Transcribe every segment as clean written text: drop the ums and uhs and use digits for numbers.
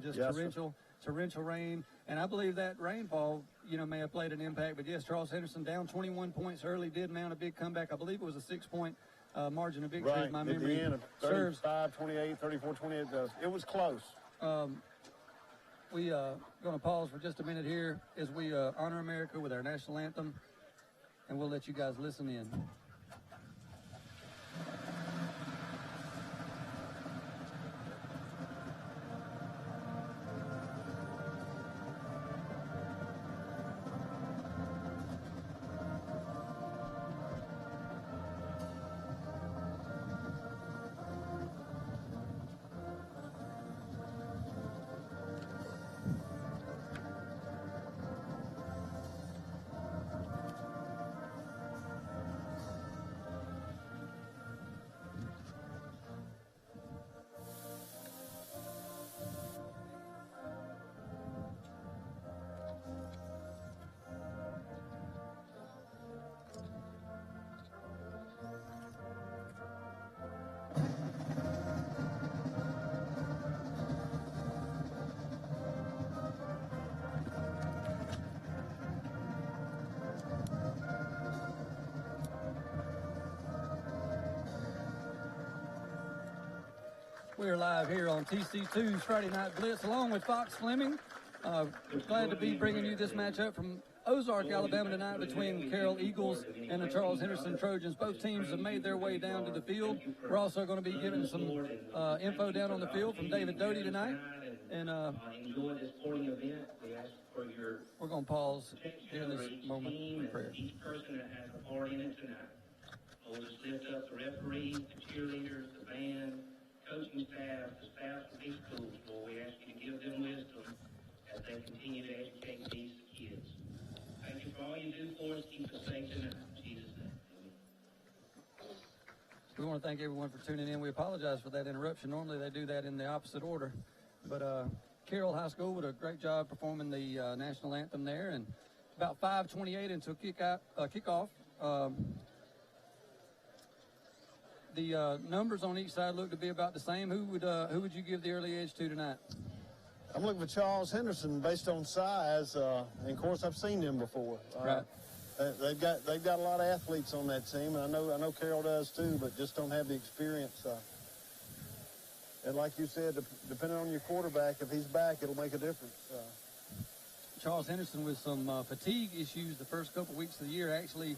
just yes, torrential rain. And I believe that rainfall, may have played an impact. But yes, Charles Henderson down 21 points early, did mount a big comeback. I believe it was a 6-point margin of victory. Right, My at memory the end of serves. 35-28, 34-28. It was close. We going to pause for just a minute here as we honor America with our national anthem, and we'll let you guys listen in. We are live here on TC2's Friday Night Blitz, along with Fox Fleming. Glad to be bringing you this matchup from Ozark, Alabama tonight between Carroll Eagles and the Charles Henderson Trojans. Both teams have made their way down to the field. We're also going to be giving some info down on the field from David Doty tonight. And we're going to pause during this moment in prayer. Each person that has a part in it tonight. Lord, just lift up the referees, the cheerleaders, the band, coaching staff, the staff of these schools. Lord, we ask you to give them wisdom as they continue to educate these kids. Thank you for all you do for us. Keep us safe tonight. In Jesus' name. We want to thank everyone for tuning in. We apologize for that interruption. Normally they do that in the opposite order. But Carroll High School did a great job performing the national anthem there. And about 5:28 until kickoff. The numbers on each side look to be about the same. Who would you give the early edge to tonight? I'm looking for Charles Henderson based on size, and of course I've seen them before. Right. They've got a lot of athletes on that team, and I know Carroll does too, but just don't have the experience. And like you said, depending on your quarterback, if he's back, it'll make a difference. Charles Henderson with some fatigue issues the first couple weeks of the year actually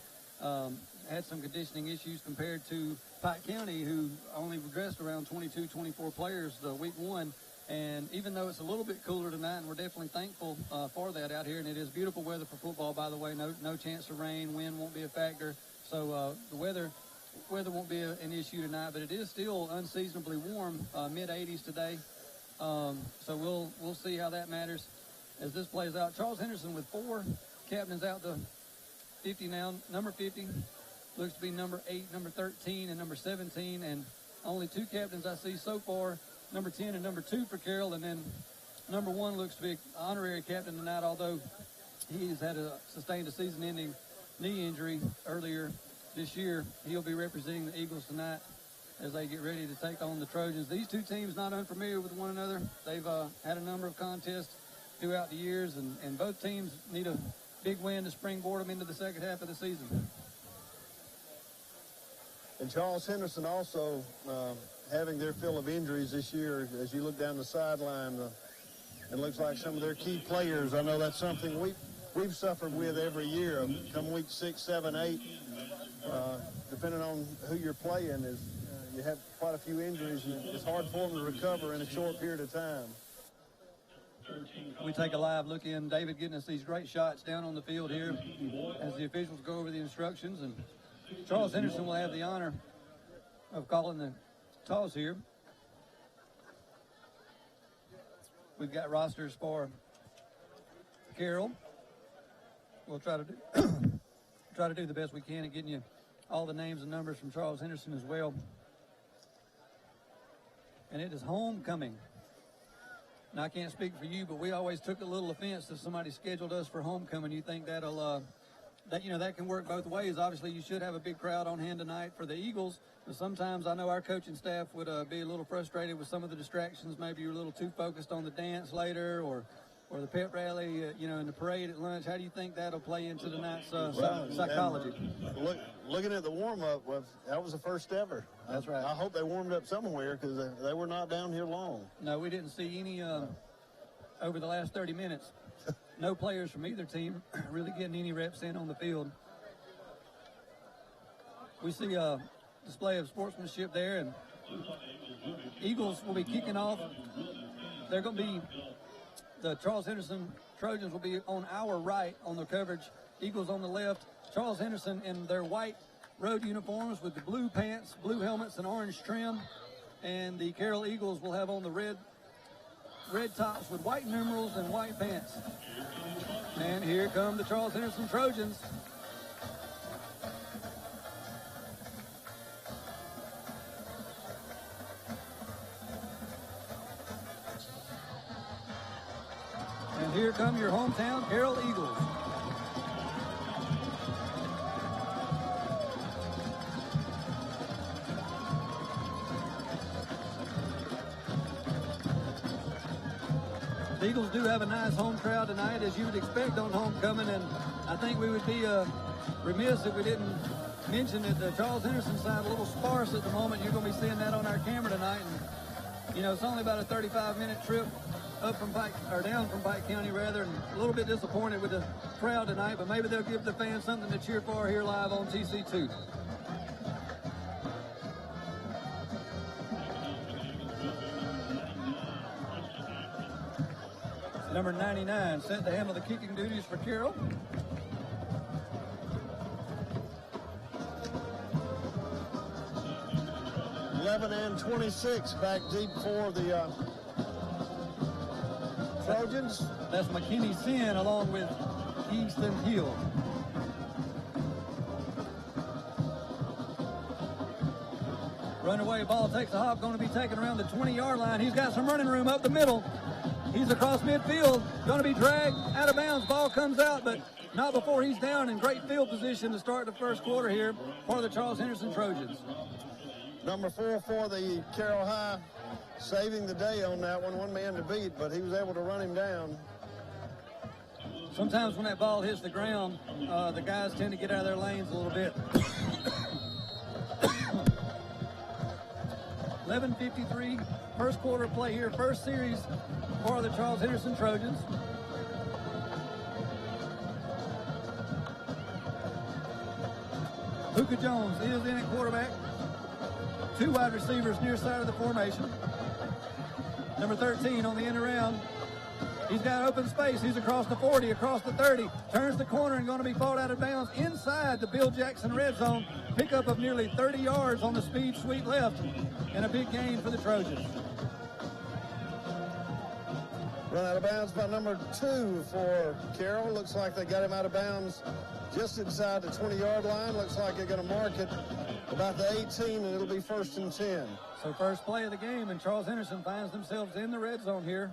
had some conditioning issues compared to Pike County, who only regressed around 22, 24 players week one. And even though it's a little bit cooler tonight, and we're definitely thankful for that out here, and it is beautiful weather for football, by the way, no chance of rain, wind won't be a factor. So the weather won't be an issue tonight, but it is still unseasonably warm, mid-80s today. So we'll see how that matters as this plays out. Charles Henderson with 4 captains out to 50 now. Number 50 looks to be number 8, number 13, and number 17, and only 2 captains I see so far, number 10 and number 2 for Carroll, and then number 1 looks to be honorary captain tonight, although he's sustained a season-ending knee injury earlier this year. He'll be representing the Eagles tonight as they get ready to take on the Trojans. These two teams not unfamiliar with one another. They've had a number of contests throughout the years, and both teams need a big win to springboard them into the second half of the season. And Charles Henderson also having their fill of injuries this year. As you look down the sideline, it looks like some of their key players. I know that's something we've suffered with every year. Come week 6, 7, 8, depending on who you're playing, you have quite a few injuries, and it's hard for them to recover in a short period of time. We take a live look in. David getting us these great shots down on the field here as the officials go over the instructions. And Charles Henderson will have the honor of calling the toss here. We've got rosters for Carroll. We'll try to do the best we can at getting you all the names and numbers from Charles Henderson as well. And it is homecoming. Now, I can't speak for you, but we always took a little offense if somebody scheduled us for homecoming. You think that'll that can work both ways. Obviously, you should have a big crowd on hand tonight for the Eagles, but sometimes I know our coaching staff would be a little frustrated with some of the distractions. Maybe you're a little too focused on the dance later or the pep rally, in the parade at lunch. How do you think that'll play into tonight's psychology? Looking at the warm-up, that was the first ever. That's right. I hope they warmed up somewhere because they were not down here long. No, we didn't see any over the last 30 minutes. No players from either team really getting any reps in on the field. We see a display of sportsmanship there, and Eagles will be kicking off. They're going to be, the Charles Henderson Trojans will be on our right on the coverage. Eagles on the left. Charles Henderson in their white road uniforms with the blue pants, blue helmets, and orange trim. And the Carroll Eagles will have on the red tops with white numerals and white pants. And here come the Charles Henderson Trojans. And here come your hometown Carroll Eagles. The Eagles do have a nice home crowd tonight, as you would expect on homecoming, and I think we would be remiss if we didn't mention that the Charles Henderson side a little sparse at the moment. You're going to be seeing that on our camera tonight, and it's only about a 35-minute trip up from down from Pike County rather, and a little bit disappointed with the crowd tonight, but maybe they'll give the fans something to cheer for here live on TC2. Number 99 sent to handle the kicking duties for Carroll. And 26 back deep for the Trojans. That's McKinney Sin along with Easton Hill. Runaway ball takes a hop, going to be taken around the 20-yard line. He's got some running room up the middle. He's across midfield, going to be dragged out of bounds. Ball comes out, but not before he's down in great field position to start the first quarter here for the Charles Henderson Trojans. Number 4 for the Carroll High, saving the day on that one man to beat, but he was able to run him down. Sometimes when that ball hits the ground, the guys tend to get out of their lanes a little bit. 11:53, first quarter play here, first series for the Charles Henderson Trojans. Luka Jones is in at quarterback. 2 wide receivers near side of the formation. Number 13 on the end around. He's got open space. He's across the 40, across the 30. Turns the corner and going to be fought out of bounds inside the Bill Jackson red zone. Pickup of nearly 30 yards on the speed sweep left. And a big gain for the Trojans. Run out of bounds by number 2 for Carroll. Looks like they got him out of bounds just inside the 20-yard line. Looks like they're going to mark it about the 18, and it'll be 1st and 10. So first play of the game, and Charles Henderson finds themselves in the red zone here.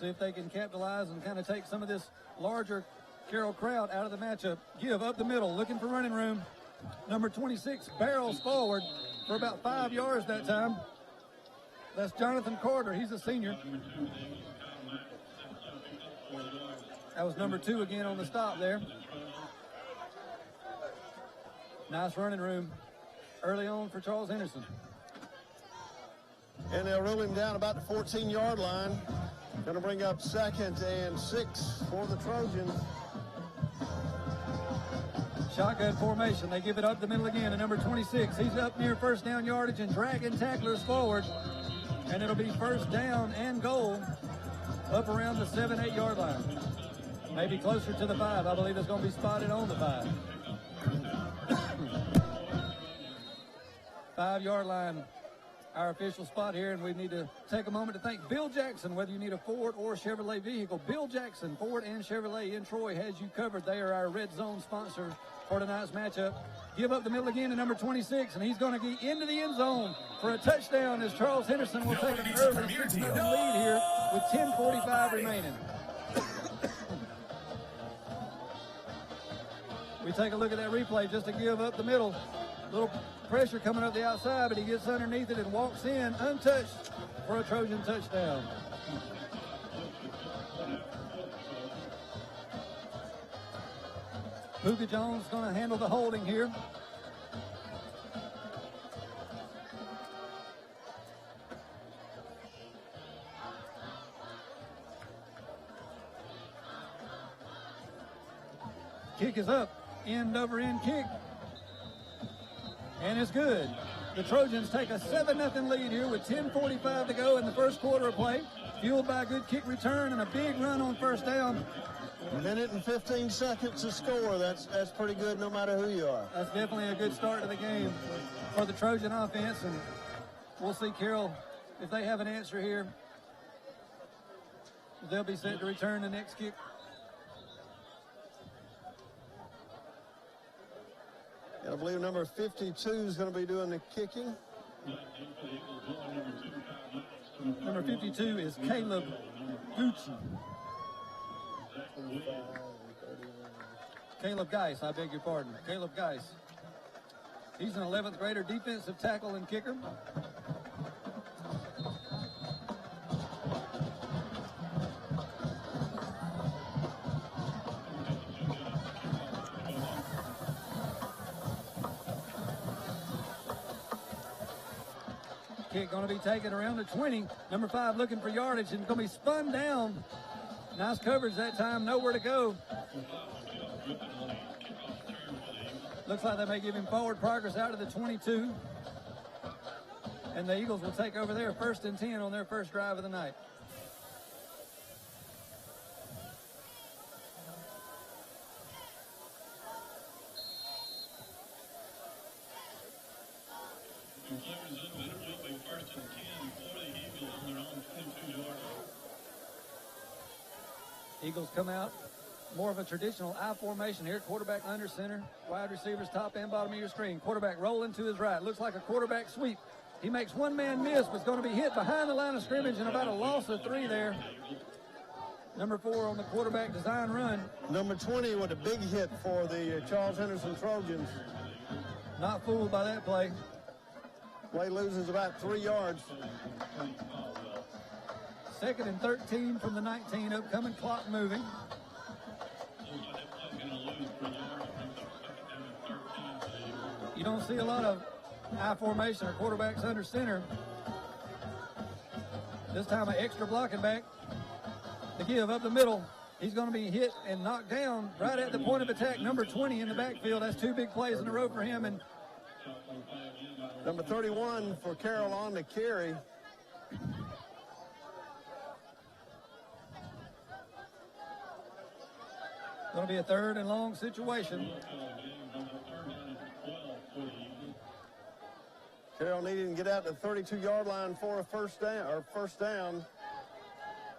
See if they can capitalize and kind of take some of this larger Carroll crowd out of the matchup. Give up the middle, looking for running room. Number 26 barrels forward for about 5 yards that time. That's Jonathan Carter. He's a senior. That was number 2 again on the stop there. Nice running room early on for Charles Henderson. And they'll rule him down about the 14-yard line. Going to bring up 2nd and 6 for the Trojans. Shotgun formation. They give it up the middle again to number 26. He's up near first down yardage and dragging tacklers forward. And it'll be first down and goal up around the 7-8 yard line. Maybe closer to the 5. I believe it's going to be spotted on the 5. 5-yard line, our official spot here, and we need to take a moment to thank Bill Jackson. Whether you need a Ford or Chevrolet vehicle, Bill Jackson, Ford and Chevrolet in Troy has you covered. They are our red zone sponsor for tonight's matchup. Give up the middle again to number 26, and he's going to get into the end zone for a touchdown as Charles Henderson will take an early 6-0 lead here with 10:45 remaining. We take a look at that replay just to give up the middle. Little pressure coming up the outside, but he gets underneath it and walks in untouched for a Trojan touchdown. Puka Jones going to handle the holding here. Kick is up, end over end kick, and it's good. The Trojans take a 7-0 lead here with 10:45 to go in the first quarter of play, fueled by a good kick return and a big run on first down. A minute and 15 seconds to score. That's pretty good no matter who you are. That's definitely a good start to the game for the Trojan offense, and we'll see Carroll, if they have an answer here, they'll be set to return the next kick. And I believe number 52 is going to be doing the kicking. Number 52 is Caleb Gucci. Caleb Geis, I beg your pardon. Caleb Geis. He's an 11th grader, defensive tackle and kicker. Kick going to be taken around the 20. Number 5 looking for yardage and going to be spun down. Nice coverage that time, nowhere to go. Looks like they may give him forward progress out to the 22. And the Eagles will take over there 1st and 10 on their first drive of the night. Eagles come out more of a traditional I formation here. Quarterback under center, wide receivers top and bottom of your screen. Quarterback rolling to his right. Looks like a quarterback sweep. He makes one man miss, but it's going to be hit behind the line of scrimmage and about a loss of 3 there. Number 4 on the quarterback design run. Number 20 with a big hit for the Charles Henderson Trojans. Not fooled by that play. Play loses about 3 yards. 2nd and 13 from the 19, upcoming clock moving. You don't see a lot of I formation or quarterbacks under center. This time an extra blocking back to give up the middle. He's going to be hit and knocked down right at the point of attack. Number 20 in the backfield. That's 2 big plays in a row for him. And number 31 for Carroll on the carry. Going to be a 3rd and long situation. Carroll needing to get out to the 32-yard line for a first down.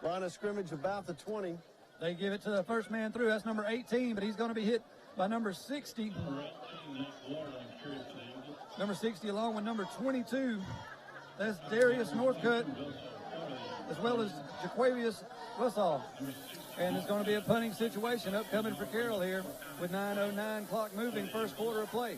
Line of scrimmage about the 20. They give it to the first man through. That's number 18, but he's going to be hit by number 60. Number 60 along with number 22. That's Darius Northcutt, as well as Jaquavius Russell. And it's going to be a punting situation upcoming for Carroll here with 9:09 clock moving, first quarter of play.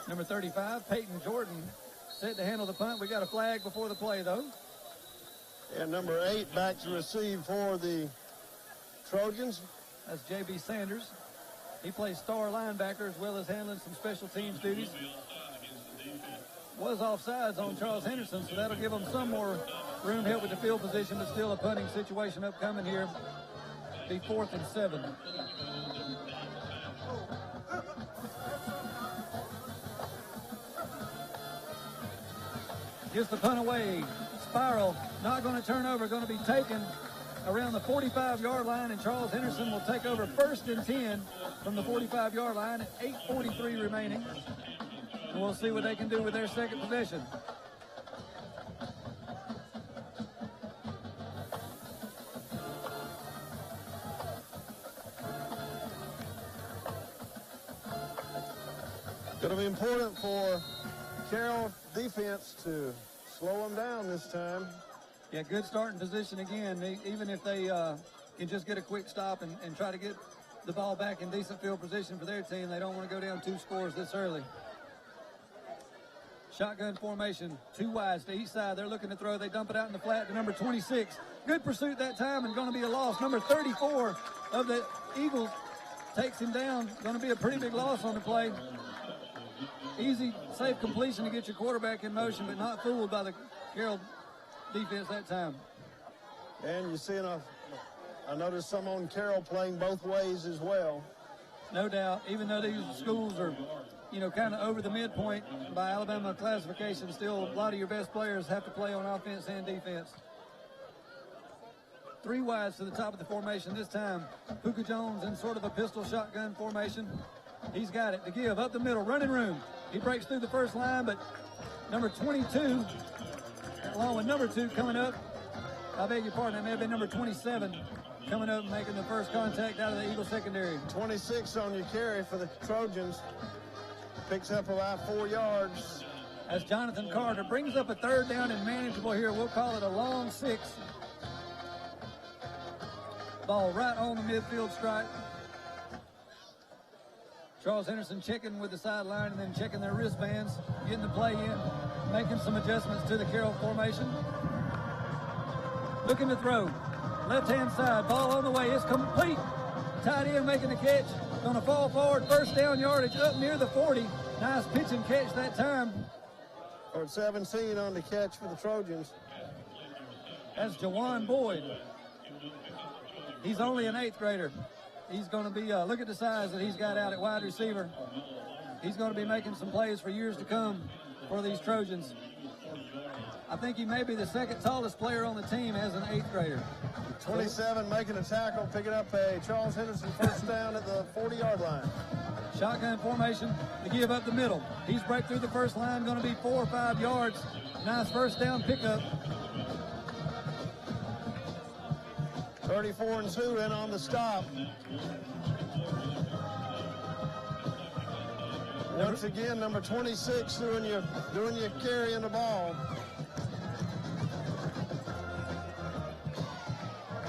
Number 35, Peyton Jordan, set to handle the punt. We got a flag before the play, though. And number 8 back to receive for the Trojans. That's J.B. Sanders. He plays star linebacker as well as handling some special teams duties. Was offsides on Charles Henderson, so that'll give him some more room help with the field position, but still a punting situation upcoming here. Be 4th and 7. Gets the punt away. Spiral, not going to turn over, going to be taken around the 45-yard line, and Charles Henderson will take over 1st and 10 from the 45-yard line at 8:43 remaining. And we'll see what they can do with their second possession. Going to be important for Carroll defense to slow them down this time. Yeah, good starting position again. Even if they can just get a quick stop and try to get the ball back in decent field position for their team, they don't want to go down 2 scores this early. Shotgun formation, 2 wides to each side. They're looking to throw. They dump it out in the flat to number 26. Good pursuit that time and going to be a loss. Number 34 of the Eagles takes him down. Going to be a pretty big loss on the play. Easy, safe completion to get your quarterback in motion, but not fooled by the Carroll defense that time. And you're seeing I noticed some on Carroll playing both ways as well. No doubt, even though these schools are, kind of over the midpoint by Alabama classification, still a lot of your best players have to play on offense and defense. 3 wides to the top of the formation this time. Puka Jones in sort of a pistol shotgun formation. He's got it to give up the middle, running room. He breaks through the first line, but number 22, along with number 2 coming up, I beg your pardon, that may have been number 27 coming up and making the first contact out of the Eagle secondary. 26 on your carry for the Trojans. Picks up about 4 yards. As Jonathan Carter brings up a 3rd down and manageable here. We'll call it a long 6. Ball right on the midfield stripe. Charles Henderson checking with the sideline and then checking their wristbands, getting the play in, making some adjustments to the Carroll formation. Looking to throw. Left-hand side, ball on the way. It's complete. Tight end making the catch. Going to fall forward. 1st down yardage up near the 40. Nice pitch and catch that time. Or 17 on the catch for the Trojans. That's Jawan Boyd. He's only an 8th grader. He's going to be, look at the size that he's got out at wide receiver. He's going to be making some plays for years to come for these Trojans. I think he may be the 2nd tallest player on the team as an 8th grader. 27 making a tackle, picking up a Charles Henderson 1st down at the 40-yard line. Shotgun formation to give up the middle. He's break through the first line, going to be 4 or 5 yards. Nice 1st down pickup. 34 and 2 in on the stop. Once again, number 26 doing your carrying the ball.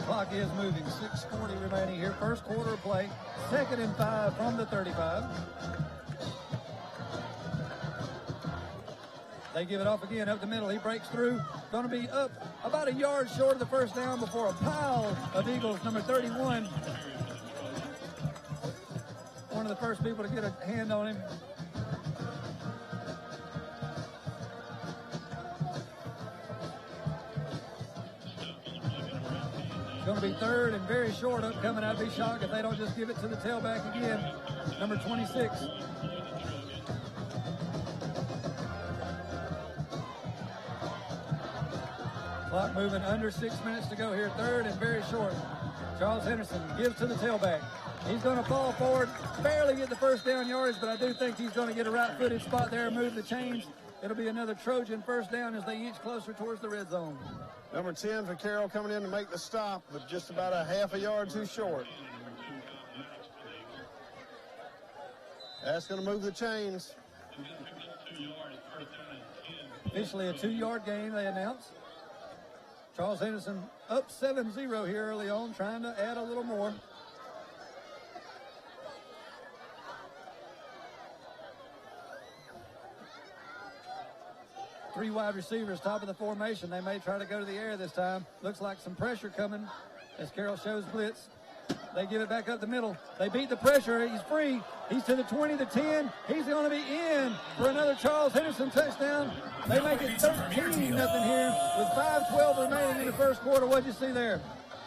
Clock is moving. 6:40 remaining here. 1st quarter of play. 2nd and 5 from the 35. They give it off again up the middle. He breaks through. Going to be up about a yard short of the 1st down before a pile of Eagles. Number 31. One of the first people to get a hand on him. Going to be 3rd and very short upcoming. I'd be shocked if they don't just give it to the tailback again. Number 26. Clock moving, under 6 minutes to go here. 3rd and very short. Charles Henderson gives to the tailback. He's going to fall forward, barely get the 1st down yardage, but I do think he's going to get a right-footed spot there and move the chains. It'll be another Trojan 1st down as they inch closer towards the red zone. Number 10 for Carroll coming in to make the stop, but just about a half a yard too short. That's going to move the chains. Officially a 2-yard gain, they announced. Charles Henderson up 7-0 here early on, trying to add a little more. Three wide receivers, top of the formation. They may try to go to the air this time. Looks like some pressure coming as Carroll shows blitz. They give it back up the middle. They beat the pressure. He's free. He's to the 20, the 10. He's going to be in for another Charles Henderson touchdown. They make it 13-0 here with 5:12 remaining in the 1st quarter. What'd you see there?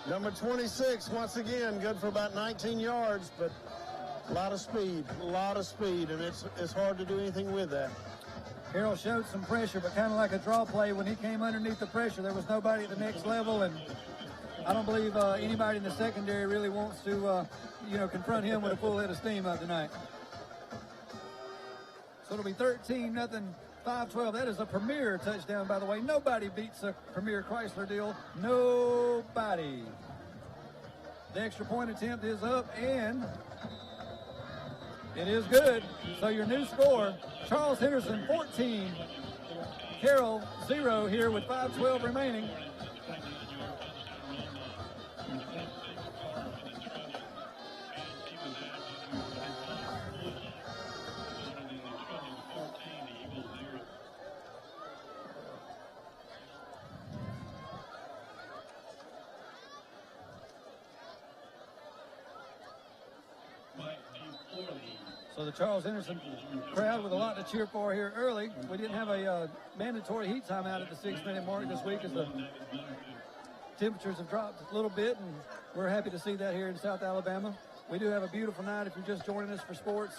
Number 26, once again, good for about 19 yards, but a lot of speed, and it's hard to do anything with that. Carroll showed some pressure, but kind of like a draw play. When he came underneath the pressure, there was nobody at the next level, and I don't believe anybody in the secondary really wants to, confront him with a full head of steam out tonight. So it'll be 13-0, 5-12. That is a premier touchdown, by the way. Nobody beats a premier Chrysler deal. Nobody. The extra point attempt is up, and it is good. So your new score, Charles Henderson 14, Carroll 0 here with 5:12 remaining. So the Charles Henderson crowd with a lot to cheer for here early. We didn't have a mandatory heat timeout at the 6-minute mark this week as the temperatures have dropped a little bit, and we're happy to see that here in South Alabama. We do have a beautiful night if you're just joining us for sports.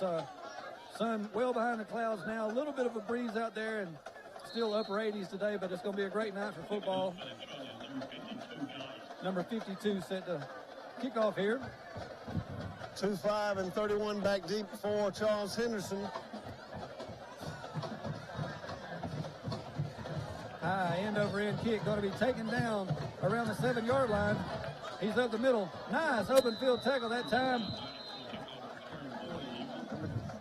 Sun well behind the clouds now, a little bit of a breeze out there, and still upper 80s today, but it's going to be a great night for football. Number 52 set to kick off here. 2-5 and 31 back deep for Charles Henderson. High end over end kick going to be taken down around the 7-yard line. He's up the middle. Nice open field tackle that time.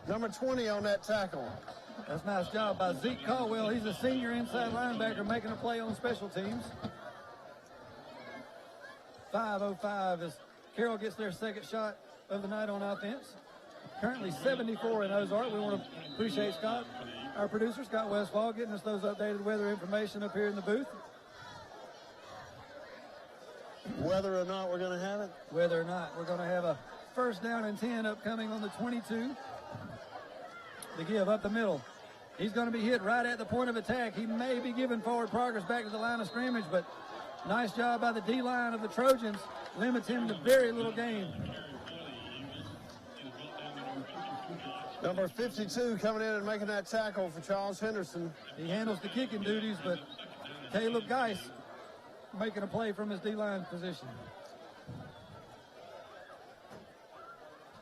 Number 20 on that tackle. That's a nice job by Zeke Caldwell. He's a senior inside linebacker making a play on special teams. 5:05 as Carroll gets their second shot of the night on offense. Currently 74 in Ozark. We want to appreciate Scott, our producer, Scott Westfall, getting us those updated weather information up here in the booth. Whether or not we're going to have it? Whether or not. We're going to have a first down and 10 upcoming on the 22. The give up the middle. He's going to be hit right at the point of attack. He may be giving forward progress back to the line of scrimmage, but nice job by the D-line of the Trojans. Limits him to very little gain. Number 52 coming in and making that tackle for Charles Henderson. He handles the kicking duties, but Caleb Geis making a play from his D-line position.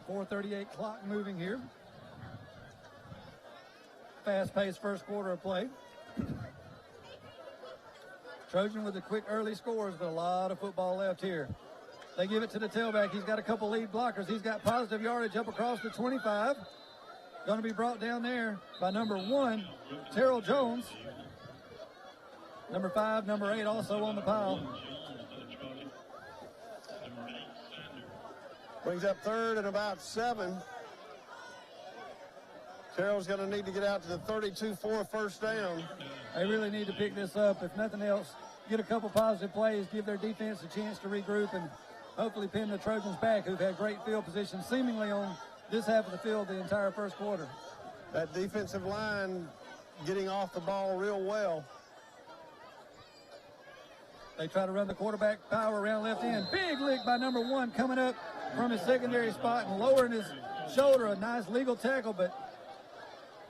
4:38 clock moving here. Fast-paced first quarter of play. Trojan with the quick early scores, but a lot of football left here. They give it to the tailback. He's got a couple lead blockers. He's got positive yardage up across the 25. Going to be brought down there by number 1, Terrell Jones. Number 5, number 8 also on the pile. Brings up 3rd and about 7. Carroll's going to need to get out to the 32 for a first down. They really need to pick this up. If nothing else, get a couple positive plays, give their defense a chance to regroup, and hopefully pin the Trojans back, who've had great field position seemingly on this half of the field the entire first quarter. That defensive line getting off the ball real well. They try to run the quarterback power around left end. Big lick by number 1 coming up from his secondary spot and lowering his shoulder. A nice legal tackle, but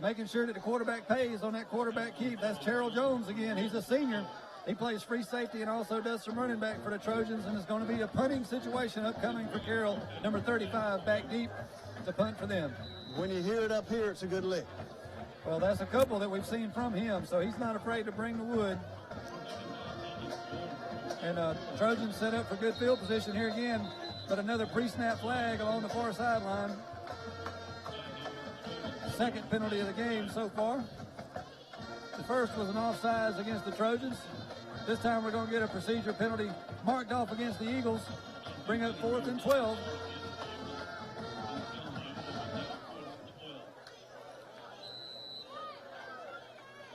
making sure that the quarterback pays on that quarterback keep. That's Terrell Jones again. He's a senior. He plays free safety and also does some running back for the Trojans, and it's going to be a punting situation upcoming for Carroll. Number 35 back deep to punt for them. When you hear it up here, it's a good lick. Well, that's a couple that we've seen from him, so he's not afraid to bring the wood. And Trojans set up for good field position here again, but another pre-snap flag along the far sideline. Second penalty of the game so far. The first was an offsides against the Trojans. This time we're going to get a procedure penalty marked off against the Eagles. Bring up 4th and 12.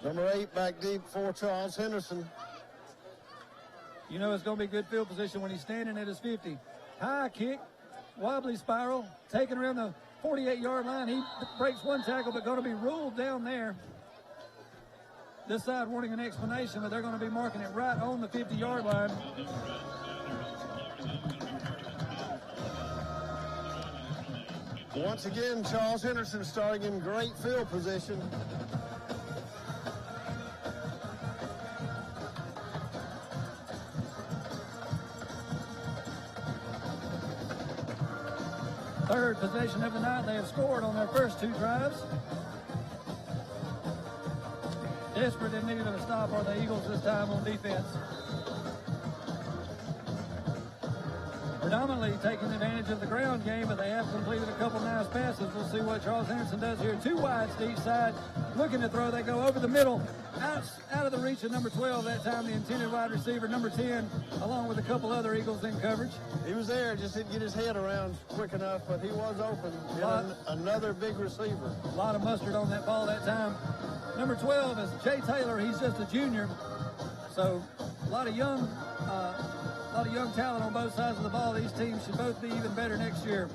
Number 8 back deep for Charles Henderson. You know it's going to be good field position when he's standing at his 50. High kick, wobbly spiral, taken around the 48-yard line. He breaks one tackle, but going to be ruled down there. This side wanting an explanation, but they're going to be marking it right on the 50-yard line. Once again, Charles Henderson starting in great field position. Third possession of the night. They have scored on their first 2 drives. Desperate in need of a stop are the Eagles this time on defense. predominantly taking advantage of the ground game, but they have completed a couple nice passes. We'll see what Charles Henderson does here. 2 wides to each side, looking to throw. They go over the middle, out of the reach of number 12 that time, the intended wide receiver, number 10, along with a couple other Eagles in coverage. He was there, just didn't get his head around quick enough, but he was open. Another big receiver. A lot of mustard on that ball that time. Number 12 is Jay Taylor. He's just a junior, so a lot of young talent on both sides of the ball. These teams should both be even better next year.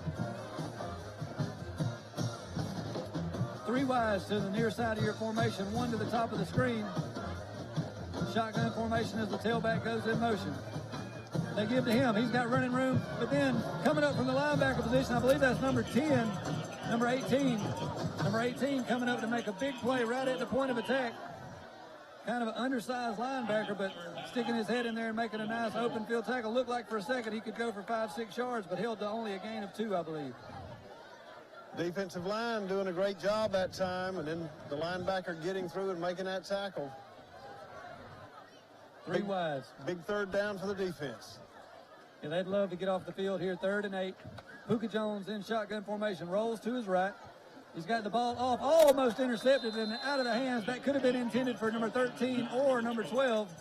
3 wides to the near side of your formation, 1 to the top of the screen. Shotgun formation as the tailback goes in motion. They give to him. He's got running room, but then coming up from the linebacker position, I believe that's number 10, number 18. Number 18 coming up to make a big play right at the point of attack. Kind of an undersized linebacker, but sticking his head in there and making a nice open field tackle. Looked like for a second he could go for 5-6 yards, but held to only a gain of 2, I believe. Defensive line doing a great job that time, and then the linebacker getting through and making that tackle. 3 wides. Big third down for the defense. Yeah, they'd love to get off the field here, 3rd and 8. Puka Jones in shotgun formation, rolls to his right. He's got the ball off, almost intercepted and out of the hands. That could have been intended for number 13 or number 12.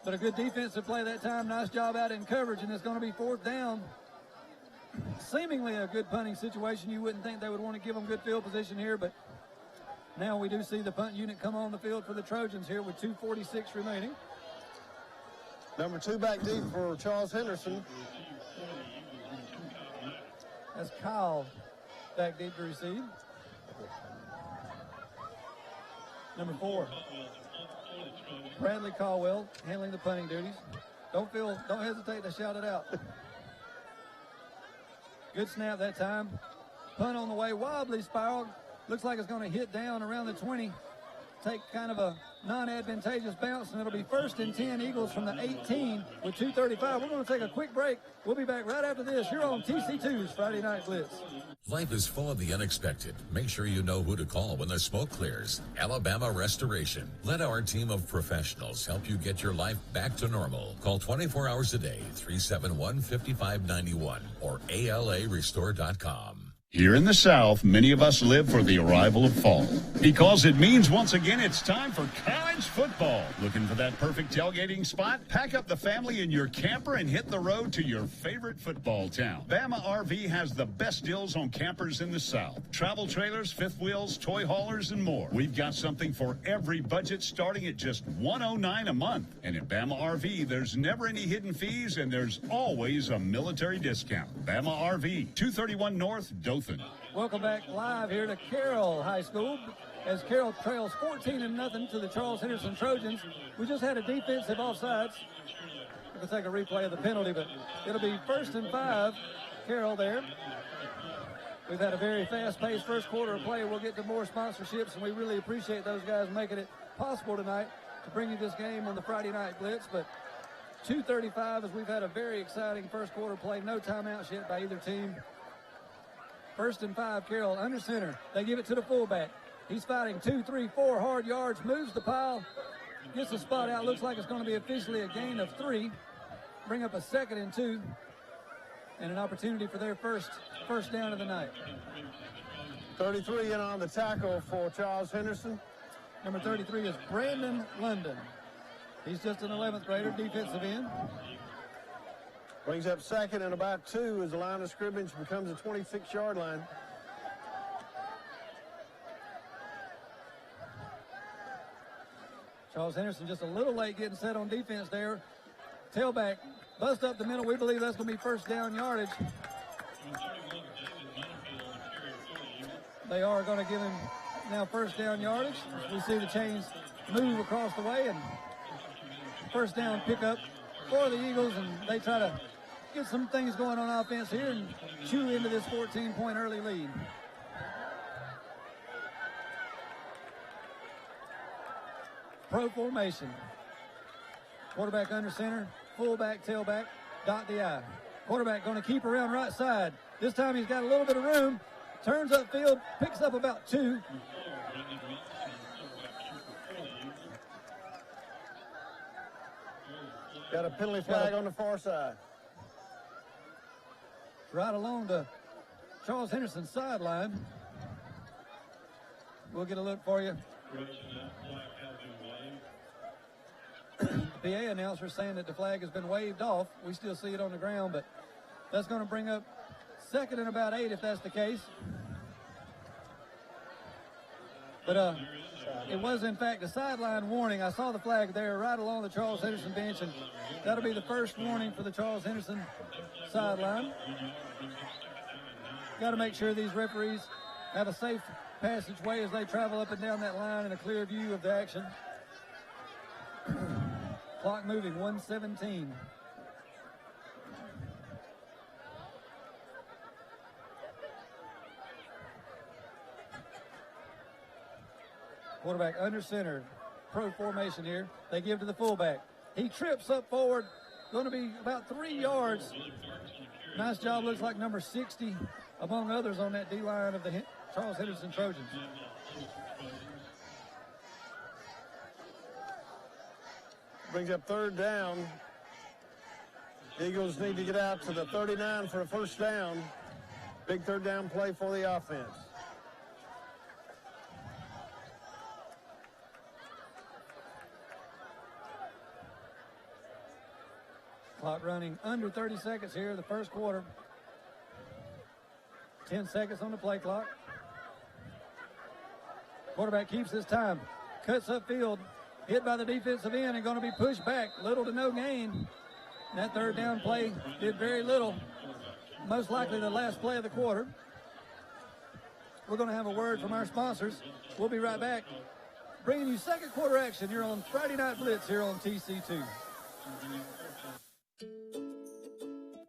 But a good defensive play that time. Nice job out in coverage, and it's going to be 4th down. Seemingly a good punting situation. You wouldn't think they would want to give them good field position here, but now we do see the punt unit come on the field for the Trojans here with 2:46 remaining. Number 2 back deep for Charles Henderson. That's Kyle back deep to receive. Number 4, Bradley Caldwell handling the punting duties. Don't hesitate to shout it out. Good snap that time. Punt on the way, wobbly spiral. Looks like it's going to hit down around the 20. Take kind of a non-advantageous bounce, and it'll be 1st and 10 Eagles from the 18 with 2:35. We're going to take a quick break. We'll be back right after this. You're on TC2's Friday Night Blitz. Life is full of the unexpected. Make sure you know who to call when the smoke clears. Alabama Restoration. Let our team of professionals help you get your life back to normal. Call 24 hours a day, 371-5591 or ALArestore.com. Here in the South, many of us live for the arrival of fall because it means once again it's time for college football. Looking for that perfect tailgating spot? Pack up the family in your camper and hit the road to your favorite football town. Bama RV has the best deals on campers in the South. Travel trailers, fifth wheels, toy haulers, and more. We've got something for every budget starting at just $109 a month. And at Bama RV, there's never any hidden fees and there's always a military discount. Bama RV, 231 North, Dothan. Welcome back live here to Carroll High School as Carroll trails 14-0 to the Charles Henderson Trojans. We just had a defensive offsides. We'll take a replay of the penalty, but it'll be 1st and 5, Carroll there. We've had a very fast-paced first quarter of play. We'll get to more sponsorships, and we really appreciate those guys making it possible tonight to bring you this game on the Friday Night Blitz. But 2:35 as we've had a very exciting first quarter play. No timeouts yet by either team. 1st and 5, Carroll under center. They give it to the fullback. He's fighting 2, 3, 4 hard yards, moves the pile, gets a spot out. Looks like it's going to be officially a gain of 3. Bring up a 2nd and 2, and an opportunity for their first down of the night. 33 in on the tackle for Charles Henderson. Number 33 is Brandon London. He's just an 11th grader, defensive end. Brings up 2nd and about 2 as the line of scrimmage becomes a 26-yard line. Charles Henderson just a little late getting set on defense there. Tailback, bust up the middle. We believe that's going to be 1st down yardage. They are going to give him now 1st down yardage. We see the chains move across the way, and 1st down pickup for the Eagles, and they try to get some things going on offense here and chew into this 14-point early lead. Pro formation. Quarterback under center, fullback, tailback, dot the I. Quarterback going to keep around right side. This time he's got a little bit of room, turns upfield, picks up about 2. Got a penalty flag on the far side. right along the Charles Henderson sideline. We'll get a look for you. PA announcer saying that the flag has been waved off. We still see it on the ground, but that's going to bring up 2nd and about 8 if that's the case. But it was, in fact, a sideline warning. I saw the flag there right along the Charles Henderson bench, and that'll be the first warning for the Charles Henderson sideline. Got to make sure these referees have a safe passageway as they travel up and down that line and a clear view of the action. Clock moving, 1:17. Quarterback under center, pro formation here. They give to the fullback. He trips up forward, going to be about 3 yards. Nice job, looks like number 60, among others, on that D-line of the Charles Henderson Trojans. Brings up 3rd down. Eagles need to get out to the 39 for a first down. Big 3rd down play for the offense. Clock running under 30 seconds here, the first quarter. 10 seconds on the play clock. Quarterback keeps his time, cuts upfield, hit by the defensive end and going to be pushed back. Little to no gain. And that 3rd down play did very little. Most likely the last play of the quarter. We're going to have a word from our sponsors. We'll be right back, bringing you second quarter action here on Friday Night Blitz here on TC2.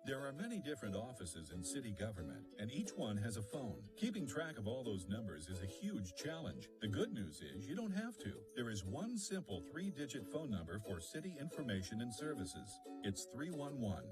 There are many different offices in city government, and each one has a phone. Keeping track of all those numbers is a huge challenge. The good news is you don't have to. There is one simple 3-digit phone number for city information and services. It's 311.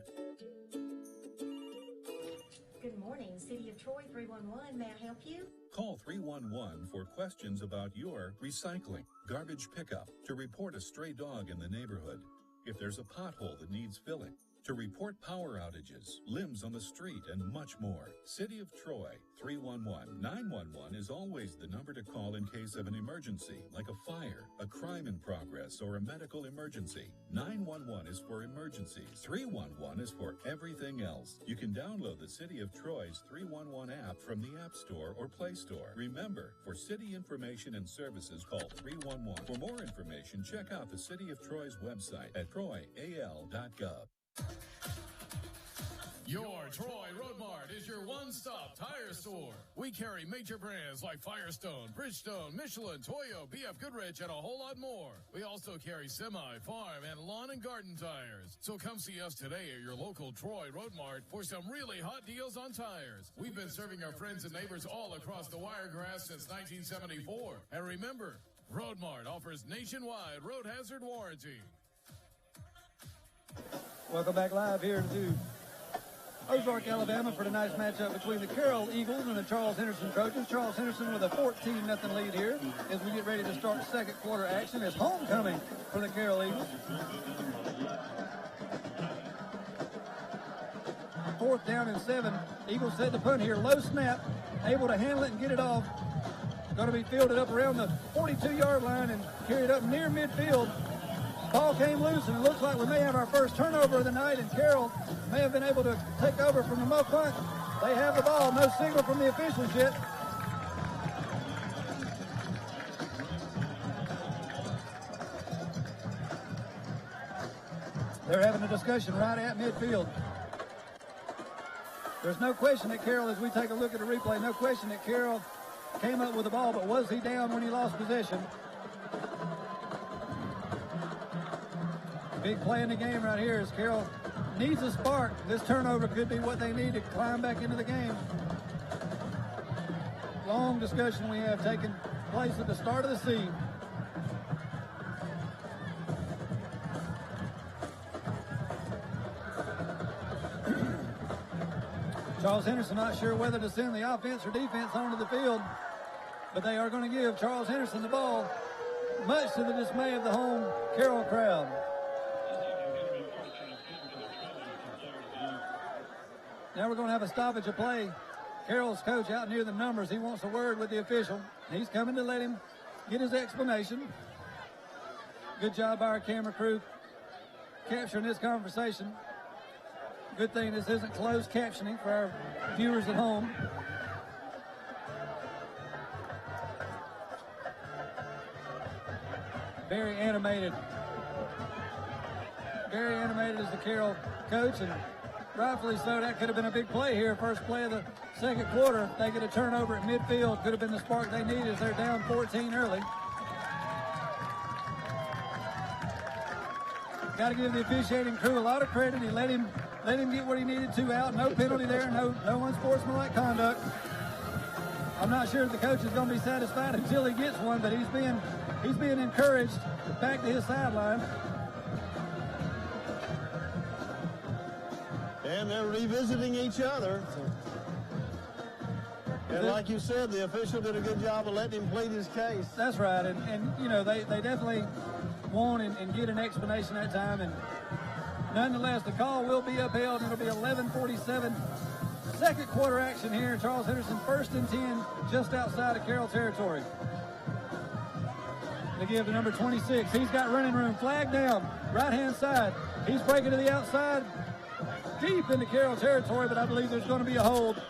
Good morning, City of Troy 311. May I help you? Call 311 for questions about your recycling, garbage pickup, to report a stray dog in the neighborhood, if there's a pothole that needs filling, to report power outages, limbs on the street, and much more. City of Troy, 311. 911 is always the number to call in case of an emergency, like a fire, a crime in progress, or a medical emergency. 911 is for emergencies. 311 is for everything else. You can download the City of Troy's 311 app from the App Store or Play Store. Remember, for city information and services, call 311. For more information, check out the City of Troy's website at troyal.gov. Your Troy Road Mart is your one-stop tire store. We carry major brands like Firestone, Bridgestone, Michelin, Toyo, BF Goodrich, and a whole lot more. We also carry semi, farm, and lawn and garden tires. So come see us today at your local Troy Road Mart for some really hot deals on tires. We've been serving our friends and neighbors all across the Wiregrass since 1974. And remember, Road Mart offers nationwide road hazard warranty. Welcome back live here to Ozark, Alabama for tonight's matchup between the Carroll Eagles and the Charles Henderson Trojans. Charles Henderson with a 14-0 lead here as we get ready to start second quarter action. It's homecoming for the Carroll Eagles. 4th down and 7. Eagles set the punt here. Low snap, able to handle it and get it off. Going to be fielded up around the 42-yard line and carried up near midfield. Ball came loose, and it looks like we may have our first turnover of the night, and Carroll may have been able to take over from the muff punt. They have the ball. No signal from the officials yet. They're having a discussion right at midfield. There's no question that Carroll, as we take a look at the replay, no question that Carroll came up with the ball, but was he down when he lost possession? Big play in the game right here as Carroll needs a spark. This turnover could be what they need to climb back into the game. Long discussion we have taken place at the start of the scene. Charles Henderson not sure whether to send the offense or defense onto the field, but they are going to give Charles Henderson the ball, much to the dismay of the home Carroll crowd. Now we're going to have a stoppage of play. Carroll's coach out near the numbers. He wants a word with the official. He's coming to let him get his explanation. Good job by our camera crew capturing this conversation. Good thing this isn't closed captioning for our viewers at home. Very animated. Very animated as the Carroll coach, and rightfully so. That could have been a big play here. First play of the second quarter. They get a turnover at midfield. Could have been the spark they need as they're down 14 early. Got to give the officiating crew a lot of credit. He let him get what he needed to out. No penalty there. No unsportsmanlike conduct. I'm not sure if the coach is going to be satisfied until he gets one, but he's being encouraged back to his sideline. And they're revisiting each other. And like you said, the official did a good job of letting him plead his case. That's right. And you know, they definitely want and get an explanation that time. And nonetheless, the call will be upheld. It'll be 11:47. Second quarter action here. Charles Henderson 1st and 10 just outside of Carroll territory. They give to number 26. He's got running room. Flag down. Right-hand side. He's breaking to the outside. Deep into Carroll territory, but I believe there's going to be a hold.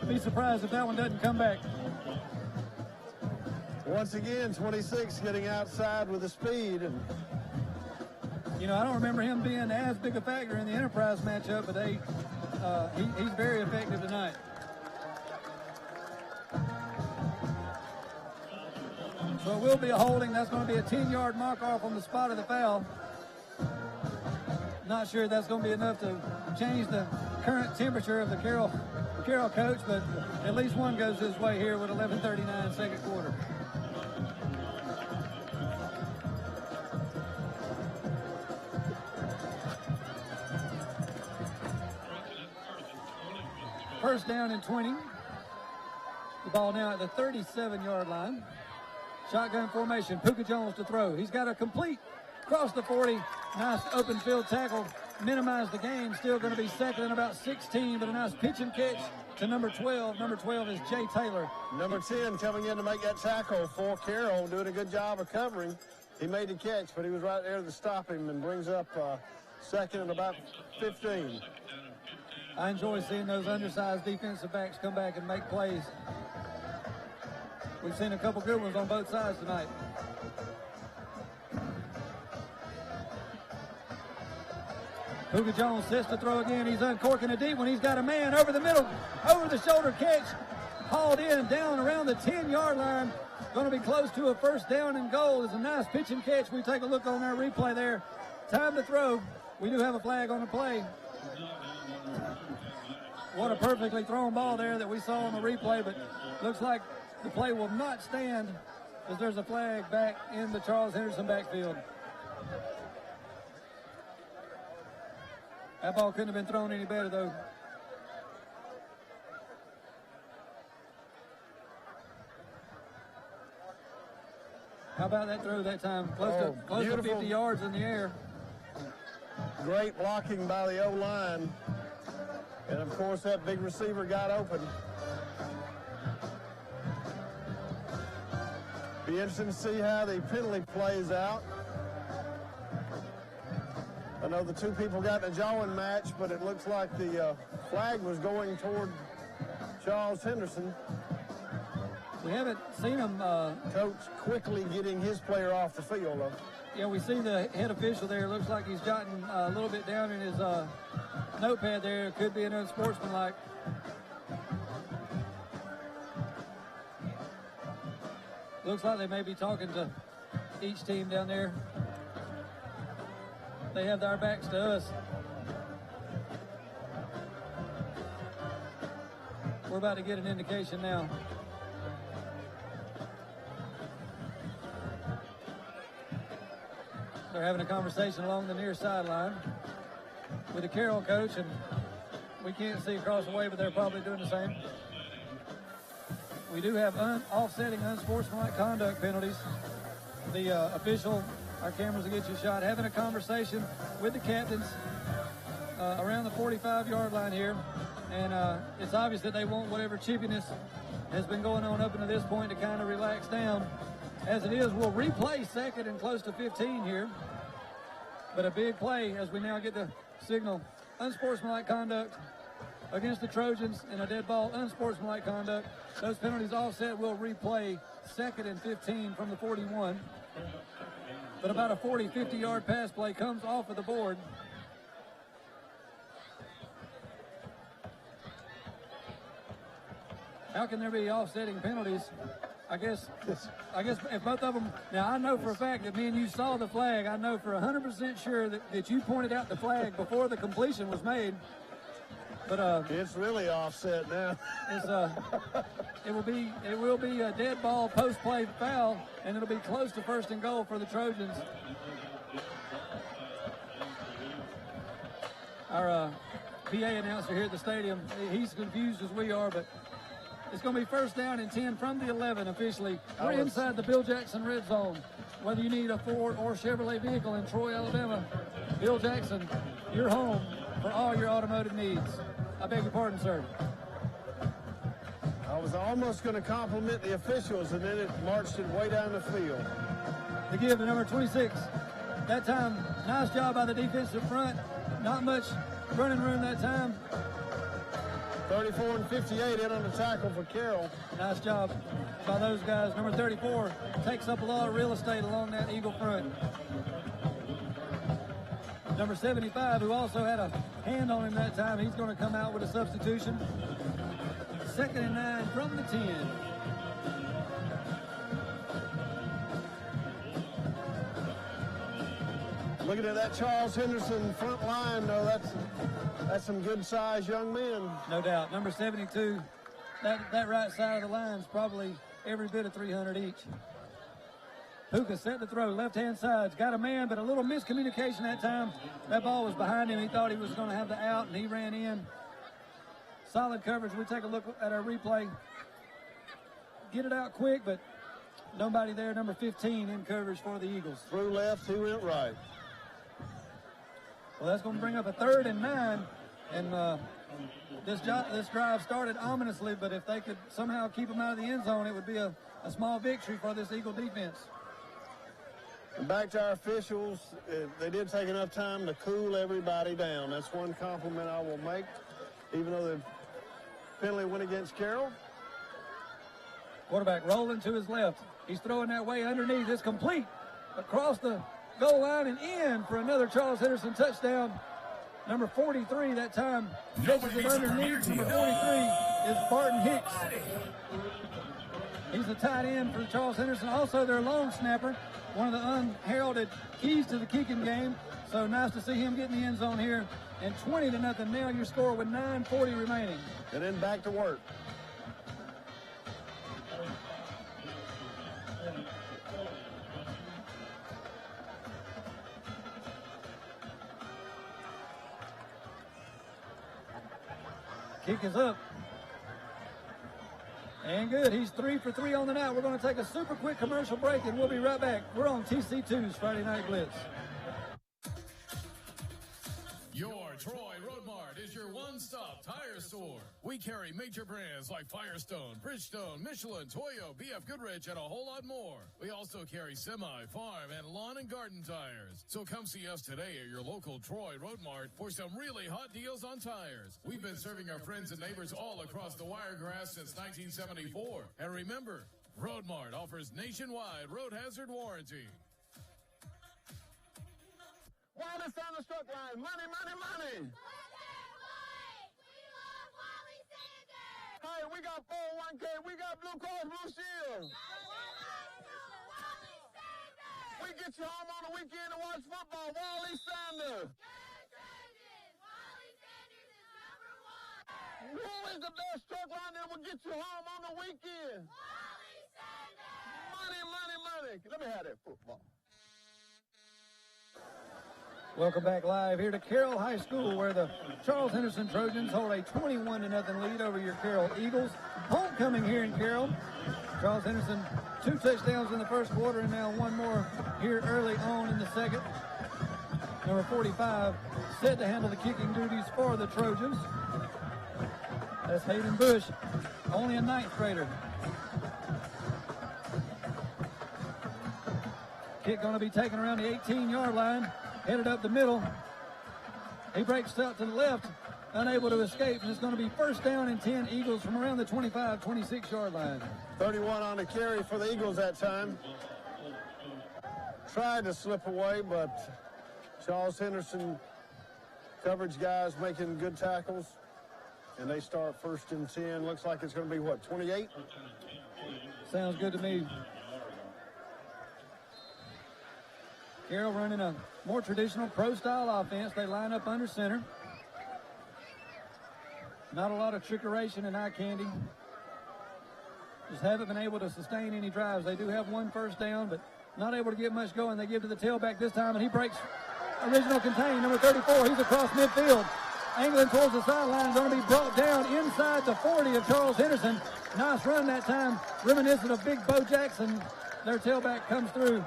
Be surprised if that one doesn't come back. Once again, 26 getting outside with the speed. And you know, I don't remember him being as big a factor in the Enterprise matchup, but he's very effective tonight. So it will be a holding. That's going to be a 10-yard mark-off on the spot of the foul. Not sure that's going to be enough to change the current temperature of the Carroll coach, but at least one goes his way here with 11:39 second quarter. First down and 20. The ball now at the 37-yard line. Shotgun formation. Puka Jones to throw. He's got a complete across the 40. Nice open field tackle. Minimize the gain. Still going to be second and about 16, but a nice pitch and catch to number 12. Number 12 is Jay Taylor. Number 10 coming in to make that tackle for Carroll, doing a good job of covering. He made the catch, but he was right there to stop him and brings up second and about 15. I enjoy seeing those undersized defensive backs come back and make plays. We've seen a couple good ones on both sides tonight. Puka Jones sets to throw again. He's uncorking a deep one. He's got a man over the middle, over the shoulder catch, hauled in down around the 10-yard line. Going to be close to a first down and goal. It's a nice pitch and catch. We take a look on our replay there. Time to throw. We do have a flag on the play. What a perfectly thrown ball there that we saw on the replay, but looks like the play will not stand as there's a flag back in the Charles Henderson backfield. That ball couldn't have been thrown any better, though. How about that throw that time? Close to 50 yards in the air. Great blocking by the O-line. And, of course, that big receiver got open. Be interesting to see how the penalty plays out. I know the two people got in a jawing match, but it looks like the flag was going toward Charles Henderson. We haven't seen him. Coach quickly getting his player off the field. Yeah, we see the head official there. Looks like he's gotten a little bit down in his notepad there. It could be an unsportsmanlike. Looks like they may be talking to each team down there. They have their backs to us. We're about to get an indication now. They're having a conversation along the near sideline with the Carroll coach, and we can't see across the way, but they're probably doing the same. We do have offsetting unsportsmanlike conduct penalties. The official, our cameras will get you a shot, having a conversation with the captains around the 45-yard line here. And it's obvious that they want whatever chippiness has been going on up until this point to kind of relax down. As it is, we'll replay second and close to 15 here. But a big play as we now get the signal. Unsportsmanlike conduct against the Trojans and a dead ball. Unsportsmanlike conduct. Those penalties offset. Will replay second and 15 from the 41. But about a 40, 50-yard pass play comes off of the board. How can there be offsetting penalties? I guess if both of them, now I know for a fact that me and you saw the flag. I know for 100% sure that you pointed out the flag before the completion was made. But it's really offset now. It will be a dead ball post play foul, and it'll be close to first and goal for the Trojans. Our PA announcer here at the stadium, he's confused as we are, but it's going to be first down and 10 from the 11 officially. We're inside the Bill Jackson red zone. Whether you need a Ford or Chevrolet vehicle in Troy, Alabama, Bill Jackson, your home for all your automotive needs. I beg your pardon, sir. I was almost going to compliment the officials, and then it marched it way down the field. To give to number 26. That time, nice job by the defensive front. Not much running room that time. 34 and 58 in on the tackle for Carroll. Nice job by those guys. Number 34 takes up a lot of real estate along that Eagle front. Number 75, who also had a hand on him that time, he's going to come out with a substitution. Second and 9 from the 10. Looking at that Charles Henderson front line, though, that's some good-sized young men. No doubt. Number 72, that right side of the line is probably every bit of 300 each. Puka set the throw, left-hand side's got a man, but a little miscommunication that time. That ball was behind him. He thought he was going to have the out, and he ran in. Solid coverage. We take a look at our replay. Get it out quick, but nobody there. Number 15 in coverage for the Eagles. Through left, he went right. Well, that's going to bring up a 3rd and 9, and this drive started ominously, but if they could somehow keep them out of the end zone, it would be a small victory for this Eagle defense. And back to our officials, they did take enough time to cool everybody down. That's one compliment I will make, even though the penalty went against Carroll. Quarterback rolling to his left. He's throwing that way underneath. It's complete across the goal line and in for another Charles Henderson touchdown. Number 43 that time catches it underneath. Number 43 is Barton Hicks. He's the tight end for Charles Henderson. Also their long snapper, one of the unheralded keys to the kicking game. So nice to see him get in the end zone here. And 20-0 now your score with 9:40 remaining. And then back to work. Kick is up. And good. He's 3 for 3 on the night. We're going to take a super quick commercial break, and we'll be right back. We're on TC2's Friday Night Blitz. Your Troy Road Mart is your one-stop tire store. We carry major brands like Firestone, Bridgestone, Michelin, Toyo, BF Goodrich, and a whole lot more. We also carry semi, farm, and lawn and garden tires. So come see us today at your local Troy Road Mart for some really hot deals on tires. We've been serving our friends and neighbors all across the Wiregrass since 1974. And remember, Road Mart offers nationwide road hazard warranty. Wally Sanders struck line. Money, money, money. Hey, we got 401k. We got Blue Cross Blue Shield. We get you home on the weekend to watch football. Wally Sanders. Who is the best truck line that will get you home on the weekend? Money, money, money. Let me have that football. Welcome back live here to Carroll High School, where the Charles Henderson Trojans hold a 21-0 lead over your Carroll Eagles. Homecoming here in Carroll. Charles Henderson, 2 touchdowns in the first quarter, and now one more here early on in the second. number 45, set to handle the kicking duties for the Trojans. That's Hayden Bush, only a 9th grader. Kick going to be taken around the 18-yard line, headed up the middle. He breaks out to the left, unable to escape, and it's going to be first down and 10 Eagles from around the 25, 26-yard line. 31 on the carry for the Eagles that time. Tried to slip away, but Charles Henderson coverage guys making good tackles, and they start first and 10. Looks like it's going to be, what, 28? Sounds good to me. Carroll running a more traditional pro-style offense. They line up under center. Not a lot of trickeration and eye candy. Just haven't been able to sustain any drives. They do have one first down, but not able to get much going. They give to the tailback this time, and he breaks original contain, number 34. He's across midfield. Angling towards the sideline, going to be brought down inside the 40 of Charles Henderson. Nice run that time, reminiscent of Big Bo Jackson. Their tailback comes through.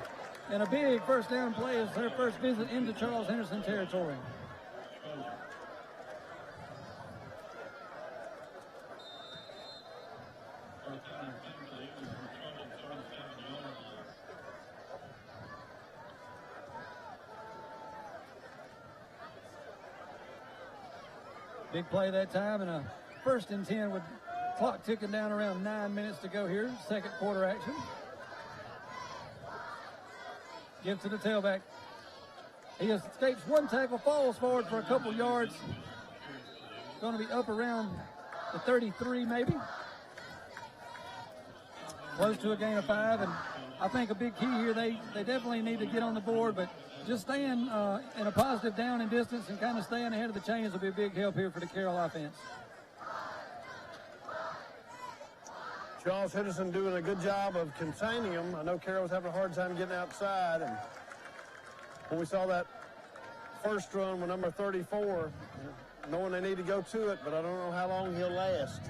And a big first down play is their first visit into Charles Henderson territory. Big play that time, and a first and 10 with clock ticking down around 9 minutes to go here. Second quarter action. Give to the tailback. He escapes one tackle, falls forward for a couple yards. Going to be up around the 33 maybe. Close to a gain of 5, and I think a big key here, they definitely need to get on the board, but just staying in a positive down and distance and kind of staying ahead of the chains will be a big help here for the Carroll offense. Charles Henderson doing a good job of containing him. I know Carroll was having a hard time getting outside, and when we saw that first run with number 34, knowing they need to go to it, but I don't know how long he'll last.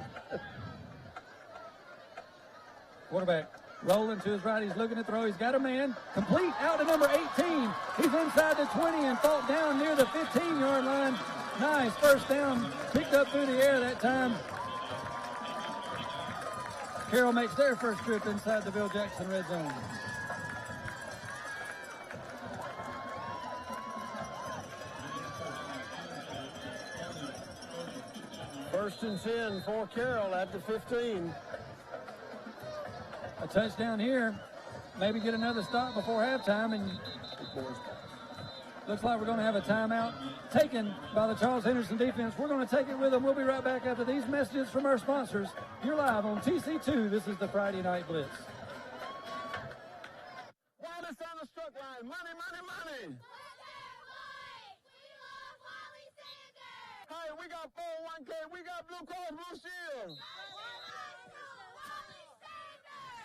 Quarterback rolling to his right. He's looking to throw. He's got a man. Complete out to number 18. He's inside the 20 and fought down near the 15-yard line. Nice first down. Picked up through the air that time. Carroll makes their first trip inside the Bill Jackson red zone. First and 10 for Carroll at the 15. A touchdown here. Maybe get another stop before halftime, and looks like we're going to have a timeout taken by the Charles Henderson defense. We're going to take it with them. We'll be right back after these messages from our sponsors. You're live on TC2. This is the Friday Night Blitz. Wallace on the struck line. Money, money, money. Hey, we got 401k. We got Blue Cross Blue Shield.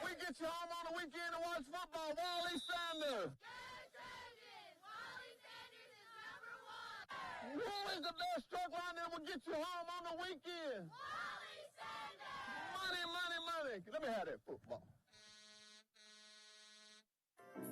We get you home on the weekend to watch football. Wally Sanders. Who is the best truck line that will get you home on the weekend? Wally Sanders. Money, money, money. Let me have that football.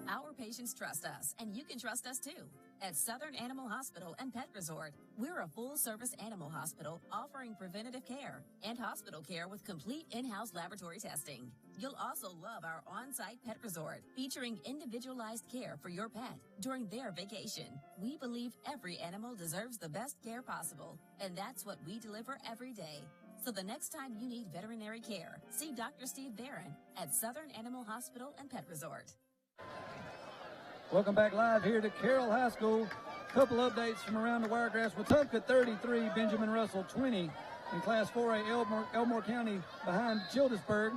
Our patients trust us, and you can trust us too. At Southern Animal Hospital and Pet Resort, we're a full-service animal hospital offering preventative care and hospital care with complete in-house laboratory testing. You'll also love our on-site pet resort, featuring individualized care for your pet during their vacation. We believe every animal deserves the best care possible, and that's what we deliver every day. So the next time you need veterinary care, see Dr. Steve Barron at Southern Animal Hospital and Pet Resort. Welcome back live here to Carroll High School. Couple updates from around the Wiregrass. Wetumpka 33, Benjamin Russell 20. In Class 4A, Elmore County behind Childersburg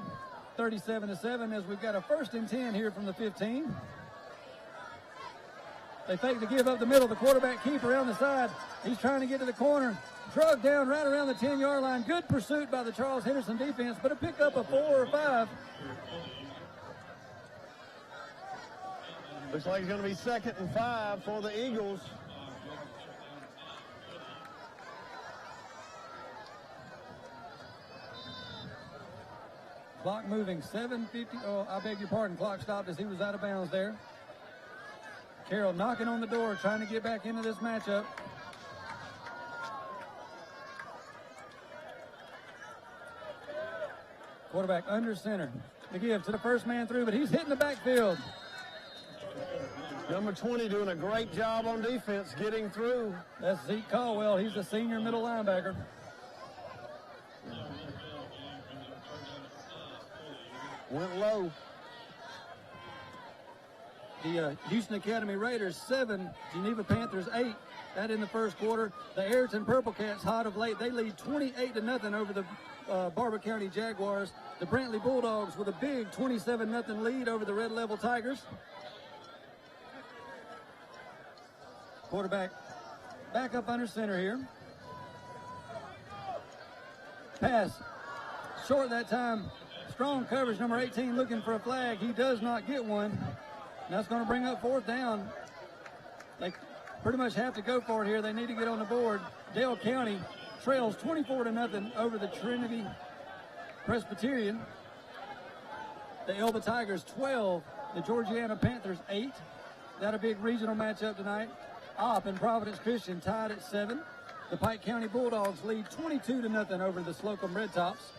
37-7, as we've got a first and 10 here from the 15. They fake to give up the middle. The quarterback keep around the side. He's trying to get to the corner. Drugged down right around the 10-yard line. Good pursuit by the Charles Henderson defense, but a pick up of 4 or 5. Looks like it's going to be 2nd and 5 for the Eagles. Clock moving, 7:50. Oh, I beg your pardon. Clock stopped as he was out of bounds there. Carroll knocking on the door, trying to get back into this matchup. Quarterback under center. The give to the first man through, but he's hitting the backfield. Number 20 doing a great job on defense, getting through. That's Zeke Caldwell. He's the senior middle linebacker. Went low. The Houston Academy Raiders 7, Geneva Panthers 8. That in the first quarter. The Ayrton Purple Cats hot of late. They lead 28-0 over the Barber County Jaguars. The Brantley Bulldogs with a big 27-0 lead over the Red Level Tigers. Quarterback back up under center here. Pass short that time. Strong coverage, number 18 looking for a flag. He does not get one. That's going to bring up fourth down. They pretty much have to go for it here. They need to get on the board. Dale County trails 24-0 over the Trinity Presbyterian. The Elba Tigers 12, the Georgiana Panthers 8. Got a big regional matchup tonight. Opp and Providence Christian tied at 7. The Pike County Bulldogs lead 22-0 over the Slocum Red Tops.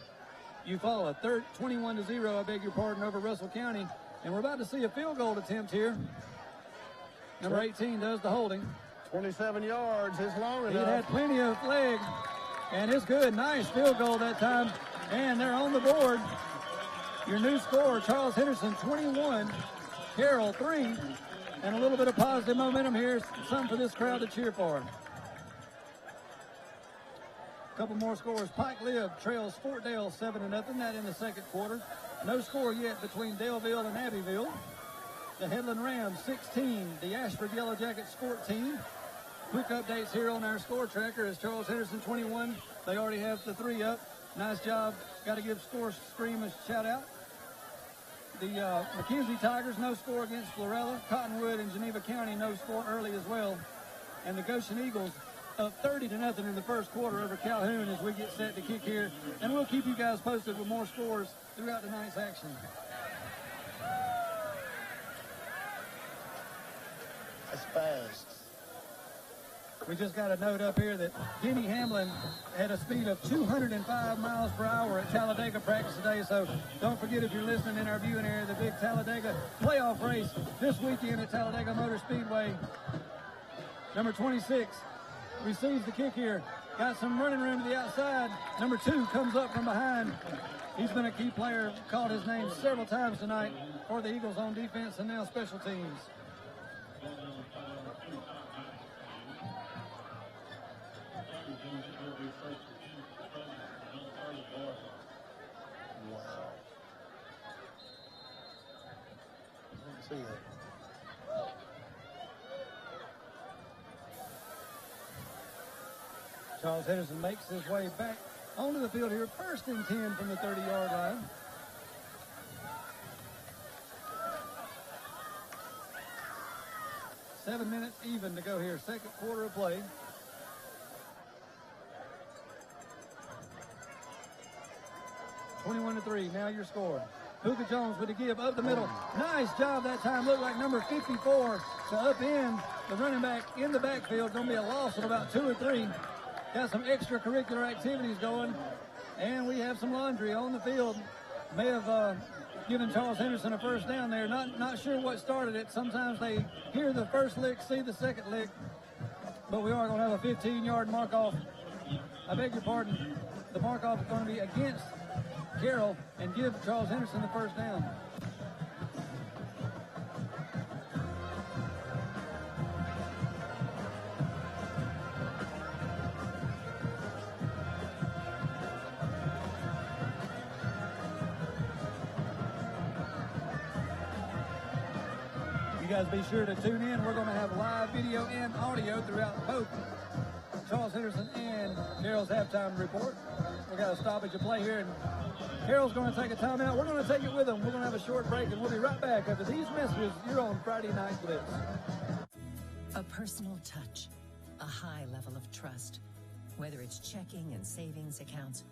Eufaula 21-0, I beg your pardon, over Russell County. And we're about to see a field goal attempt here. Number 18 does the holding. 27 yards is long enough. He had plenty of leg, and it's good. Nice field goal that time. And they're on the board. Your new score, Charles Henderson 21, Carroll 3. And a little bit of positive momentum here. Something for this crowd to cheer for. A couple more scores. Pike Lib trails Fort Dale 7-0. That in the second quarter. No score yet between Daleville and Abbeville. The Headland Rams 16. The Ashford Yellow Jackets 14. Quick updates here on our score tracker as Charles Henderson 21. They already have the 3 up. Nice job. Got to give Score Stream a shout out. The McKenzie Tigers, no score against Florella. Cottonwood and Geneva County, no score early as well. And the Goshen Eagles up 30-0 in the first quarter over Calhoun as we get set to kick here. And we'll keep you guys posted with more scores throughout tonight's action. That's fast. We just got a note up here that Denny Hamlin had a speed of 205 miles per hour at Talladega practice today. So don't forget, if you're listening in our viewing area, the big Talladega playoff race this weekend at Talladega Motor Speedway. Number 26 receives the kick here. Got some running room to the outside. Number 2 comes up from behind. He's been a key player, called his name several times tonight for the Eagles on defense and now special teams. See that. Charles Henderson makes his way back onto the field here. 1st and 10 from the 30-yard line. Seven minutes even to go here. Second quarter of play. (21-3). Now your score. Puka Jones with a give up the middle. Nice job that time. Looked like number 54 to upend the running back in the backfield. Going to be a loss of about 2 or 3. Got some extracurricular activities going. And we have some laundry on the field. May have given Charles Henderson a first down there. Not sure what started it. Sometimes they hear the first lick, see the second lick. But we are going to have a 15-yard mark-off. I beg your pardon. The mark-off is going to be against Carroll and give Charles Henderson the first down. You guys be sure to tune in. We're going to have live video and audio throughout both Charles Henderson and Carroll's halftime report. We got a stoppage of play here, and Carroll's going to take a timeout. We're going to take it with them. We're going to have a short break, and we'll be right back after these messages. You're on Friday Night Blitz. A personal touch, a high level of trust. Whether it's checking and savings accounts,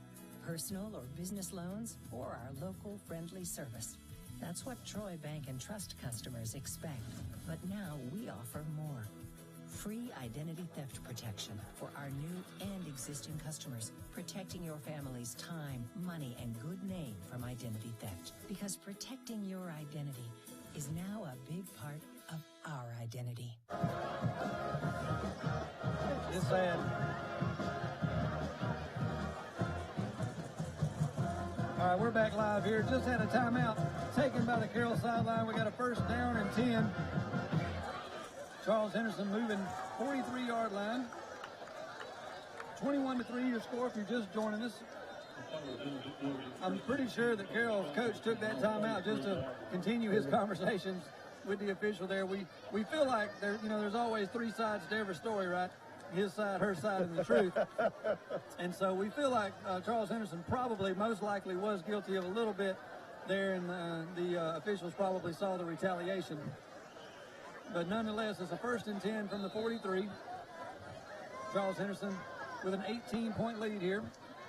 personal or business loans, or our local friendly service. That's what Troy Bank and Trust customers expect. But now we offer more. Free identity theft protection for our new and existing customers, protecting your family's time, money, and good name from identity theft. Because protecting your identity is now a big part of our identity. It's sad. All right, we're back live here. Just had a timeout taken by the Carroll sideline. We got a first down and 10. Charles Henderson moving 43-yard line. 21-3 your score if you're just joining us. I'm pretty sure that Carroll's coach took that timeout just to continue his conversations with the official there. We feel like there's always three sides to every story, right? His side, her side, and the truth. And so we feel like Charles Henderson probably most likely was guilty of a little bit there, and the officials probably saw the retaliation. But nonetheless, it's a first and 10 from the 43. Charles Henderson with an 18-point lead here.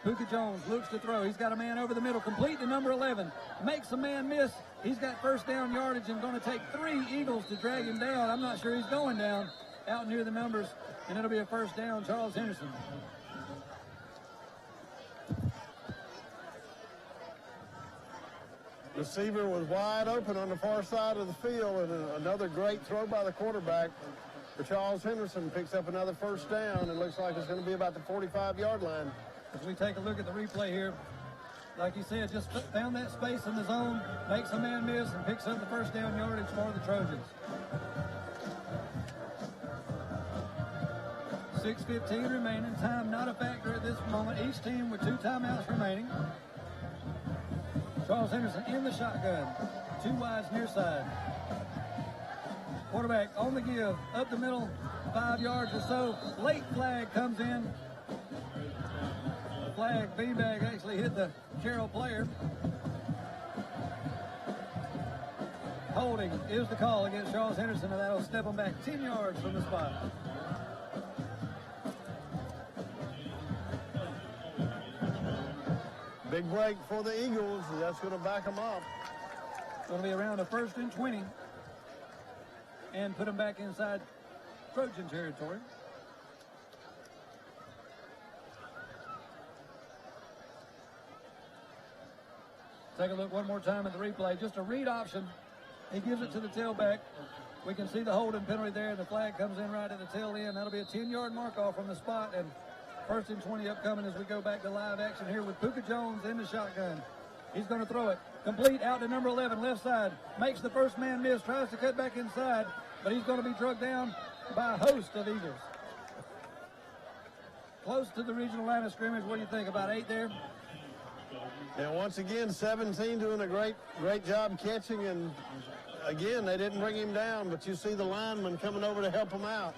Puka Jones looks to throw. He's got a man over the middle, complete to number 11. Makes a man miss. He's got first down yardage and going to take 3 Eagles to drag him down. I'm not sure he's going down out near the numbers, and it'll be a first down, Charles Henderson. Receiver was wide open on the far side of the field, and another great throw by the quarterback for Charles Henderson. Picks up another first down, and looks like it's going to be about the 45-yard line. As we take a look at the replay here, like you said, just found that space in the zone, makes a man miss, and picks up the first down yardage for the Trojans. 6:15 remaining, time not a factor at this moment. Each team with 2 timeouts remaining. Charles Henderson in the shotgun, 2 wides near side. Quarterback on the give, up the middle, 5 yards or so. Late flag comes in. The flag, beanbag, actually hit the Carroll player. Holding is the call against Charles Henderson, and that'll step him back 10 yards from the spot. Big break for the Eagles. That's going to back them up. Going to be around a first and 20. And put them back inside Trojan territory. Take a look one more time at the replay. Just a read option. He gives it to the tailback. We can see the holding penalty there. The flag comes in right at the tail end. That'll be a 10-yard mark off from the spot. And first and 20 upcoming as we go back to live action here with Puka Jones in the shotgun. He's going to throw it. Complete out to number 11, left side. Makes the first man miss. Tries to cut back inside. But he's going to be drugged down by a host of Eagles. Close to the regional line of scrimmage. What do you think? About 8 there? And once again, 17 doing a great job catching. And again, they didn't bring him down, but you see the lineman coming over to help him out.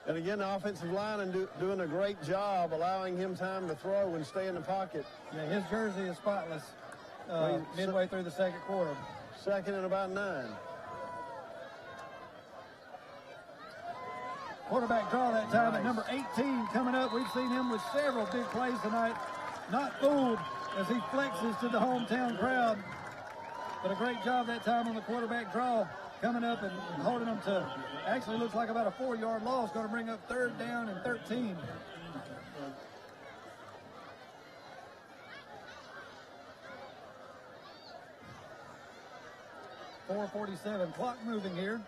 And again, the offensive line and doing a great job allowing him time to throw and stay in the pocket. Yeah, his jersey is spotless midway through the second quarter. Second and about 9. Quarterback draw that time at number 18 coming up. We've seen him with several big plays tonight. Not fooled as he flexes to the hometown crowd. But a great job that time on the quarterback draw, coming up and holding them to, actually looks like about a 4-yard loss. Going to bring up 3rd down and 13. .447, clock moving here.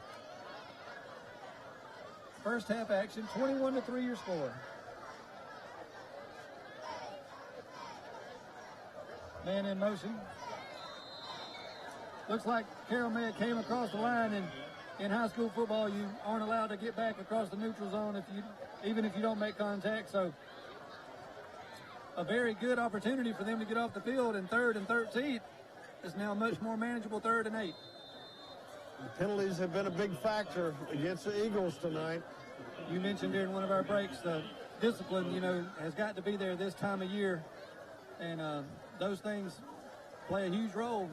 First half action, 21-3 your score. Man in motion. Looks like Carroll may have came across the line, and in high school football you aren't allowed to get back across the neutral zone even if you don't make contact. So a very good opportunity for them to get off the field, and 3rd and 13 is now much more manageable 3rd and 8. The penalties have been a big factor against the Eagles tonight. You mentioned during one of our breaks, the discipline, has got to be there this time of year. And those things play a huge role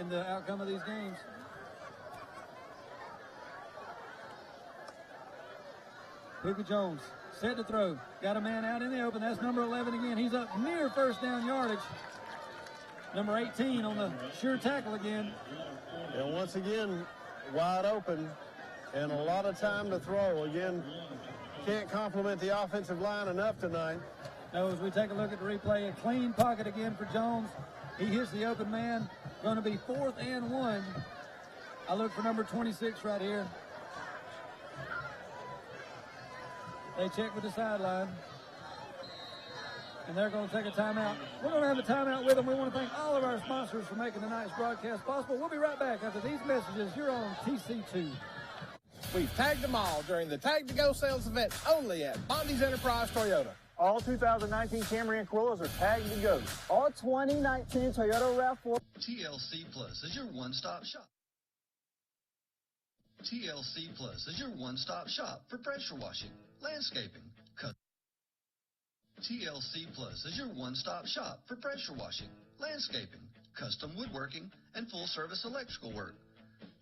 in the outcome of these games. Puka Jones Set to throw. Got a man out in the open. That's number 11 again. He's up near first down yardage. Number 18 on the sure tackle again. And once again, wide open and a lot of time to throw. Again, can't compliment the offensive line enough tonight. No, as we take a look at the replay, a clean pocket again for Jones. He hits the open man. Going to be 4th and 1. I look for number 26 right here. They check with the sideline. And they're going to take a timeout. We're going to have a timeout with them. We want to thank all of our sponsors for making tonight's broadcast possible. We'll be right back after these messages. You're on TC2. We've tagged them all during the Tag to Go sales event only at Bondi's Enterprise Toyota. All 2019 Camry and Corollas are tagged to go. All 2019 Toyota RAV4. TLC Plus is your one-stop shop. TLC Plus is your one-stop shop for pressure washing, landscaping, TLC Plus is your one-stop shop for pressure washing, landscaping, custom woodworking, and full-service electrical work.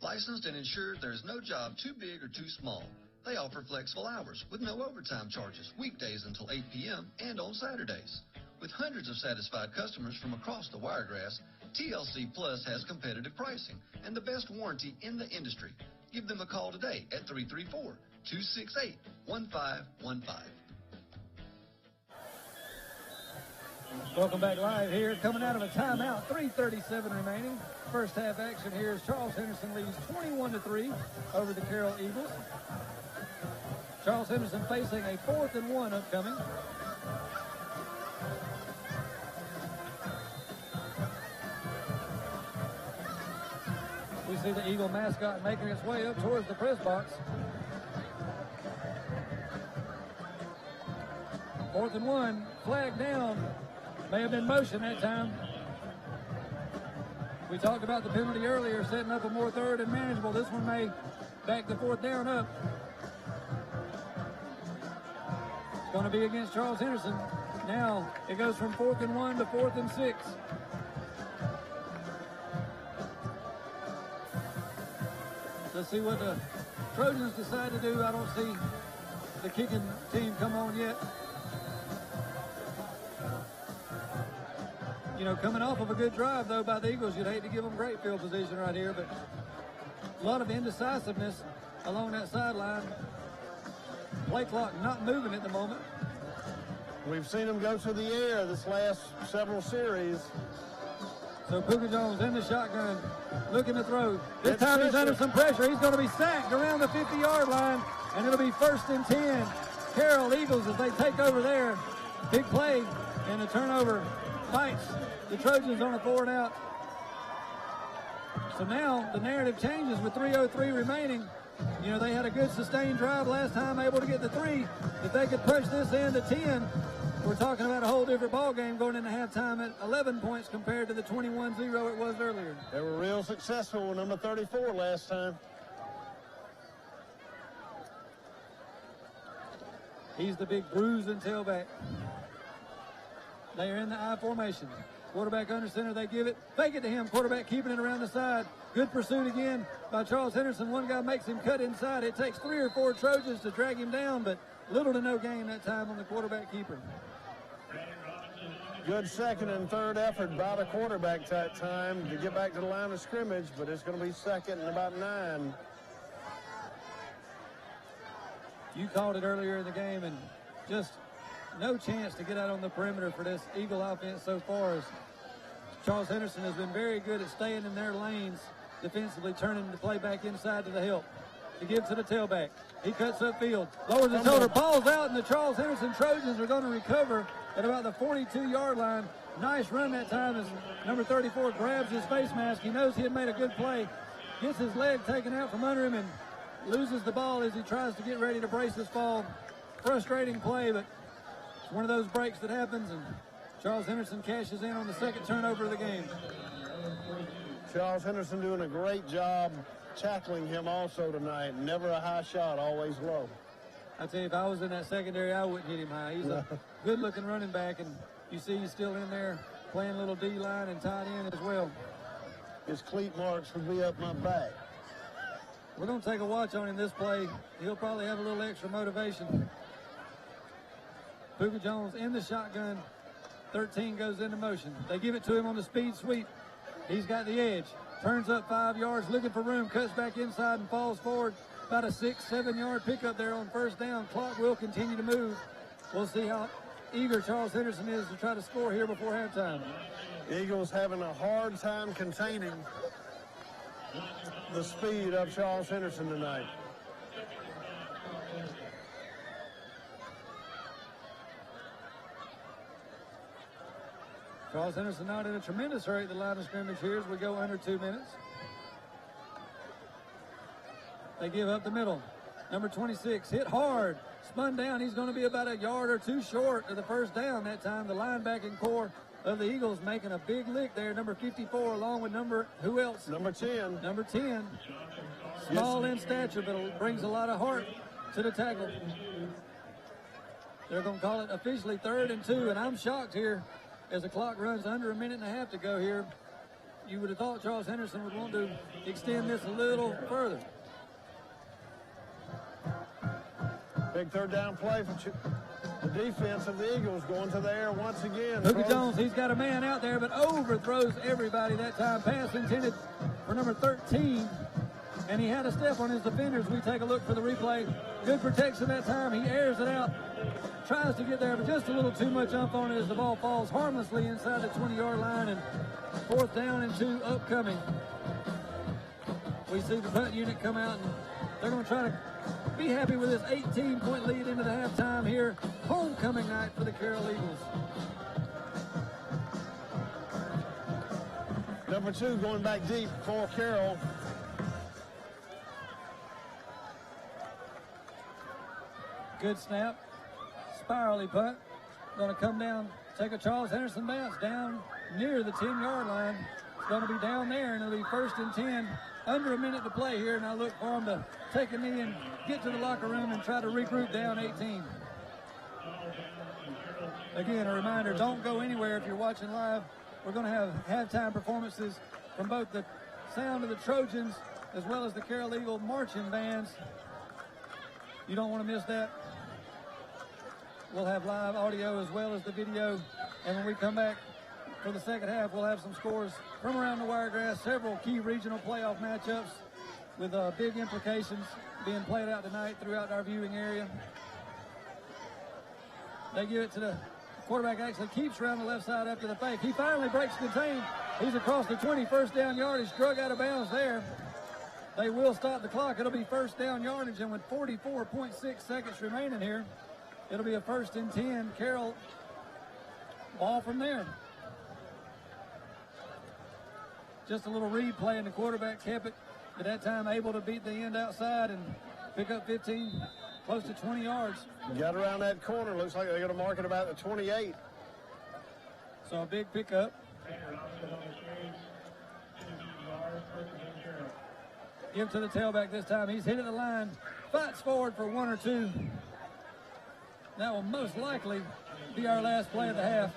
Licensed and insured, there is no job too big or too small. They offer flexible hours with no overtime charges, weekdays until 8 p.m. and on Saturdays. With hundreds of satisfied customers from across the Wiregrass, TLC Plus has competitive pricing and the best warranty in the industry. Give them a call today at 334-268-1515. Welcome back live here. Coming out of a timeout, 3:37 remaining. First half action here as Charles Henderson leads 21-3 over the Carroll Eagles. Charles Henderson facing a 4th and 1 upcoming. We see the Eagle mascot making its way up towards the press box. 4th and 1, flag down. May have been motion that time. We talked about the penalty earlier, setting up a more 3rd and manageable. This one may back the 4th down up. It's going to be against Charles Henderson. Now it goes from 4th and 1 to 4th and 6. Let's see what the Trojans decide to do. I don't see the kicking team come on yet. You know, coming off of a good drive, though, by the Eagles, you'd hate to give them great field position right here, but a lot of indecisiveness along that sideline. Play clock not moving at the moment. We've seen them go to the air this last several series. So Puka Jones in the shotgun, looking to throw. This time he's under some pressure. He's going to be sacked around the 50-yard line, and it'll be 1st and 10. Carroll Eagles as they take over there. Big play, and the turnover bites the Trojans on a 4 and out. So now the narrative changes with 3:03 remaining. You know, they had a good sustained drive last time, able to get the 3. If they could push this into 10, we're talking about a whole different ball game going into halftime at 11 points compared to the 21-0 it was earlier. They were real successful with number 34 last time. He's the big bruising tailback. They are in the I formation. Quarterback under center, they give it. Fake it to him. Quarterback keeping it around the side. Good pursuit again by Charles Henderson. One guy makes him cut inside. It takes 3 or 4 Trojans to drag him down, but little to no gain that time on the quarterback keeper. Good 2nd and 3rd effort by the quarterback that time to get back to the line of scrimmage, but it's going to be 2nd and about 9. You called it earlier in the game, and just no chance to get out on the perimeter for this Eagle offense so far. As Charles Henderson has been very good at staying in their lanes defensively, turning the play back inside to the help. He gives to the tailback. He cuts upfield, lowers his shoulder, balls out, and the Charles Henderson Trojans are going to recover at about the 42-yard line. Nice run that time as number 34 grabs his face mask. He knows he had made a good play. Gets his leg taken out from under him and loses the ball as he tries to get ready to brace his fall. Frustrating play, but it's one of those breaks that happens, and Charles Henderson cashes in on the 2nd turnover of the game. Charles Henderson doing a great job tackling him also tonight. Never a high shot, always low. I tell you, if I was in that secondary, I wouldn't hit him high. He's a good-looking running back, and you see he's still in there playing a little D-line and tight end as well. His cleat marks would be up my back. We're going to take a watch on him this play. He'll probably have a little extra motivation. Puka Jones in the shotgun. 13 goes into motion. They give it to him on the speed sweep. He's got the edge. Turns up 5 yards, looking for room, cuts back inside and falls forward. About a 6-7 yard pickup there on first down. Clock will continue to move. We'll see how eager Charles Henderson is to try to score here before halftime. Eagles having a hard time containing the speed of Charles Henderson tonight. Charles Henderson not in a tremendous hurry at the line of scrimmage here as we go under 2 minutes. They give up the middle. Number 26 hit hard, spun down. He's going to be about a yard or two short of the first down that time. The linebacking core of the Eagles making a big lick there. Number 54 along with who else? Number 10. Number 10. Small in stature, but brings a lot of heart to the tackle. They're going to call it officially 3rd and 2, and I'm shocked here as the clock runs under a minute and a half to go here. You would have thought Charles Henderson would want to extend this a little further. Big 3rd down play for the defense of the Eagles, going to the air once again. Puka Jones, he's got a man out there, but overthrows everybody that time. Pass intended for number 13, and he had a step on his defenders. We take a look for the replay. Good protection that time. He airs it out, tries to get there, but just a little too much ump on it as the ball falls harmlessly inside the 20-yard line, and 4th down and 2 upcoming. We see the punt unit come out, and they're going to try to be happy with this 18-point lead into the halftime here. Homecoming night for the Carroll Eagles. Number 2 going back deep for Carroll. Good snap. Spirally punt. Going to come down, take a Charles Henderson bounce down near the 10-yard line. It's going to be down there, and it'll be 1st and 10. Under a minute to play here, and I look for him to take a knee and get to the locker room and try to regroup down 18. Again, a reminder, don't go anywhere if you're watching live. We're going to have halftime performances from both the sound of the Trojans as well as the Carroll Eagle marching bands. You don't want to miss that. We'll have live audio as well as the video, and when we come back for the second half, we'll have some scores from around the Wiregrass, several key regional playoff matchups with big implications being played out tonight throughout our viewing area. They give it to the quarterback, actually keeps around the left side after the fake. He finally breaks contain. He's across the 20, 1st down yardage, drug out of bounds there. They will stop the clock. It'll be 1st down yardage, and with 44.6 seconds remaining here, it'll be a 1st and 10. Carroll, ball from there. Just a little read play, and the quarterback kept it at that time, able to beat the end outside and pick up 15, close to 20 yards. Got around that corner. Looks like they're going to mark it about the 28. So a big pickup. Give to the tailback this time. He's hitting the line, fights forward for 1 or 2. That will most likely be our last play of the half.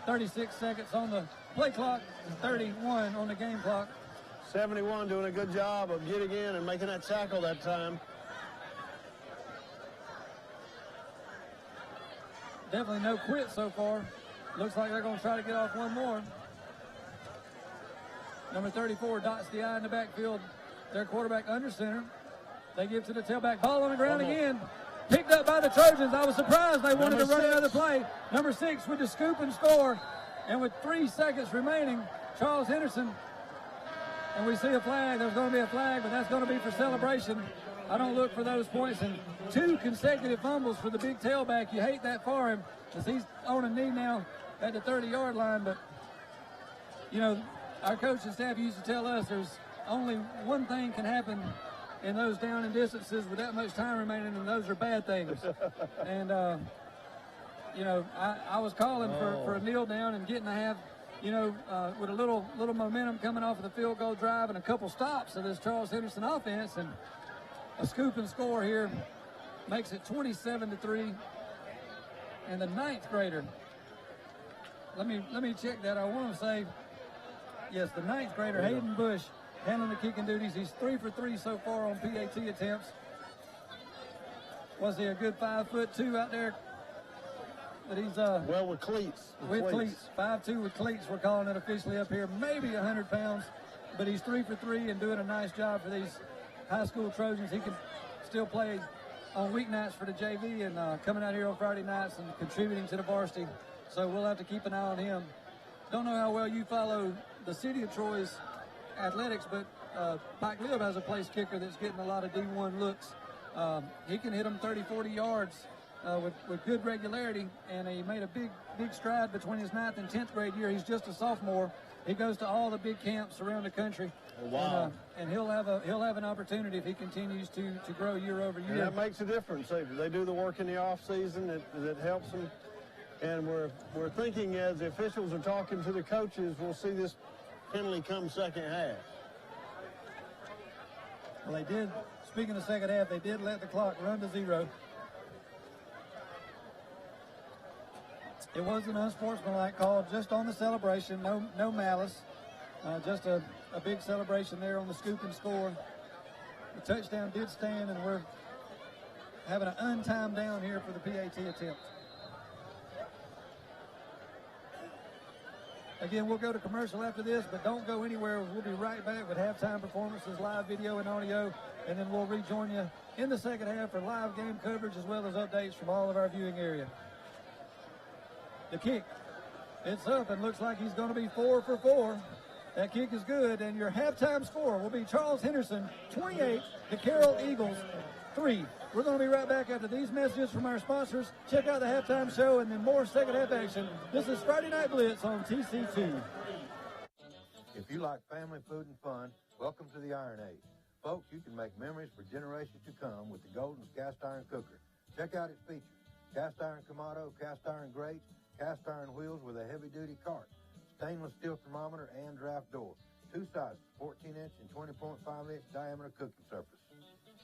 36 seconds on the play clock, 31 on the game clock. 71 doing a good job of getting in and making that tackle that time. Definitely no quit so far. Looks like they're going to try to get off one more. Number 34 dots the I in the backfield. Their quarterback under center. They give to the tailback. Ball on the ground again. Picked up by the Trojans. I was surprised they wanted to run another play. Number 6 with the scoop and score. And with 3 seconds remaining, Charles Henderson. And we see a flag. There's going to be a flag, but that's going to be for celebration. I don't look for those points. And 2 consecutive fumbles for the big tailback. You hate that for him as he's on a knee now at the 30-yard line. But, you know, our coaching staff used to tell us there's only one thing can happen in those down and distances with that much time remaining, and those are bad things. And, you know, I was calling for a kneel down and getting to have, you know, with a little momentum coming off of the field goal drive and a couple stops of this Charles Henderson offense, and a scoop and score here makes it 27-3. And the 9th grader, let me check that. I want to say, yes, the 9th grader, Hayden Bush, handling the kicking duties. He's 3 for 3 so far on PAT attempts. Was he a good 5'2" out there But he's well with cleats. With cleats. 5'2" with cleats. We're calling it officially up here. Maybe 100 pounds, but he's 3 for 3 and doing a nice job for these high school Trojans. He can still play on weeknights for the JV and coming out here on Friday nights and contributing to the varsity. So we'll have to keep an eye on him. Don't know how well you follow the city of Troy's athletics, but Pike Lib has a place kicker that's getting a lot of D1 looks. He can hit them 30, 40 yards with good regularity, and he made a big stride between his 9th and 10th grade year. He's just a sophomore. He goes to all the big camps around the country. Oh, wow. And he'll have an opportunity if he continues to grow year over year. And that makes a difference. They do the work in the off season that helps them. And we're thinking as the officials are talking to the coaches, we'll see this penalty come second half. Well, they did. Speaking of second half, they did let the clock run to 0. It was an unsportsmanlike call just on the celebration, no malice. Just a big celebration there on the scoop and score. The touchdown did stand, and we're having an untimed down here for the PAT attempt. Again, we'll go to commercial after this, but don't go anywhere. We'll be right back with halftime performances, live video and audio, and then we'll rejoin you in the second half for live game coverage as well as updates from all of our viewing area. The kick, it's up and looks like he's going to be 4 for 4. That kick is good, and your halftime score will be Charles Henderson, 28, the Carroll Eagles, 3. We're going to be right back after these messages from our sponsors. Check out the halftime show and then more second half action. This is Friday Night Blitz on TC2. If you like family food and fun, welcome to the Iron Age. Folks, you can make memories for generations to come with the Golden's cast iron cooker. Check out its features. Cast iron Kamado, cast iron grates, cast iron wheels with a heavy-duty cart, stainless steel thermometer and draft door. 2 sizes, 14-inch and 20.5-inch diameter cooking surface.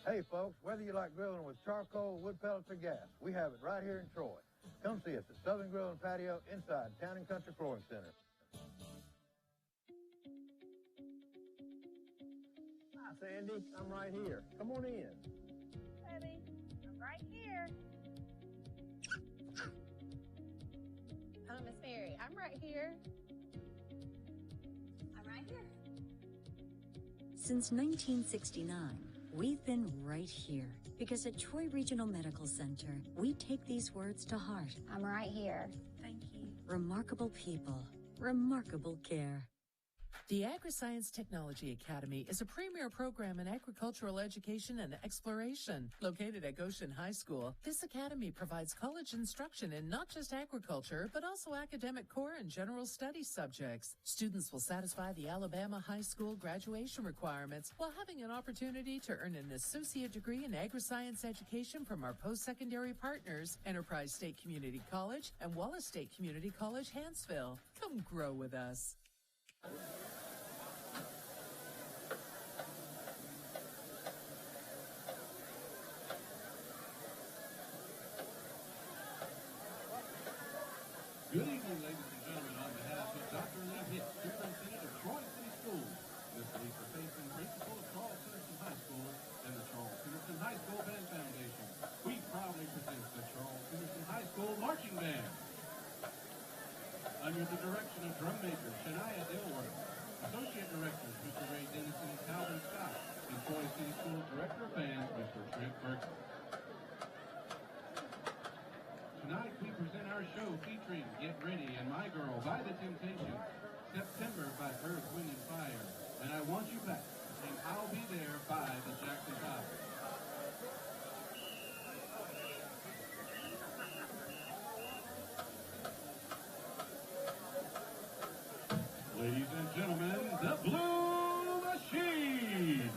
Hey, folks, whether you like grilling with charcoal, wood pellets, or gas, we have it right here in Troy. Come see us at Southern Grill and Patio inside Town & Country Flooring Center. Hi, Sandy. I'm right here. Come on in. Baby, I'm right here. Hello, Miss Mary. I'm right here. I'm right here. Since 1969, we've been right here because at Troy Regional Medical Center, we take these words to heart. I'm right here. Thank you. Remarkable people, remarkable care. The AgriScience Technology Academy is a premier program in agricultural education and exploration. Located at Goshen High School, this academy provides college instruction in not just agriculture, but also academic core and general studies subjects. Students will satisfy the Alabama High School graduation requirements while having an opportunity to earn an associate degree in agri-science education from our post-secondary partners, Enterprise State Community College and Wallace State Community College, Hanceville. Come grow with us. Good evening, ladies and gentlemen. On behalf of Dr. Lee Hicks, Superintendent of Troy City Schools, this week we're facing principal of Charles Henderson High School and the Charles Henderson High School Band Foundation. We proudly present the Charles Henderson High School Marching Band. Under the direction of drum maker Shania Dilworth, Associate Directors Mr. Ray Dennison and Calvin Scott, and Troy City School Director of Bands Mr. Trent Burke. Tonight we present our show featuring Get Ready and My Girl by The Temptations, September by Earth, Wind and Fire, and I Want You Back, and I'll Be There by the Jackson 5. Ladies and gentlemen, the Blue Machine!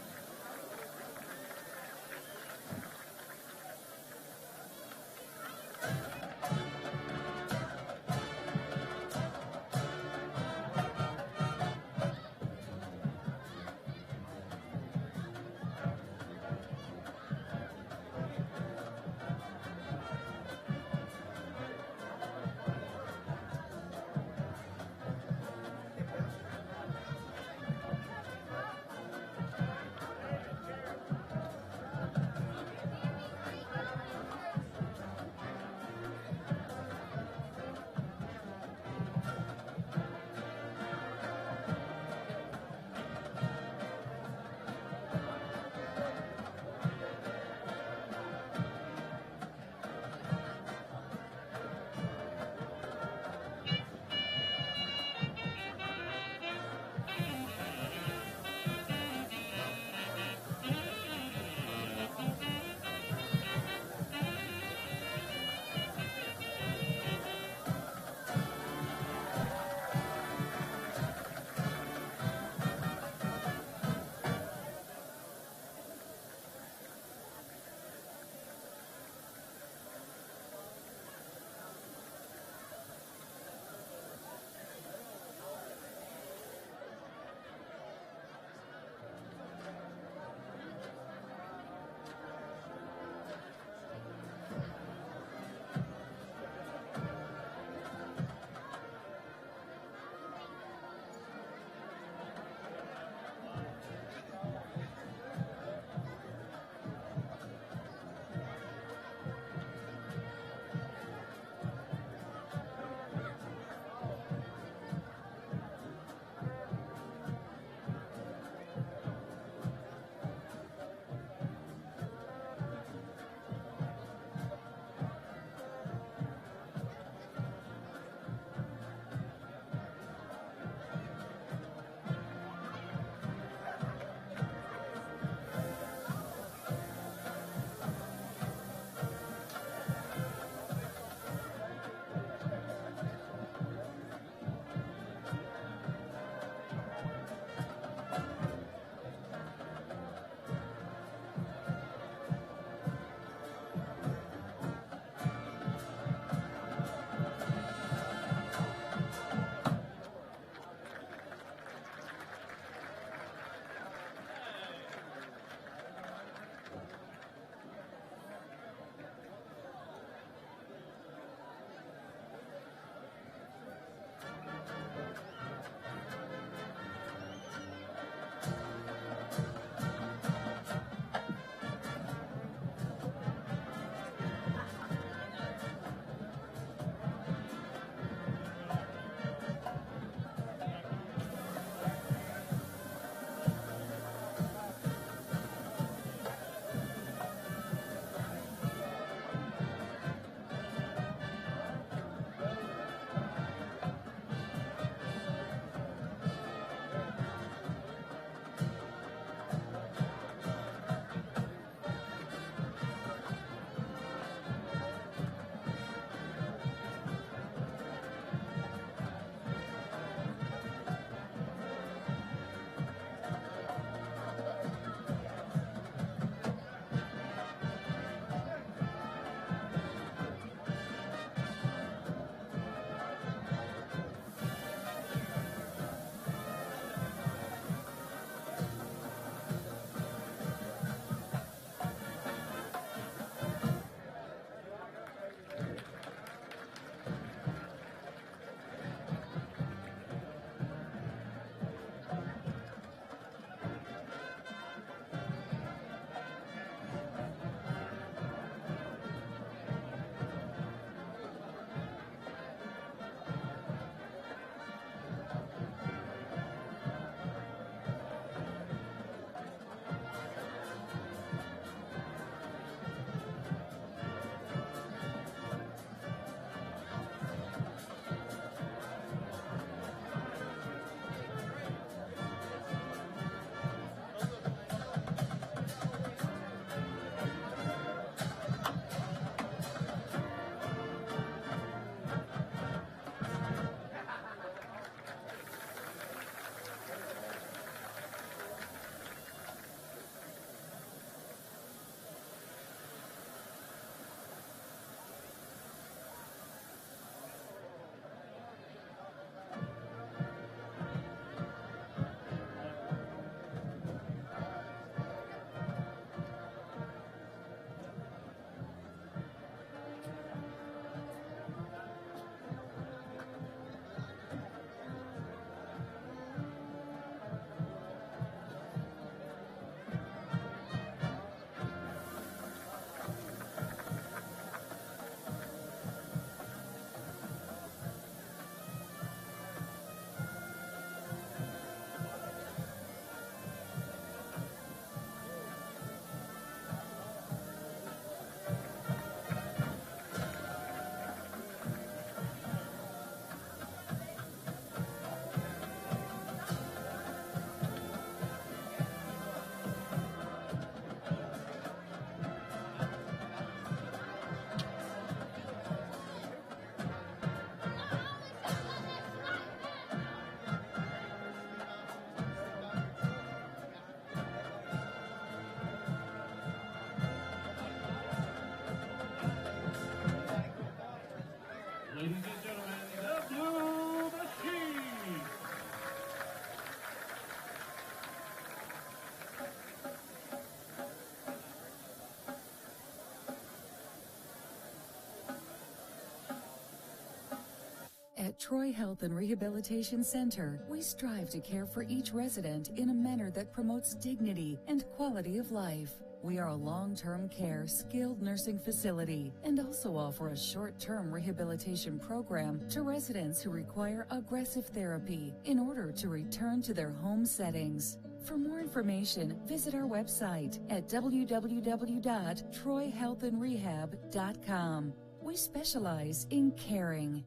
Troy Health and Rehabilitation Center, we strive to care for each resident in a manner that promotes dignity and quality of life. We are a long-term care skilled nursing facility and also offer a short-term rehabilitation program to residents who require aggressive therapy in order to return to their home settings. For more information, visit our website at www.troyhealthandrehab.com. We specialize in caring.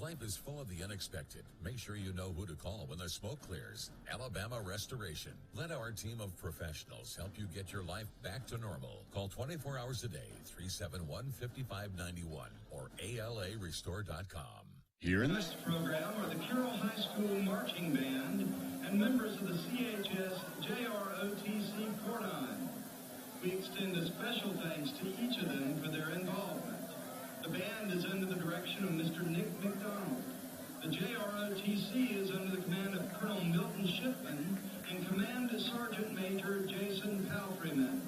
Life is full of the unexpected. Make sure you know who to call when the smoke clears. Alabama Restoration. Let our team of professionals help you get your life back to normal. Call 24 hours a day, 371-5591 or ALArestore.com. Here in this program are the Carroll High School Marching Band and members of the CHS JROTC Cordon. We extend a special thanks to each of them for their involvement. The band is under the direction of Mr. Nick McDonald. The JROTC is under the command of Colonel Milton Shipman and Command Sergeant Major Jason Palfreyman.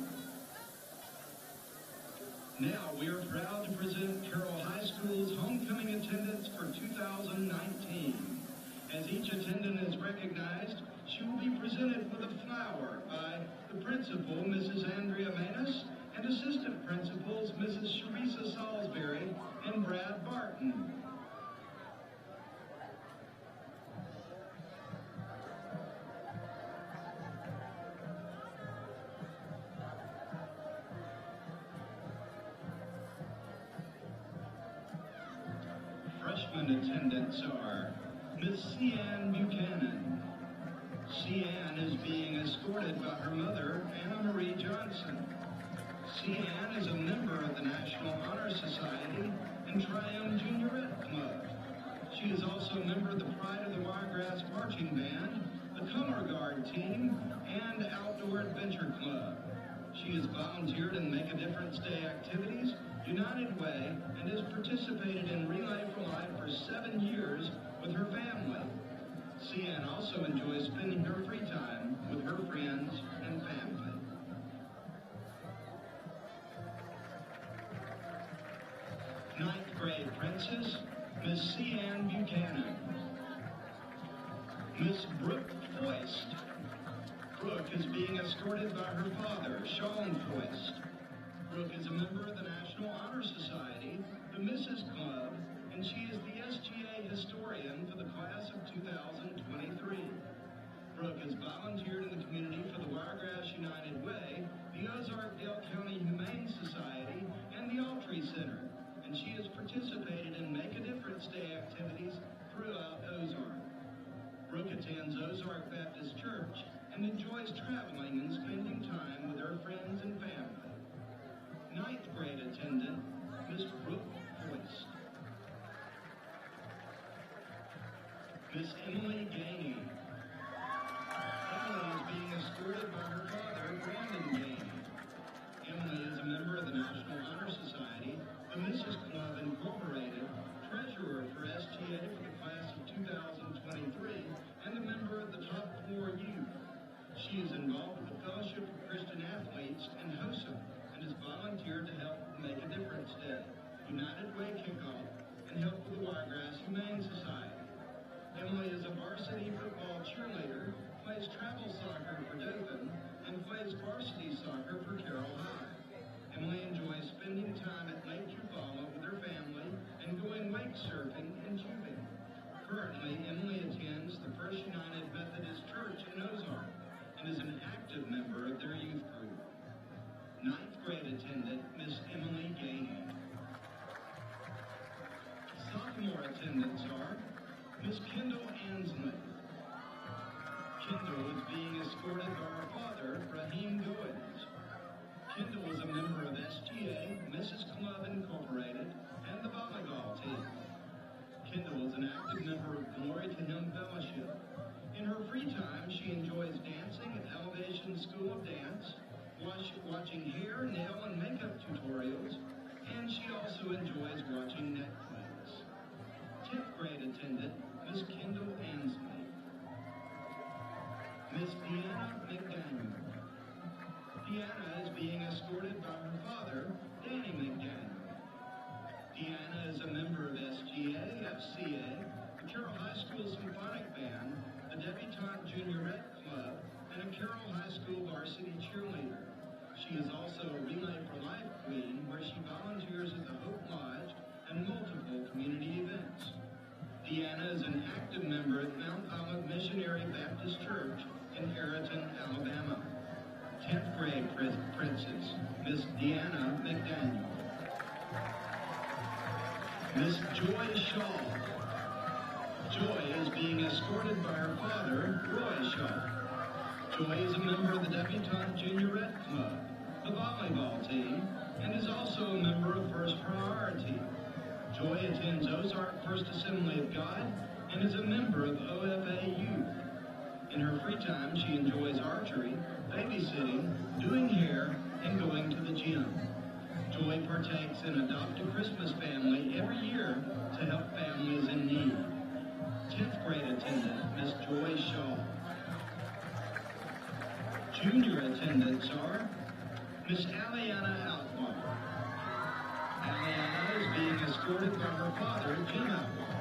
Now we are proud to present Carroll High School's homecoming attendance for 2019. As each attendant is recognized, she will be presented with a flower by the principal, Mrs. Andrea Manus, and assistant principals, Mrs. Sharisa Salisbury and Brad Barton. Freshman attendants are Miss Cian Buchanan. Cian is being escorted by her mother, Anna Marie Johnson. Cian is a member of the National Honor Society and Triumph Juniorette Club. She is also a member of the Pride of the Wiregrass Marching Band, the Color Guard Team, and Outdoor Adventure Club. She has volunteered in Make a Difference Day activities, United Way, and has participated in Relay for Life for 7 years with her family. Cian also enjoys spending her free time with her friends and family. Ninth grade princess, Miss Cian Buchanan. Miss Brooke Foist. Brooke is being escorted by her father, Sean Foist. Brooke is a member of the National Honor Society, the Mrs. Club, and she is the SGA historian for the class of 2023. Brooke has volunteered in the community for the Wiregrass United Way, the Ozark-Dale County Humane Society, and the Autry Center, and she has participated in Make a Difference Day activities throughout Ozark. Brooke attends Ozark Baptist Church and enjoys traveling and spending time with her friends and family. Ninth grade attendant, Miss Brooke Foist. Miss Emily Gainey. Emily is being escorted by her father, Brandon Gainey. Emily is a member of the National Honor Society, the Mrs. Club Incorporated, treasurer for SGA for the class of 2023, and a member of the Top 4 Youth. She is involved with the Fellowship of Christian Athletes and HOSA, and has volunteered to help Make a Difference Day, United Way Kickoff, and help with the Wiregrass Humane Society. Emily is a varsity football cheerleader, plays travel soccer for Dothan, and plays varsity soccer for Carroll High. Emily enjoys spending time at Lake Eufaula with her family and going wake surfing and tubing. Currently, Emily attends the First United Methodist Church in Ozark and is an active member of their youth group. Ninth grade attendant, Miss Emily Gainey. Sophomore attendants are Miss Kendall Ansley. Kendall is being escorted by her father, Raheem Goins. Kendall is a member of SGA, Mrs. Club Incorporated, and the volleyball team. Kendall is an active member of Glory to Him Fellowship. In her free time, she enjoys dancing at Elevation School of Dance, watching hair, nail, and makeup tutorials, and she also enjoys watching Netflix. 10th grade attendant, Miss Kendall Ansley. Miss Deanna McDaniel. Deanna is being escorted by her father, Danny McDaniel. Deanna is a member of SGA, FCA, the Carroll High School Symphonic Band, the Debutante Juniorette Club, and a Carroll High School varsity cheerleader. She is also a Relay for Life Queen, where she volunteers at the Hope Lodge and multiple community events. Deanna is an active member at Mount Olive Missionary Baptist Church in Harriton, Alabama. 10th grade princess, Miss Deanna McDaniel. Miss Joy Shaw. Joy is being escorted by her father, Roy Shaw. Joy is a member of the Debutante Juniorette Club, the volleyball team, and is also a member of First Priority. Joy attends Ozark First Assembly of God and is a member of OFA Youth. In her free time, she enjoys archery, babysitting, doing hair, and going to the gym. Joy partakes in Adopt a Christmas Family every year to help families in need. 10th grade attendant, Miss Joy Shaw. Junior attendants are Miss Aliana Outlaw. Aliana is being escorted by her father, Jim Outlaw.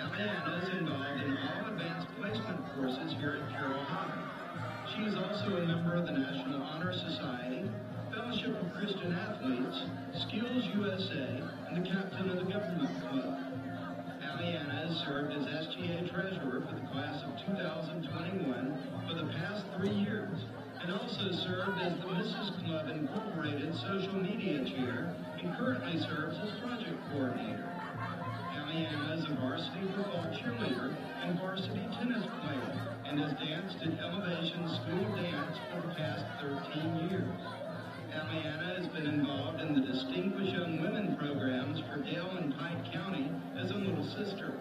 Aliana is involved in all advanced placement courses here at Carroll High. She is also a member of the National Honor Society, Fellowship of Christian Athletes, Skills USA, and the captain of the Government Club. Aliana has served as SGA Treasurer for the class of 2021 for the past 3 years, and also served as the Mrs. Club Incorporated Social Media Chair, and currently serves as Project Coordinator. Aliana is a varsity football cheerleader and varsity tennis player, and has danced at Elevation School Dance for the past 13 years. Aliana has been involved in the Distinguished Young Women programs for Dale and Pike County as a little sister.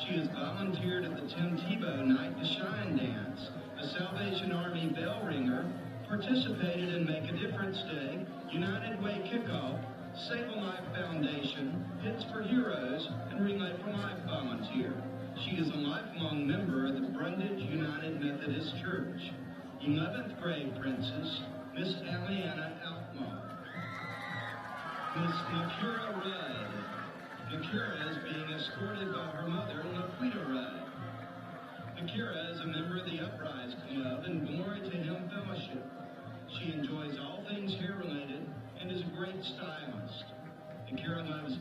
She has volunteered at the Tim Tebow Night to Shine Dance, the Salvation Army bell ringer, participated in Make a Difference Day, United Way Kickoff, Save a Life Foundation, Hits for Heroes, and Relay for Life volunteer. She is a lifelong member of the Brundage United Methodist Church. 11th grade princess, Miss Aliana Outlaw. Miss Nakira Rudd. Nakira is being escorted by her mother, Laquita Rudd. Nakira is a member of the Uprise Club and Glory to Him Fellowship. She enjoys all things hair-related and is a great stylist. Nakira loves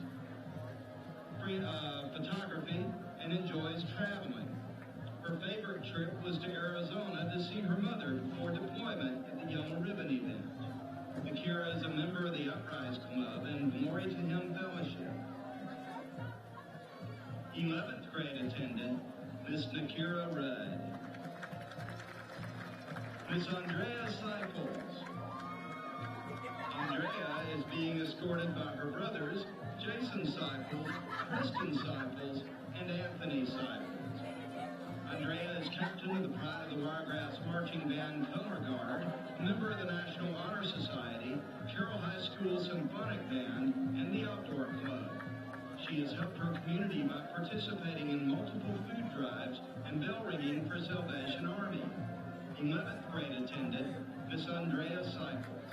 photography and enjoys traveling. Her favorite trip was to Arizona to see her mother before deployment at the Yellow Ribbon event. Nakira is a member of the Uprise Club and Glory to Him Fellowship. 11th grade attendant, Miss Nakira Rudd. Miss Andrea Seifels. Andrea is being escorted by her brothers, Jason Seifels, Kristen Seifels, and Anthony Seifels. Andrea is captain of the Pride of the Wiregrass Marching Band Color Guard, member of the National Honor Society, Carroll High School Symphonic Band, and the Outdoor Club. She has helped her community by participating in multiple food drives and bell ringing for Salvation Army. 11th grade attendant, Miss Andrea Seifels.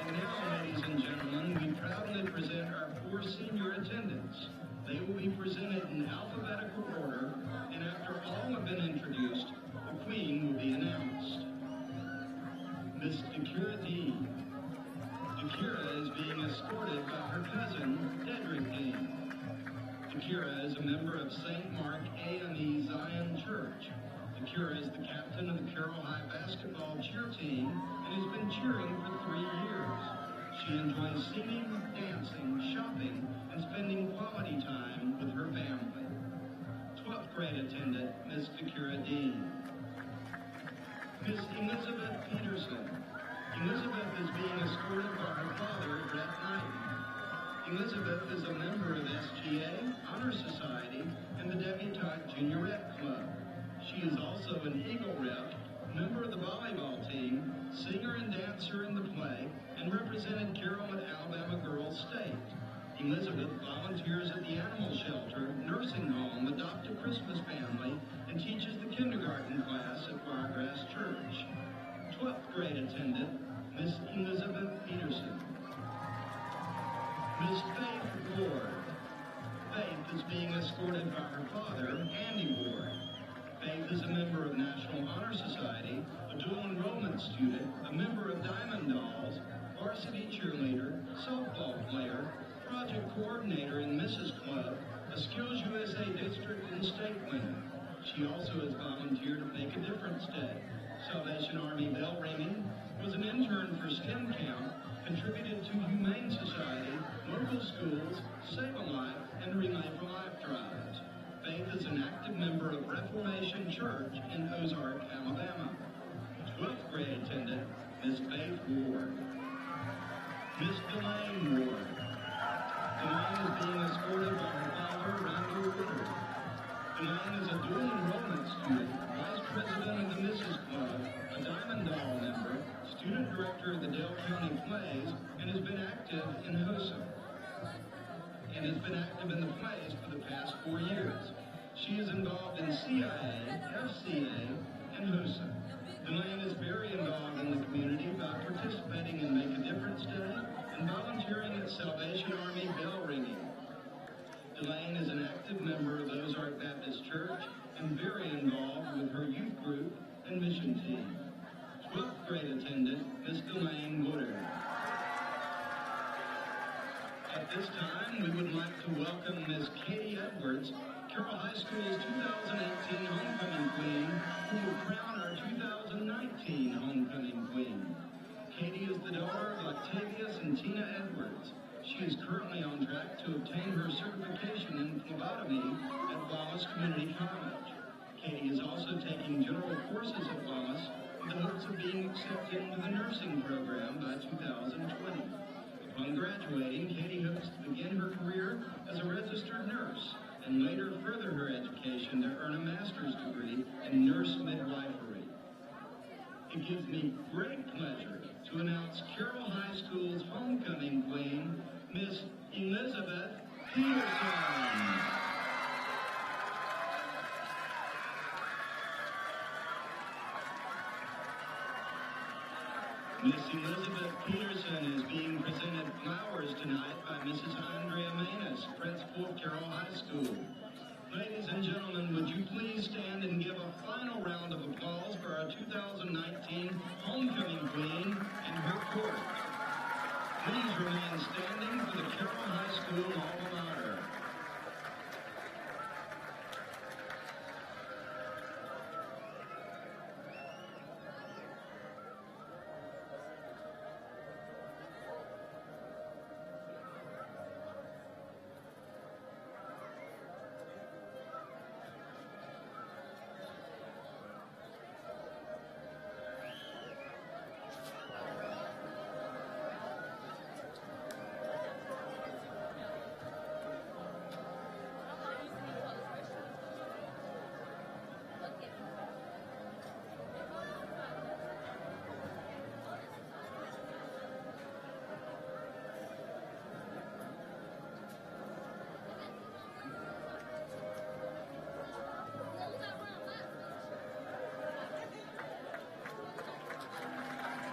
And now, ladies and gentlemen, we proudly present our 4 senior attendants. They will be presented in alphabetical order, and after all have been introduced, the Queen will be announced. Miss Nakira Dean. Nakira is being escorted by her cousin, Dedrick Dean. Nakira is a member of St. Mark AME Zion Church. Nakira is the captain of the Carroll High basketball cheer team and has been cheering for 3 years. She enjoys singing, dancing, shopping, and spending quality time with her family. 12th grade attendant, Miss Nakira Dean. Miss Elizabeth Peterson. Elizabeth is being escorted by her father, Brett Knighton. Elizabeth is a member of SGA, Honor Society, and the Debutante Juniorette Club. She is also an Eagle Rep, member of the volleyball team, singer and dancer in the play, and represented Carroll at Alabama Girls State. Elizabeth volunteers at the animal shelter, nursing home, Adopt a Christmas Family, and teaches the kindergarten class at Wiregrass Church. 12th grade attendant, Miss Elizabeth Peterson. Miss Faith Ward. Faith is being escorted by her father, Andy Ward. Faith is a member of National Honor Society, a dual enrollment student, a member of Diamond Dolls, varsity cheerleader, softball player, project coordinator in Mrs. Club, a Skills USA district and state winner. She also has volunteered at Make a Difference Day, Salvation Army bell ringing, was an intern for STEM Camp, contributed to Humane Society, local schools, Save a Life, and Relay for Life drives. Faith is an active member of Reformation Church in Ozark, Alabama. 12th grade attendant, Miss Faith Ward. Miss Delane Ward. Delane is being escorted by her father, Randall Woodard. Delane is a dual enrollment student, vice president of the Mrs. Club, a Diamond Doll member, student director of the Dale County Plays, and has been active in HOSA. And has been active in the plays for the past 4 years. She is involved in CIA, FCA, and HOSA. Delane is very involved in the community by participating in Make a Difference Day and volunteering at Salvation Army bell ringing. Delane is an active member of Ozark Baptist Church and very involved with her youth group and mission team. 12th grade attendant, Miss Delane Woodard. At this time, we would like to welcome Miss Katie Edwards, Carroll High School's 2018 Homecoming Queen, who will crown our 2019 Homecoming Queen. Katie is the daughter of Octavius and Tina Edwards. She is currently on track to obtain her certification in phlebotomy at Wallace Community College. Katie is also taking general courses at Wallace with the hopes of being accepted into the nursing program by 2020. Upon graduating, Katie hopes to begin her career as a registered nurse and later further her education to earn a master's degree in nurse midwifery. It gives me great pleasure to announce Carroll High School's homecoming queen, Miss Elizabeth Peterson. Miss Elizabeth Peterson is being presented flowers tonight by Mrs. Andrea Manus, principal of Carroll High School. Ladies and gentlemen, would you please stand and give a final round of applause for our 2019 homecoming queen and her court. Please remain standing for the Carroll High School alma mater.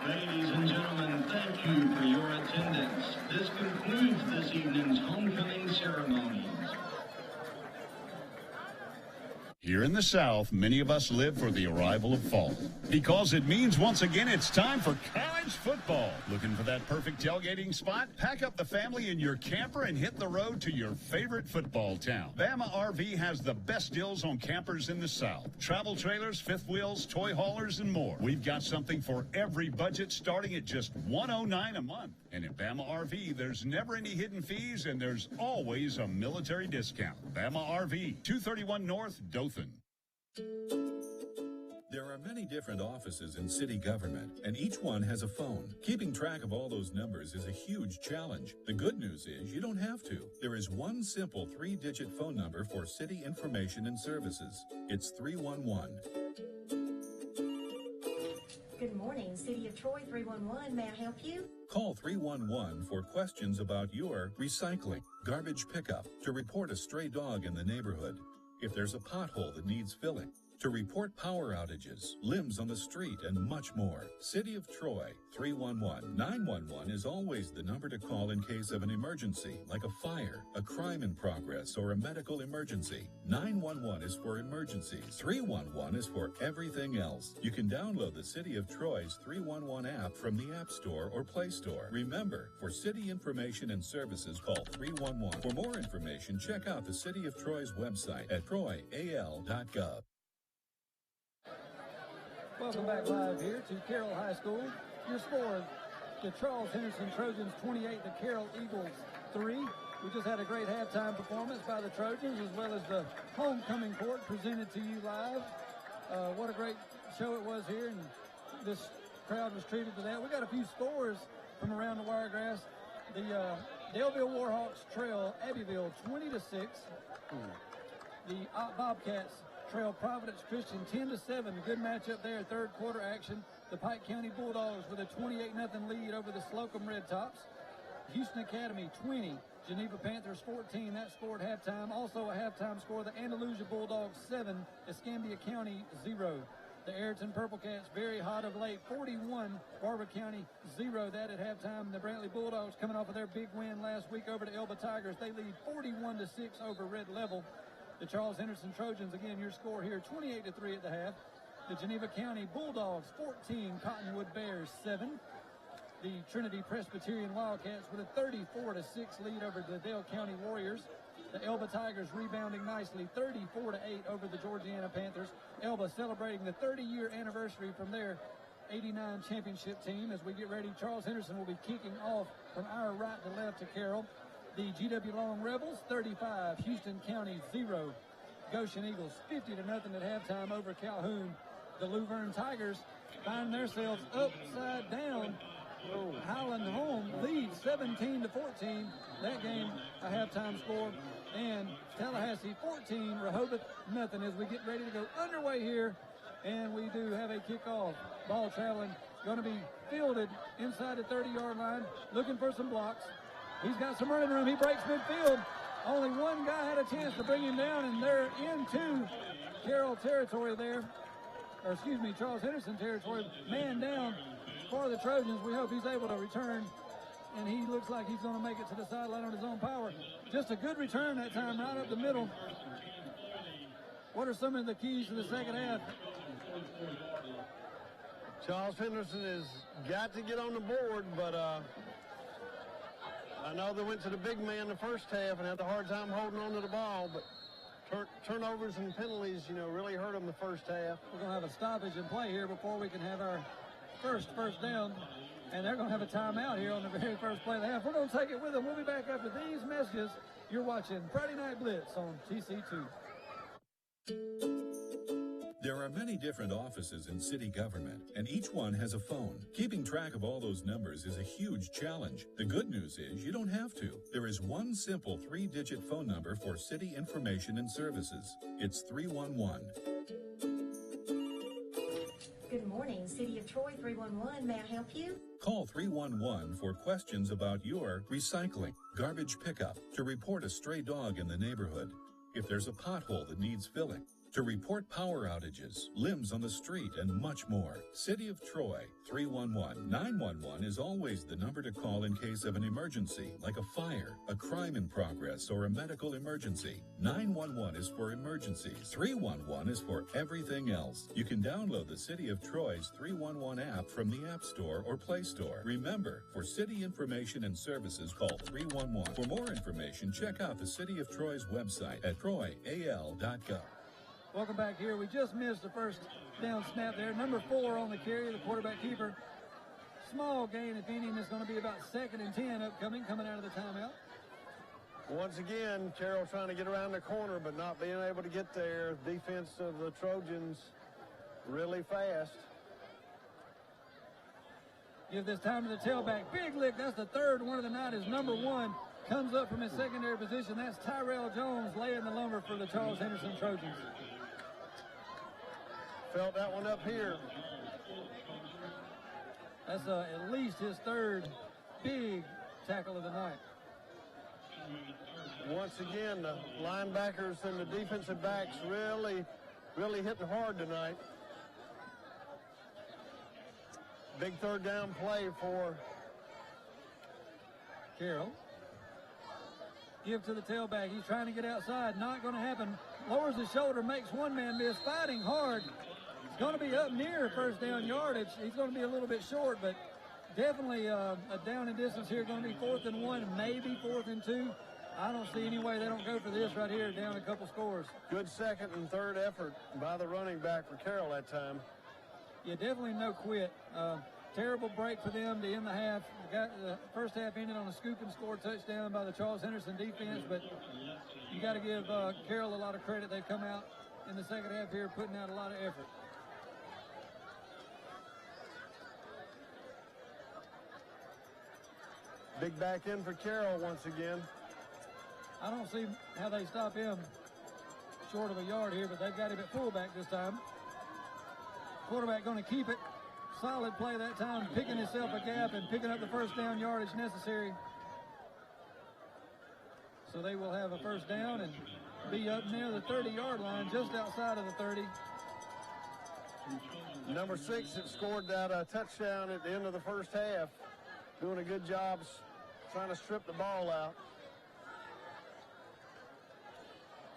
Ladies and gentlemen, thank you for your attendance. This concludes this evening's homecoming ceremonies. Here in the South, many of us live for the arrival of fall because it means once again it's time for college football. Looking for that perfect tailgating spot? Pack up the family in your camper and hit the road to your favorite football town. Bama RV has the best deals on campers in the South. Travel trailers, fifth wheels, toy haulers, and more. We've got something for every budget starting at just $109 a month. And at Bama RV, there's never any hidden fees and there's always a military discount. Bama RV, 231 North, Dothan. There are many different offices in city government, and each one has a phone. Keeping track of all those numbers is a huge challenge. The good news is you don't have to. There is one simple 3-digit phone number for city information and services. It's 311. Good morning, City of Troy 311. May I help you? Call 311 for questions about your recycling, garbage pickup, to report a stray dog in the neighborhood. If there's a pothole that needs filling, to report power outages, limbs on the street, and much more. City of Troy, 311. 911 is always the number to call in case of an emergency, like a fire, a crime in progress, or a medical emergency. 911 is for emergencies. 311 is for everything else. You can download the City of Troy's 311 app from the App Store or Play Store. Remember, for city information and services, call 311. For more information, check out the City of Troy's website at troyal.gov. Welcome back live here to Carroll High School. Your score, the Charles Henderson Trojans 28, the Carroll Eagles 3. We just had a great halftime performance by the Trojans, as well as the homecoming court presented to you live. What a great show it was here, and this crowd was treated to that. We got a few scores from around the Wiregrass. The Daleville Warhawks trail Abbeville 20-6. The Bobcats trail Providence Christian 10-7. Good matchup there, third quarter action. The Pike County Bulldogs with a 28-0 lead over the Slocum Red Tops. Houston Academy 20, Geneva Panthers 14. That scored halftime. Also a halftime score, the Andalusia Bulldogs 7, Escambia County 0. The Ayrton Purple Cats very hot of late, 41, Barber County 0. That at halftime. The Brantley Bulldogs coming off of their big win last week over the Elba Tigers. They lead 41-6 over Red Level. The Charles Henderson Trojans, again, your score here, 28-3 at the half. The Geneva County Bulldogs, 14, Cottonwood Bears, 7. The Trinity Presbyterian Wildcats with a 34-6 lead over the Dale County Warriors. The Elba Tigers rebounding nicely, 34-8 over the Georgiana Panthers. Elba celebrating the 30-year anniversary from their 89 championship team. As we get ready, Charles Henderson will be kicking off from our right to left to Carroll. The GW Long Rebels, 35, Houston County 0. Goshen Eagles, 50-0 at halftime over Calhoun. The Luverne Tigers find themselves upside down. Highland Home leads 17-14. That game, a halftime score. And Tallahassee 14, Rehoboth nothing as we get ready to go underway here. And we do have a kickoff. Ball traveling, going to be fielded inside the 30-yard line, looking for some blocks. He's got some running room. He breaks midfield. Only one guy had a chance to bring him down, and they're into Carroll territory there. Or excuse me, Charles Henderson territory. Man down for the Trojans. We hope he's able to return, and he looks like he's going to make it to the sideline on his own power. Just a good return that time, right up the middle. What are some of the keys to the second half? Charles Henderson has got to get on the board, but I know they went to the big man the first half and had a hard time holding on to the ball, but turnovers and penalties, really hurt them the first half. We're going to have a stoppage in play here before we can have our first down, and they're going to have a timeout here on the very first play of the half. We're going to take it with them. We'll be back after these messages. You're watching Friday Night Blitz on TC2. There are many different offices in city government, and each one has a phone. Keeping track of all those numbers is a huge challenge. The good news is you don't have to. There is one simple 3-digit phone number for city information and services. It's 311. Good morning, City of Troy 311. May I help you? Call 311 for questions about your recycling, garbage pickup, to report a stray dog in the neighborhood, if there's a pothole that needs filling, to report power outages, limbs on the street, and much more. City of Troy, 311. 911 is always the number to call in case of an emergency, like a fire, a crime in progress, or a medical emergency. 911 is for emergencies. 311 is for everything else. You can download the City of Troy's 311 app from the App Store or Play Store. Remember, for city information and services, call 311. For more information, check out the City of Troy's website at troyal.gov. Welcome back here. We just missed the first down snap there. Number 4 on the carry, the quarterback keeper. Small gain, if any, and it's going to be about 2nd and 10 upcoming, coming out of the timeout. Once again, Carroll trying to get around the corner, but not being able to get there. Defense of the Trojans really fast. Give this time to the tailback. Big lick. That's the third one of the night. Is number 1. Comes up from his secondary position. That's Tyrell Jones laying the lumber for the Charles Henderson Trojans. Felt that one up here. That's at least his third big tackle of the night. Once again, the linebackers and the defensive backs really really hitting hard tonight. Big third down play for Carroll. Give to the tailback. He's trying to get outside. Not going to happen. Lowers his shoulder, makes one man miss. Fighting hard. It's going to be up near first down yardage. He's going to be a little bit short, but definitely a down and distance here. Going to be 4th and 1, maybe 4th and 2. I don't see any way they don't go for this right here, down a couple scores. Good second and third effort by the running back for Carroll that time. Yeah, definitely no quit. Terrible break for them to end the half. The first half ended on a scoop and score touchdown by the Charles Henderson defense, but you got to give Carroll a lot of credit. They've come out in the second half here putting out a lot of effort. Big back in for Carroll once again. I don't see how they stop him short of a yard here, but they've got him at fullback this time. Quarterback going to keep it. Solid play that time, picking himself a gap and picking up the first down yardage necessary. So they will have a first down and be up near the 30-yard line, just outside of the 30. Number 6 had scored that touchdown at the end of the first half. Doing a good job trying to strip the ball out.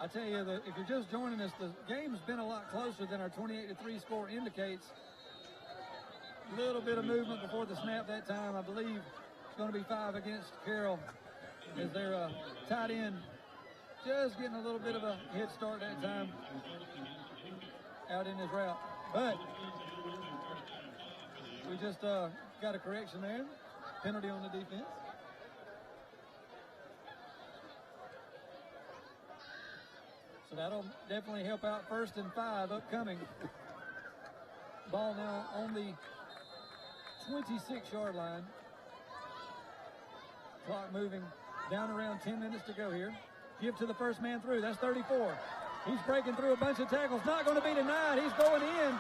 I tell you, if you're just joining us, the game's been a lot closer than our 28-3 score indicates. A little bit of movement before the snap that time. I believe it's going to be 5 against Carroll as their tight end just getting a little bit of a head start that time out in his route. But we just got a correction there. Penalty on the defense. So that'll definitely help out 1st and 5 upcoming. Ball now on the 26-yard line. Clock moving down around 10 minutes to go here. Give to the first man through. That's 34. He's breaking through a bunch of tackles. Not going to be denied. He's going in.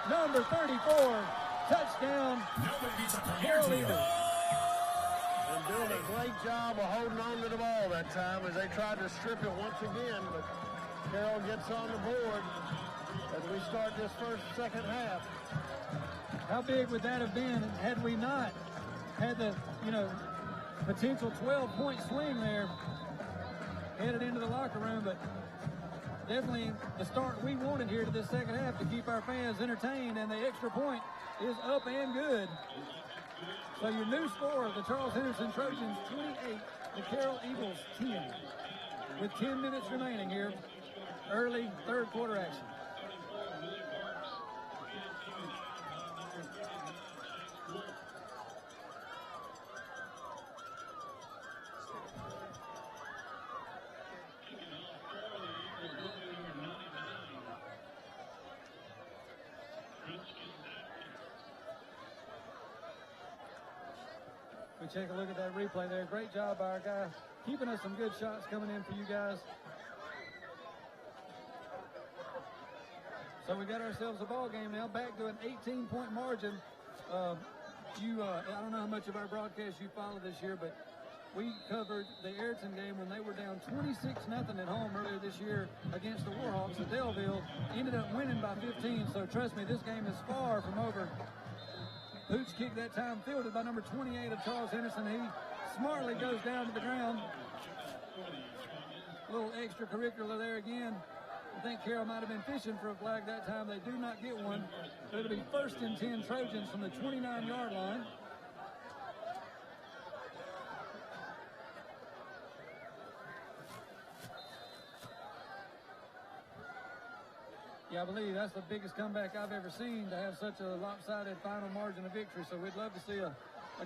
Number 34. Touchdown. Carroll Eagles. And doing a great job of holding on to the ball that time as they tried to strip it once again. But Carroll gets on the board as we start this second half. How big would that have been had we not had the, potential 12-point swing there headed into the locker room? But definitely the start we wanted here to this second half to keep our fans entertained, and the extra point is up and good. So your new score, the Charles Henderson Trojans 28, the Carroll Eagles 10, with 10 minutes remaining here. Early third quarter action. We take a look at that replay there. Great job by our guy, keeping us some good shots coming in for you guys. So we got ourselves a ball game now, back to an 18-point margin. I don't know how much of our broadcast you followed this year, but we covered the Ayrton game when they were down 26-0 at home earlier this year against the Warhawks at Delville. Ended up winning by 15, so trust me, this game is far from over. Hoots kick that time, fielded by number 28 of Charles Henderson. He smartly goes down to the ground. A little extracurricular there again. I think Carroll might have been fishing for a flag that time. They do not get one. So it'll be 1st and 10 Trojans from the 29-yard line. Yeah, I believe that's the biggest comeback I've ever seen, to have such a lopsided final margin of victory. So we'd love to see a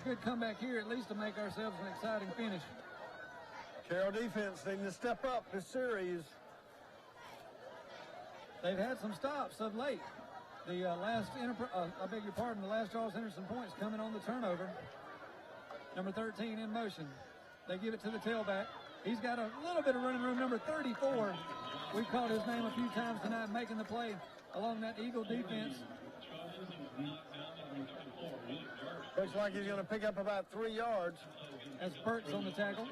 good comeback here, at least to make ourselves an exciting finish. Carroll defense needing to step up this series. They've had some stops of late. The the last Charles Henderson points coming on the turnover. Number 13 in motion. They give it to the tailback. He's got a little bit of running room. Number 34. We've called his name a few times tonight, making the play along that Eagle defense. Looks like he's going to pick up about 3 yards. As Burks on the tackle.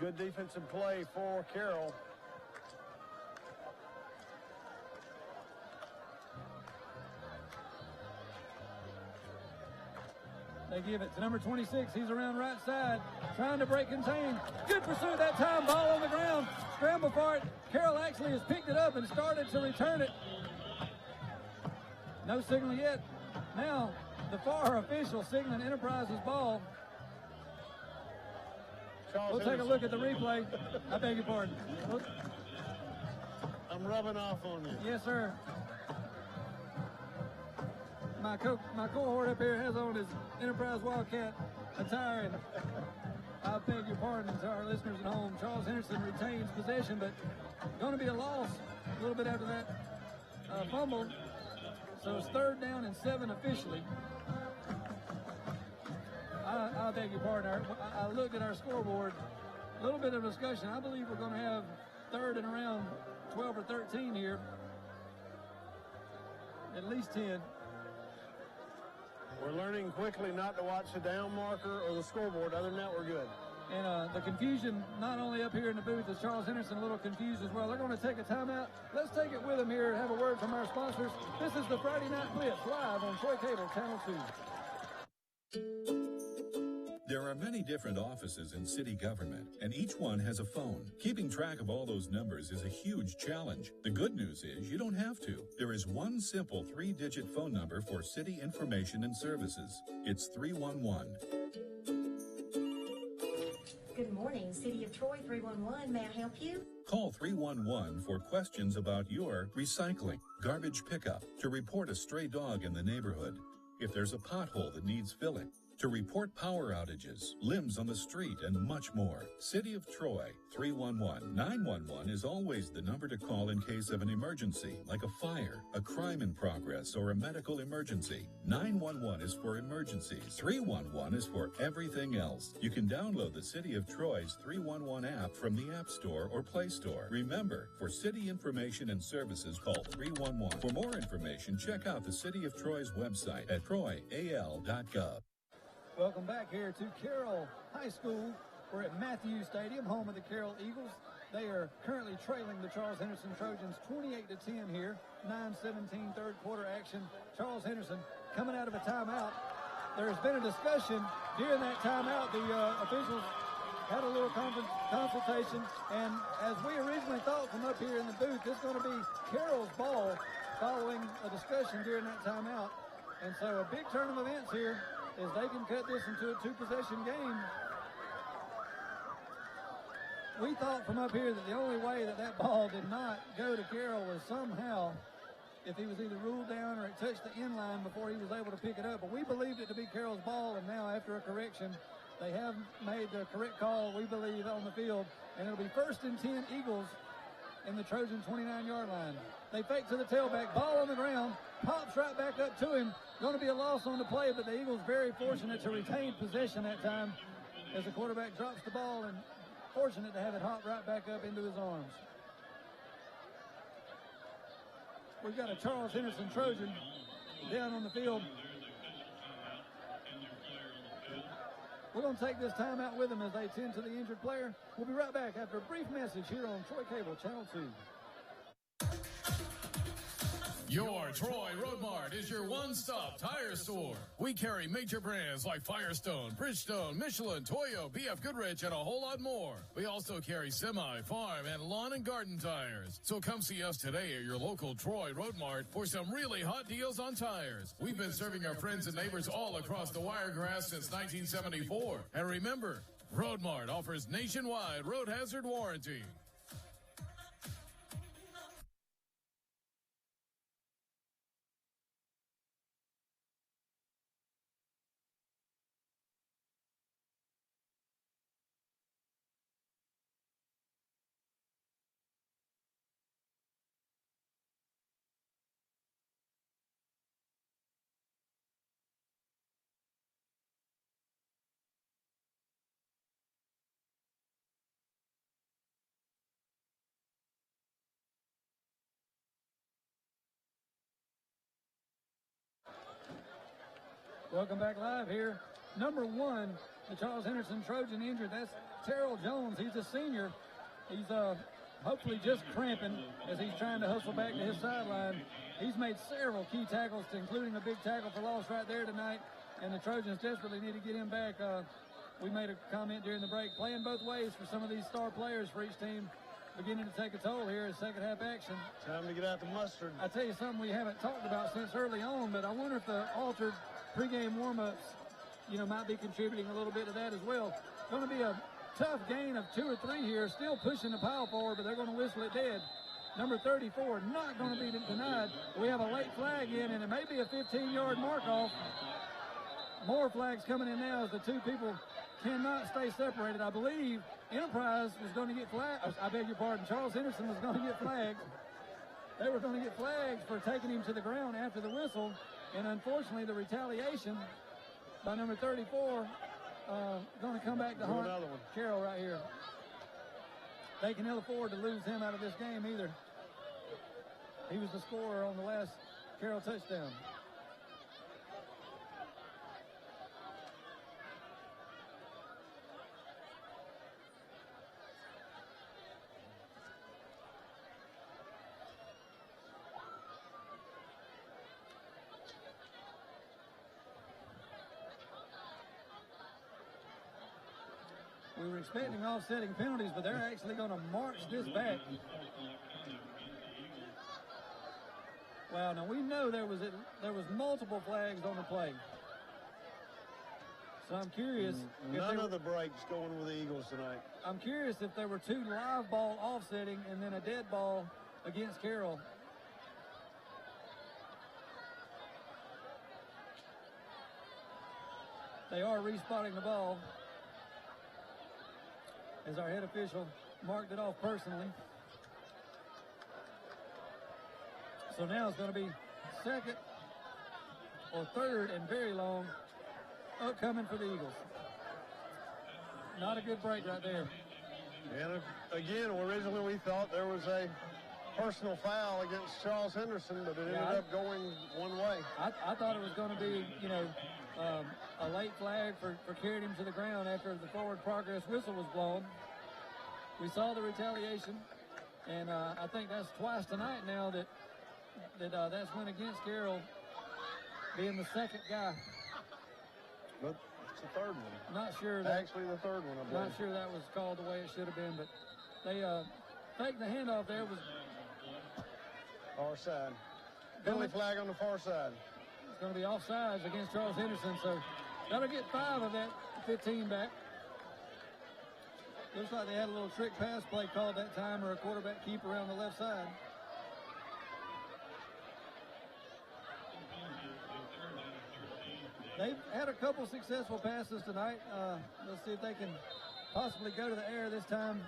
Good defensive play for Carroll. They give it to number 26. He's around right side, trying to break contain. Good pursuit that time. Ball on the ground. Scramble for it. Carroll actually has picked it up and started to return it. No signal yet. Now, the far official signaling Enterprise's ball. We'll take a look at the replay. I beg your pardon. I'm rubbing off on you. Yes, sir. My cohort up here has on his Enterprise Wildcat attire, and I beg your pardon to our listeners at home. Charles Henderson retains possession, but going to be a loss a little bit after that fumble. So it's 3rd down and 7 officially. I beg your pardon. I looked at our scoreboard. A little bit of discussion. I believe we're going to have 3rd and around 12 or 13 here. At least 10. We're learning quickly not to watch the down marker or the scoreboard. Other than that, we're good. And the confusion, not only up here in the booth, is Charles Henderson a little confused as well. They're going to take a timeout. Let's take it with them here and have a word from our sponsors. This is the Friday Night Blitz live on Troy Cable Channel 2. There are many different offices in city government, and each one has a phone. Keeping track of all those numbers is a huge challenge. The good news is you don't have to. There is one simple 3-digit phone number for city information and services. It's 311. Good morning, City of Troy 311. May I help you? Call 311 for questions about your recycling, garbage pickup, to report a stray dog in the neighborhood, if there's a pothole that needs filling, to report power outages, limbs on the street, and much more. City of Troy, 311. 911 is always the number to call in case of an emergency, like a fire, a crime in progress, or a medical emergency. 911 is for emergencies. 311 is for everything else. You can download the City of Troy's 311 app from the App Store or Play Store. Remember, for city information and services, call 311. For more information, check out the City of Troy's website at troyal.gov. Welcome back here to Carroll High School. We're at Matthews Stadium, home of the Carroll Eagles. They are currently trailing the Charles Henderson Trojans 28-10 here. 9-17 third quarter action. Charles Henderson coming out of a timeout. There has been a discussion during that timeout. The officials had a little consultation, and as we originally thought from up here in the booth, it's going to be Carroll's ball following a discussion during that timeout. And so a big turn of events here is they can cut this into a 2-possession game. We thought from up here that the only way that that ball did not go to Carroll was somehow if he was either ruled down or it touched the end line before he was able to pick it up. But we believed it to be Carroll's ball, and now after a correction, they have made the correct call, we believe, on the field. And it'll be 1st and 10 Eagles in the Trojan 29-yard line. They fake to the tailback, ball on the ground, pops right back up to him. Going to be a loss on the play, but the Eagles very fortunate to retain possession that time as the quarterback drops the ball and fortunate to have it hop right back up into his arms. We've got a Charles Henderson Trojan down on the field. We're going to take this time out with them as they tend to the injured player. We'll be right back after a brief message here on Troy Cable Channel 2. Your Troy Road Mart is your one-stop tire store. We carry major brands like Firestone, Bridgestone, Michelin, Toyo, BF Goodrich, and a whole lot more. We also carry semi, farm, and lawn and garden tires. So come see us today at your local Troy Road Mart for some really hot deals on tires. We've been serving our friends and neighbors all across the Wiregrass since 1974. And remember, Road Mart offers nationwide road hazard warranty. Welcome back live here. Number 1 the Charles Henderson Trojan injured. That's Terrell Jones. He's a senior. He's hopefully just cramping as he's trying to hustle back to his sideline. He's made several key tackles, including a big tackle for loss right there tonight, and the Trojans desperately need to get him back. We made a comment during the break, playing both ways for some of these star players for each team, beginning to take a toll here in second half action. Time to get out the mustard. I tell you something we haven't talked about since early on, but I wonder if the altered pregame warm-ups, might be contributing a little bit to that as well. It's going to be a tough gain of 2 or 3 here, still pushing the pile forward, but they're going to whistle it dead. Number 34, not going to be denied. We have a late flag in, and it may be a 15-yard mark-off. More flags coming in now as the two people cannot stay separated. I believe Enterprise was going to get flagged. I beg your pardon. Charles Henderson was going to get flagged. They were going to get flags for taking him to the ground after the whistle, and unfortunately the retaliation by number 34 going to come back to haunt Carroll right here. They can ill afford to lose him out of this game either. He was the scorer on the last Carroll touchdown. We were expecting offsetting penalties, but they're actually going to march this back. Wow, now we know there was multiple flags on the play. So I'm curious. None of the breaks going with the Eagles tonight. I'm curious if there were 2 live ball offsetting and then a dead ball against Carroll. They are respotting the ball, as our head official marked it off personally. So now it's going to be second or third and very long upcoming for the Eagles. Not a good break right there. And again, originally we thought there was a personal foul against Charles Henderson, but it ended up going one way. I thought it was going to be, a late flag for carrying him to the ground after the forward progress whistle was blown. We saw the retaliation, and I think that's twice tonight now that's went against Carroll, being the second guy. But it's the third one. Not sure actually the third one, I believe. Not sure that was called the way it should have been, but they faked the handoff there. Was far side. Penalty flag on the far side. It's going to be offsides against Charles Henderson, so that'll get 5 of that 15 back. Looks like they had a little trick pass play called that time, or a quarterback keep around the left side. They've had a couple successful passes tonight. Let's see if they can possibly go to the air this time.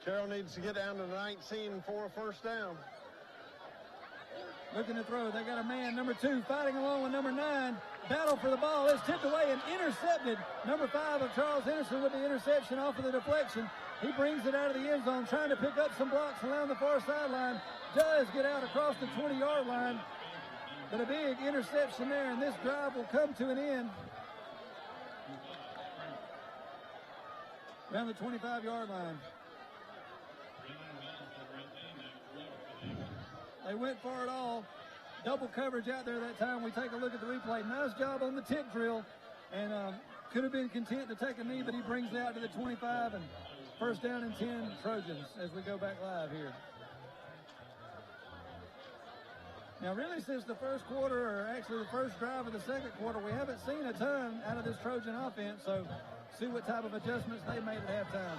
Carroll needs to get down to 19 for a first down. Looking to throw. They got a man, number 2, fighting along with number 9. Battle for the ball. It's tipped away and intercepted. Number 5 of Charles Henderson with the interception off of the deflection. He brings it out of the end zone, trying to pick up some blocks along the far sideline. Does get out across the 20-yard line. But a big interception there, and this drive will come to an end. Around the 25-yard line. They went for it all. Double coverage out there that time. We take a look at the replay. Nice job on the tip drill. And could have been content to take a knee, but he brings it out to the 25 and first down and 10 Trojans as we go back live here. Now, really, since the first quarter, or actually the first drive of the second quarter, we haven't seen a ton out of this Trojan offense, so see what type of adjustments they made at halftime.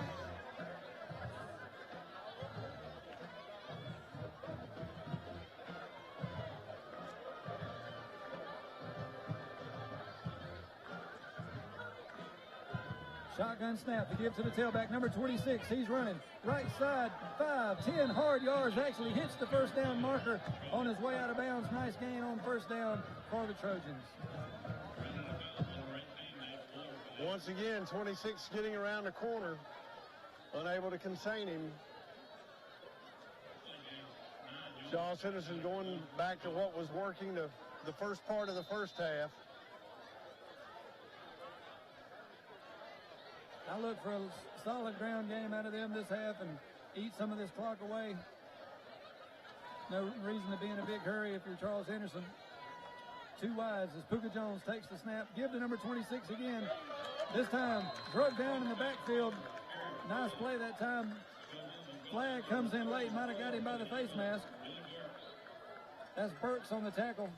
Shotgun snap to give to the tailback, number 26. He's running right side, 5, 10 hard yards. Actually hits the first down marker on his way out of bounds. Nice gain on first down for the Trojans. Once again, 26 getting around the corner, unable to contain him. Charles Henderson going back to what was working the first part of the first half. I look for a solid ground game out of them this half and eat some of this clock away. No reason to be in a big hurry if you're Charles Henderson. 2 wides as Puka Jones takes the snap. Give to number 26 again. This time, drug down in the backfield. Nice play that time. Flag comes in late. Might have got him by the face mask. That's Burks on the tackle.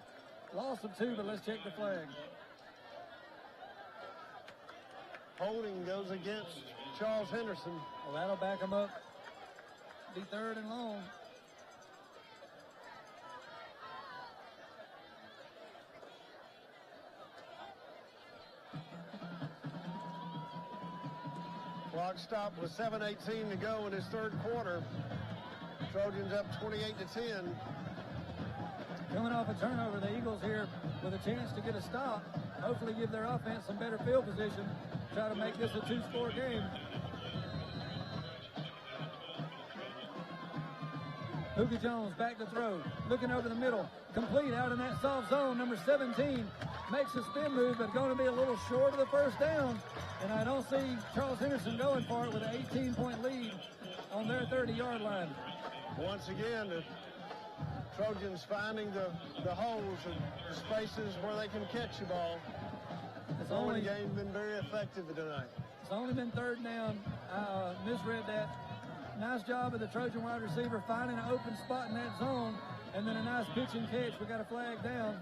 Loss of 2, but let's check the flag. Holding goes against Charles Henderson. Well, that'll back him up. Be 3rd and long. Clock stopped with 7:18 to go in his 3rd quarter. Trojans up 28-10. Coming off a turnover, the Eagles here with a chance to get a stop. Hopefully give their offense some better field position. Try to make this a 2-score game. Puka Jones back to throw. Looking over the middle. Complete out in that soft zone. Number 17 makes a spin move, but going to be a little short of the first down. And I don't see Charles Henderson going for it with an 18-point lead on their 30-yard line. Once again, the Trojans finding the holes and the spaces where they can catch the ball. The game's been very effective tonight. It's only been 3rd down. I misread that. Nice job of the Trojan wide receiver finding an open spot in that zone, and then a nice pitch and catch. We got a flag down.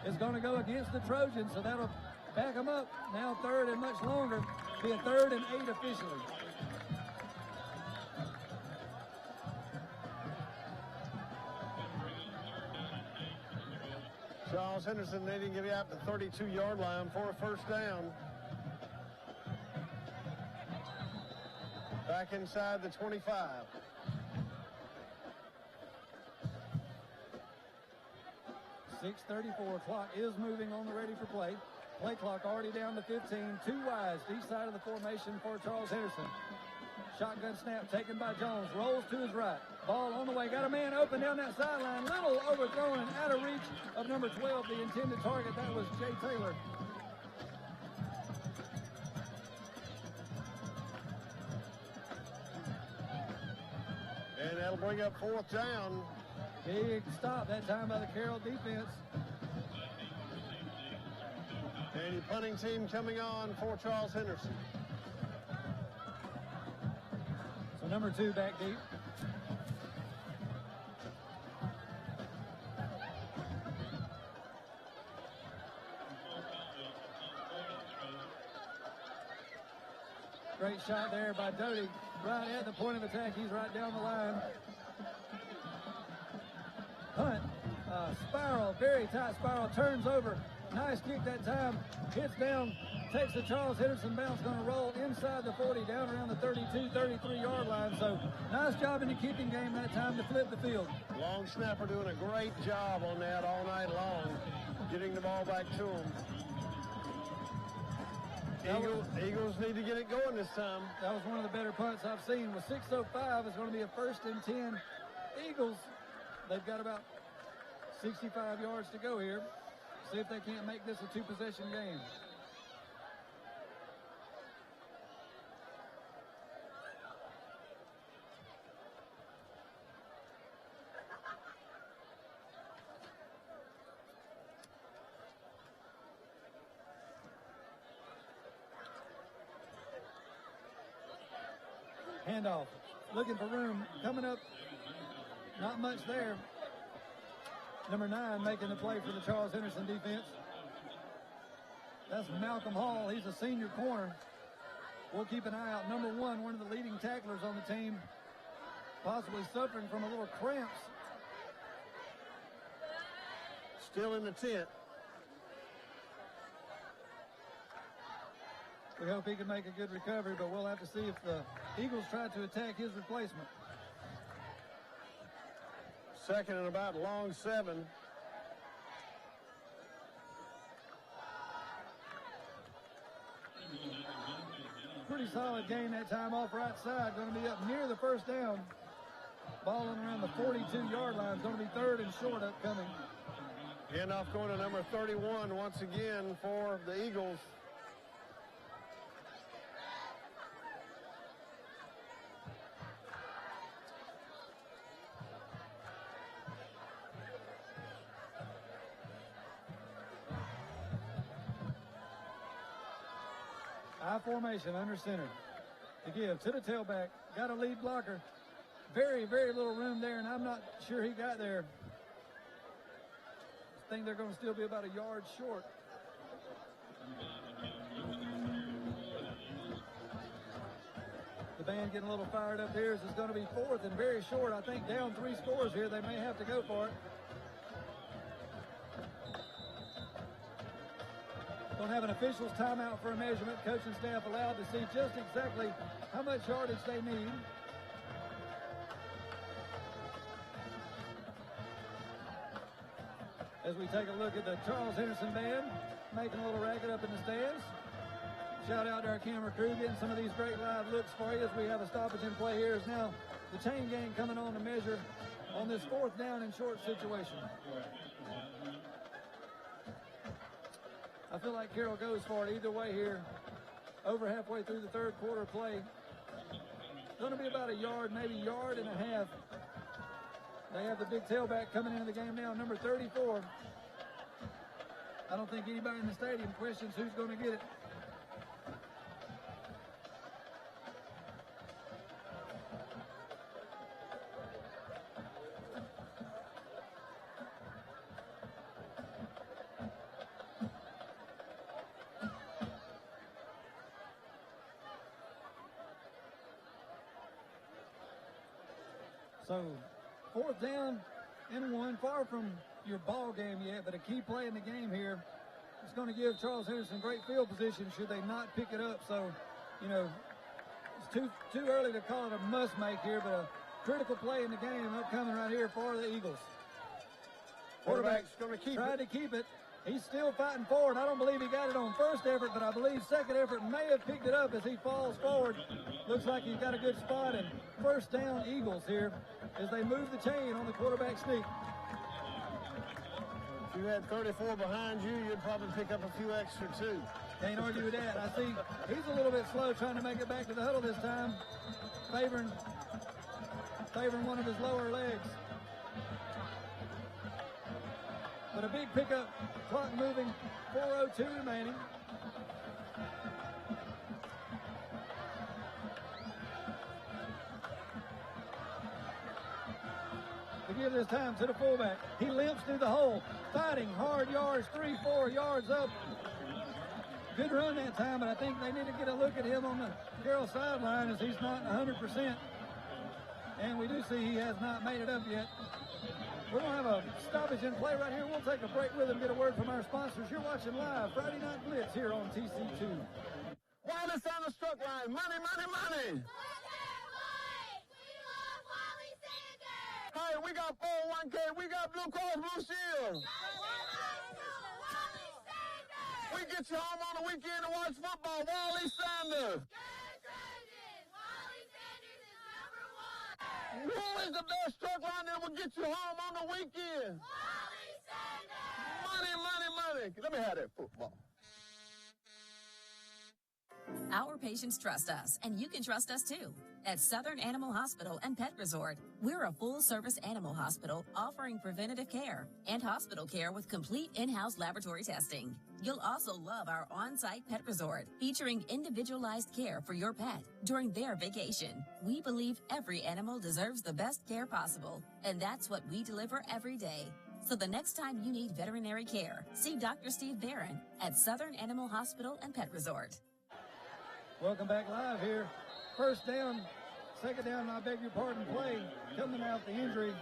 It's going to go against the Trojans, so that'll back them up. Now 3rd and much longer. Be a 3rd and 8 officially. Charles Henderson needing to get out the 32-yard line for a first down. Back inside the 25. .6:34 clock is moving on the ready for play. Play clock already down to 15. 2 wides, each side of the formation for Charles Henderson. Shotgun snap taken by Jones. Rolls to his right. Ball on the way. Got a man open down that sideline. Little overthrown and out of reach of number 12, the intended target. That was Jay Taylor. And that'll bring up 4th down. Big stop that time by the Carroll defense. And your punting team coming on for Charles Henderson. So number 2 back deep. Great shot there by Doty. Right at the point of attack. He's right down the line. Hunt, spiral, very tight spiral, turns over. Nice kick that time. Hits down, takes the Charles Henderson bounce, going to roll inside the 40, down around the 32, 33-yard line. So nice job in the kicking game that time to flip the field. Long snapper doing a great job on that all night long, getting the ball back to him. Eagles need to get it going this time. That was one of the better punts I've seen. With 6:05, it's going to be a 1st and 10. Eagles, they've got about 65 yards to go here. See if they can't make this a 2-possession game. Handoff, looking for room, coming up, not much there. Number 9 making the play for the Charles Henderson defense. That's Malcolm Hall. He's a senior corner. We'll keep an eye out. Number 1, one of the leading tacklers on the team, possibly suffering from a little cramps. Still in the tent. We hope he can make a good recovery, but we'll have to see if the Eagles try to attack his replacement. 2nd and about long 7. Pretty solid game that time off right side. Going to be up near the first down. Ball in around the 42-yard line. Going to be 3rd and short upcoming. Handoff going to number 31 once again for the Eagles. High formation under center. To give to the tailback. Got a lead blocker. Very, very little room there, and I'm not sure he got there. I think they're going to still be about a yard short. The band getting a little fired up here. This is going to be fourth and very short. I think down 3 scores here. They may have to go for it. Don't have an official's timeout for a measurement. Coaching staff allowed to see just exactly how much yardage they need. As we take a look at the Charles Henderson band, making a little racket up in the stands. Shout out to our camera crew, getting some of these great live looks for you as we have a stoppage in play here. Is now the chain gang coming on to measure on this 4th down and short situation. I feel like Carroll goes for it either way here. Over halfway through the 3rd quarter play. Going to be about a yard, maybe yard and a half. They have the big tailback coming into the game now, number 34. I don't think anybody in the stadium questions who's going to get it. So, 4th down and 1, far from your ball game yet, but a key play in the game here. It's going to give Charles Henderson great field position should they not pick it up. So, you know, it's too early to call it a must make here, but a critical play in the game upcoming right here for the Eagles. Quarterback's going to keep tried to keep it. He's still fighting forward. I don't believe he got it on first effort, but I believe second effort may have picked it up as he falls forward. Looks like he's got a good spot, and 1st down Eagles here as they move the chain on the quarterback sneak. If you had 34 behind you, you'd probably pick up a few extra too. Can't argue with that. I see he's a little bit slow trying to make it back to the huddle this time, favoring one of his lower legs. But a big pickup, clock moving, 4:02 remaining. To give this time to the fullback. He limps through the hole, fighting hard yards, 3-4 yards up. Good run that time, but I think they need to get a look at him on the Carroll sideline as he's not 100%. And we do see he has not made it up yet. We're going to have a stoppage in play right here. We'll take a break with him, get a word from our sponsors. You're watching live Friday Night Blitz here on TC2. Wallace on the struck line. Money, money, money. Hey, we got 401k. We got Blue Cross Blue Shield. We get you home on the weekend to watch football. Wally Sanders. Who is the best truck line that will get you home on the weekend? Wally Sanders! Money, money, money. Let me have that football. Our patients trust us, and you can trust us too. At Southern Animal Hospital and Pet Resort, we're a full-service animal hospital offering preventative care and hospital care with complete in-house laboratory testing. You'll also love our on-site pet resort, featuring individualized care for your pet during their vacation. We believe every animal deserves the best care possible, and that's what we deliver every day. So the next time you need veterinary care, see Dr. Steve Barron at Southern Animal Hospital and Pet Resort. Welcome back live here. 1st down, 2nd down, I beg your pardon, play coming out the injury.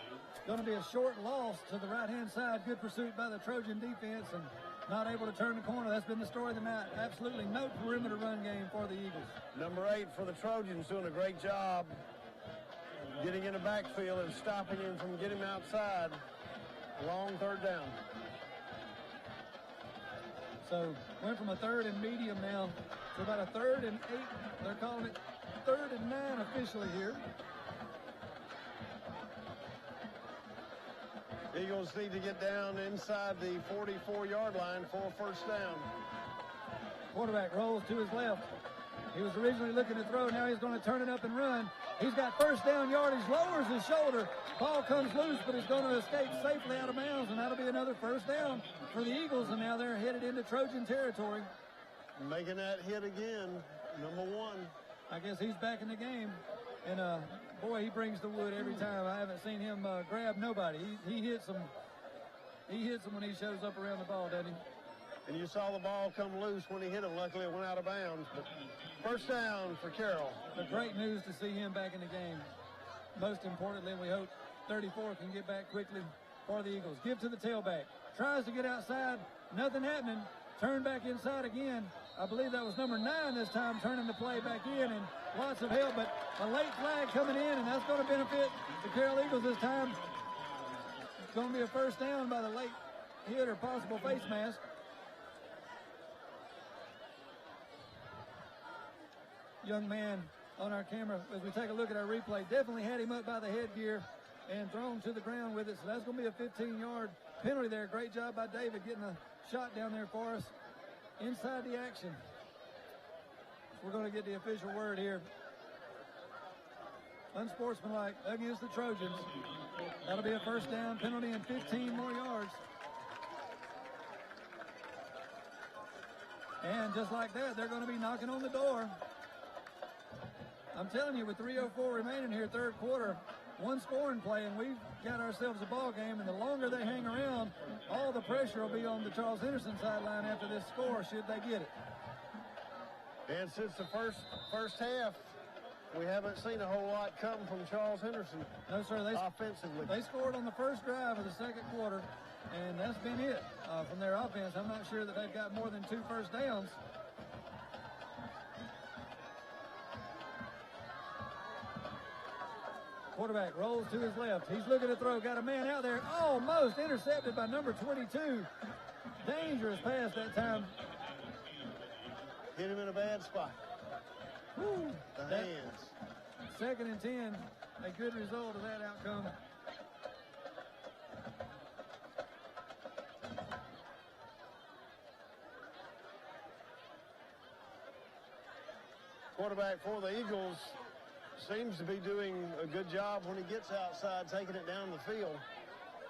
Going to be a short loss to the right-hand side. Good pursuit by the Trojan defense and not able to turn the corner. That's been the story of the night. Absolutely no perimeter run game for the Eagles. Number 8 for the Trojans doing a great job getting in the backfield and stopping him from getting outside. Long 3rd down. So went from a 3rd and medium now to about a 3rd and 8. They're calling it 3rd and 9 officially here. Eagles need to get down inside the 44-yard line for a first down. Quarterback rolls to his left. He was originally looking to throw. Now he's going to turn it up and run. He's got first down yardage, lowers his shoulder. Ball comes loose, but he's going to escape safely out of bounds, and that'll be another first down for the Eagles, and now they're headed into Trojan territory. Making that hit again, number 1. I guess he's back in the game, and boy, he brings the wood every time. I haven't seen him grab nobody. He hits them. He hits them when he shows up around the ball, doesn't he? And you saw the ball come loose when he hit him. Luckily, it went out of bounds. But first down for Carroll. But great news to see him back in the game. Most importantly, we hope 34 can get back quickly for the Eagles. Give to the tailback. Tries to get outside. Nothing happening. Turn back inside again. I believe that was number 9 this time, turning the play back in, and lots of help. But a late flag coming in, and that's going to benefit the Carroll Eagles this time. It's going to be a first down by the late hit or possible face mask. Young man on our camera, as we take a look at our replay, definitely had him up by the headgear and thrown to the ground with it. So that's going to be a 15-yard penalty there. Great job by David getting a shot down there for us inside the action. We're going to get the official word here. Unsportsmanlike against the Trojans. That'll be a first down penalty and 15 more yards. And just like that, they're going to be knocking on the door. I'm telling you, with 3:04 remaining here, third quarter, one scoring play, and we've got ourselves a ball game. And the longer they hang around, all the pressure will be on the Charles Henderson sideline after this score, should they get it. And since the first half, we haven't seen a whole lot come from Charles Henderson. No, sir. Offensively, they scored on the first drive of the second quarter, and that's been it from their offense. I'm not sure that they've got more than 2 first downs. Quarterback rolls to his left. He's looking to throw. Got a man out there. Almost intercepted by number 22. Dangerous pass that time. Hit him in a bad spot. Woo. The hands. 2nd and 10. A good result of that outcome. Quarterback for the Eagles seems to be doing a good job when he gets outside, taking it down the field.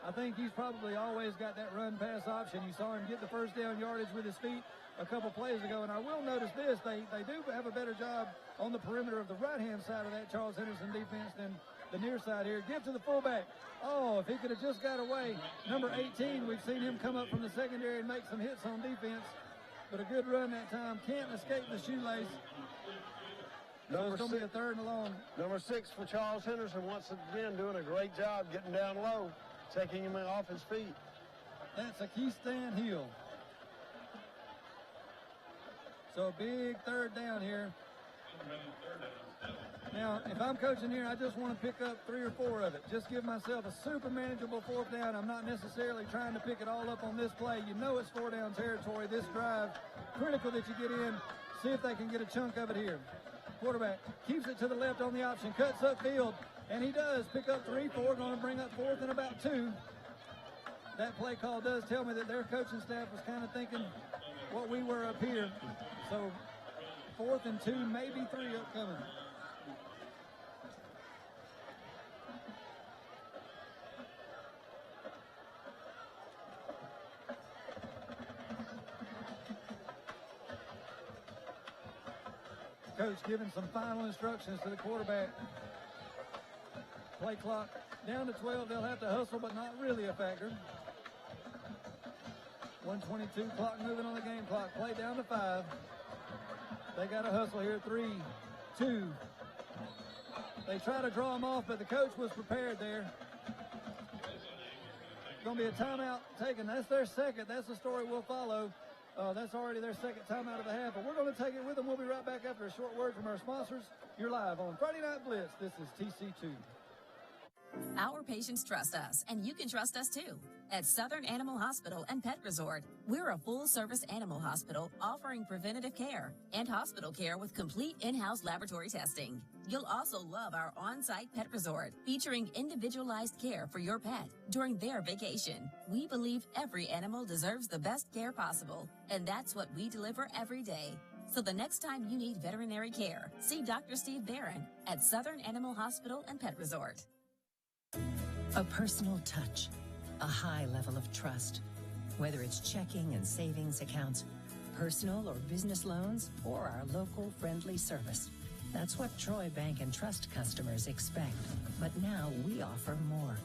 I think he's probably always got that run-pass option. You saw him get the first down yardage with his feet a couple plays ago. And I will notice this, they do have a better job on the perimeter of the right-hand side of that Charles Henderson defense than the near side here. Give to the fullback. If he could have just got away. Number 18, we've seen him come up from the secondary and make some hits on defense. But a good run that time. Can't escape the shoelace. So it's going to be a 3rd and long. Number 6 for Charles Henderson, once again doing a great job getting down low, taking him off his feet. That's a Keystan Hill. So a big 3rd down here. Now, if I'm coaching here, I just want to pick up 3 or 4 of it. Just give myself a super manageable 4th down. I'm not necessarily trying to pick it all up on this play. You know it's 4-down territory. This drive, critical that you get in. See if they can get a chunk of it here. Quarterback keeps it to the left on the option, cuts upfield, and he does pick up 3-4, going to bring up 4th and about 2. That play call does tell me that their coaching staff was kind of thinking what we were up here. So 4th and 2, maybe 3 upcoming. Coach giving some final instructions to the quarterback. Play clock down to 12. They'll have to hustle, but not really a factor. 1:22 clock moving on the game clock. Play down to 5. They got to hustle here. 3, 2. They try to draw them off, but the coach was prepared there. Going to be a timeout taken. That's their second. That's the story we'll follow. That's already their second timeout of the half, but we're going to take it with them. We'll be right back after a short word from our sponsors. You're live on Friday Night Blitz. This is TC2. Our patients trust us, and you can trust us too. At Southern Animal Hospital and Pet Resort, we're a full-service animal hospital offering preventative care and hospital care with complete in-house laboratory testing. You'll also love our on-site pet resort, featuring individualized care for your pet during their vacation. We believe every animal deserves the best care possible, and that's what we deliver every day. So the next time you need veterinary care, see Dr. Steve Barron at Southern Animal Hospital and Pet Resort. A personal touch, a high level of trust. Whether it's checking and savings accounts, personal or business loans, or our local friendly service. That's what Troy Bank and Trust customers expect. But now we offer more.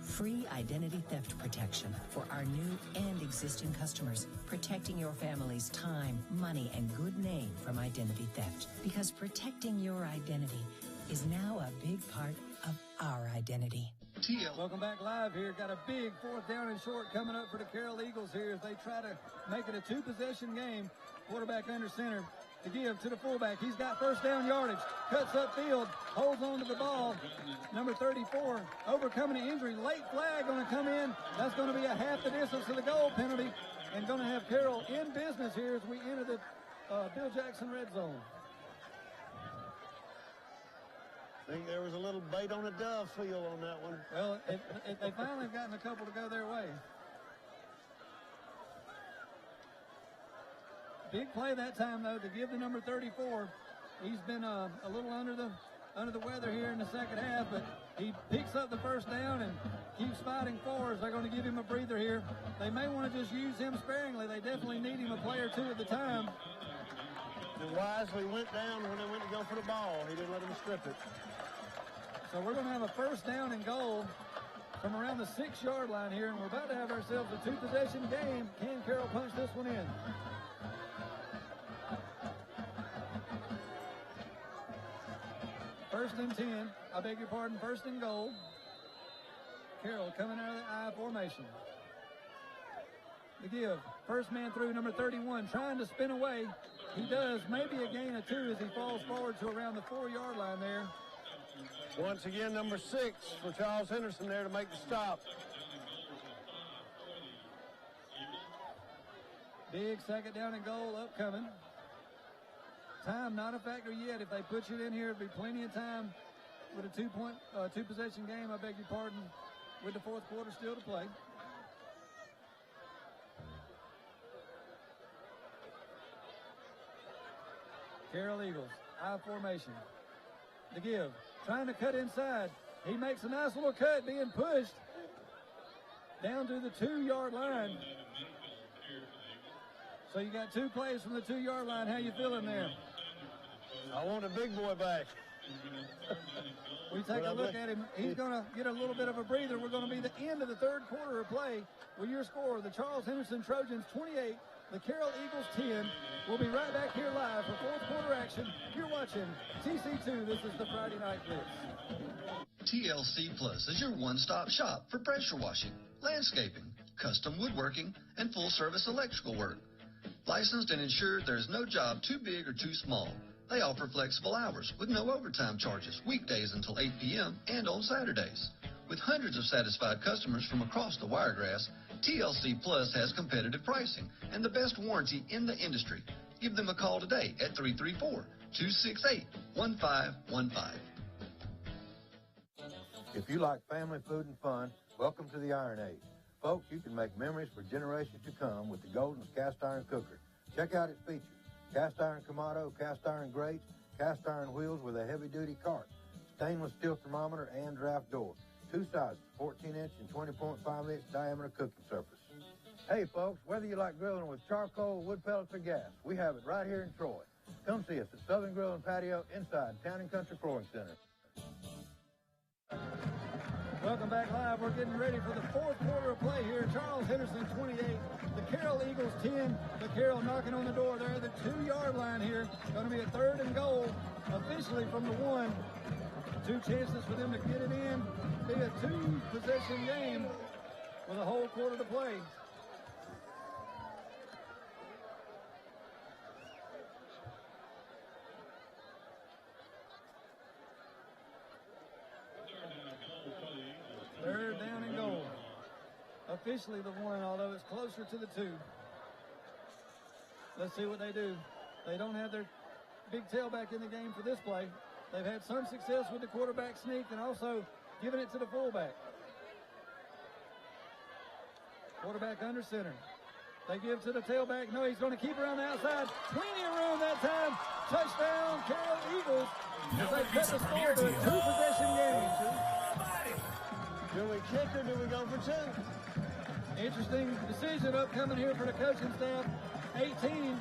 Free identity theft protection for our new and existing customers, protecting your family's time, money, and good name from identity theft. Because protecting your identity is now a big part of our identity. Welcome back live here. Got a big 4th down and short coming up for the Carroll Eagles here as they try to make it a 2-possession game. Quarterback under center to give to the fullback. He's got first down yardage. Cuts upfield. Holds on to the ball. Number 34 overcoming the injury. Late flag going to come in. That's going to be a half the distance to the goal penalty. And going to have Carroll in business here as we enter the Bill Jackson red zone. I think there was a little bait on a dove feel on that one. Well, they finally have gotten a couple to go their way. Big play that time, though, to give the number 34. He's been a little under the weather here in the second half, but he picks up the first down and keeps fighting for us. They're going to give him a breather here. They may want to just use him sparingly. They definitely need him a play or two at the time. And wisely went down when they went to go for the ball. He didn't let him strip it. So we're going to have a first down and goal from around the 6-yard line here, and we're about to have ourselves a 2-possession game. Can Carroll punch this one in? First and 10. I beg your pardon, first and goal. Carroll coming out of the I formation. The give. First man through, number 31, trying to spin away. He does. Maybe a gain of 2 as he falls forward to around the 4-yard line there. Once again, number 6 for Charles Henderson there to make the stop. Big second down and goal upcoming. Time not a factor yet. If they put you in here, it'd be plenty of time with a 2-possession game. I beg your pardon, with the 4th quarter still to play. Carroll Eagles, I formation. The give. Trying to cut inside. He makes a nice little cut, being pushed down to the 2-yard line. So you got 2 plays from the 2-yard line. How you feeling there? I want a big boy back. We take a look at him. He's going to get a little bit of a breather. We're going to be the end of the 3rd quarter of play with your score. The Charles Henderson Trojans 28, the Carroll Eagles 10. We'll be right back here live for 4th quarter action. You're watching TC2. This is the Friday Night Blitz. TLC Plus is your one-stop shop for pressure washing, landscaping, custom woodworking, and full-service electrical work. Licensed and insured, there's no job too big or too small. They offer flexible hours with no overtime charges, weekdays until 8 p.m. and on Saturdays. With hundreds of satisfied customers from across the Wiregrass, TLC Plus has competitive pricing and the best warranty in the industry. Give them a call today at 334-268-1515. If you like family food and fun, welcome to the Iron Age. Folks, you can make memories for generations to come with the Golden's cast iron cooker. Check out its features. Cast iron Kamado, cast iron grates, cast iron wheels with a heavy-duty cart, stainless steel thermometer and draft door. 2 sizes, 14-inch and 20.5-inch diameter cooking surface. Hey, folks, whether you like grilling with charcoal, wood pellets, or gas, we have it right here in Troy. Come see us at Southern Grill and Patio inside Town & Country Flooring Center. Welcome back live. We're getting ready for the 4th quarter of play here. Charles Henderson 28, the Carroll Eagles 10. The Carroll knocking on the door there, the 2-yard line here. Going to be a 3rd and goal officially from the 1. 2 chances for them to get it in. Be a 2-possession game with a whole quarter to play. officially the 1, although it's closer to the 2. Let's see what they do. They don't have their big tailback in the game for this play. They've had some success with the quarterback sneak and also giving it to the fullback. Quarterback under center. They give to the tailback. No, he's going to keep around the outside. Plenty of room that time. Touchdown, Carroll Eagles. They cut the score to a 2-possession game. Do we kick or do we go for 2? Interesting decision upcoming here for the coaching staff. 18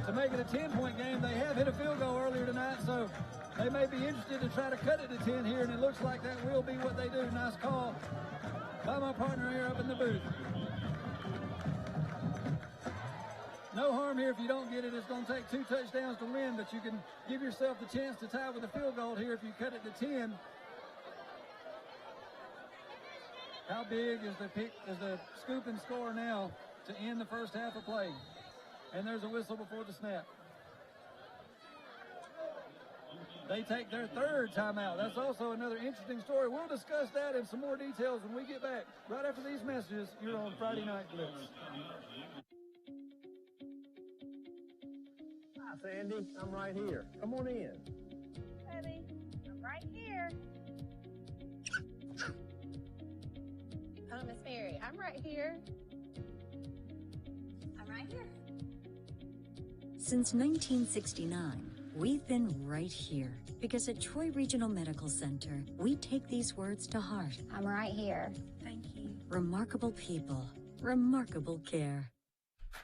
to make it a 10-point game. They have hit a field goal earlier tonight, so they may be interested to try to cut it to 10 here, and it looks like that will be what they do. Nice call by my partner here up in the booth. No harm here if you don't get it. It's going to take 2 touchdowns to win, but you can give yourself the chance to tie with a field goal here if you cut it to 10. How big is the scoop and score now to end the first half of play? And there's a whistle before the snap. They take their 3rd timeout. That's also another interesting story. We'll discuss that in some more details when we get back. Right after these messages, you're on Friday Night Blitz. Hi, Sandy. I'm right here. Come on in. Eddie, I'm right here. Hello, Miss Mary. I'm right here. I'm right here. Since 1969, we've been right here because at Troy Regional Medical Center, we take these words to heart. I'm right here. Thank you. Remarkable people, remarkable care.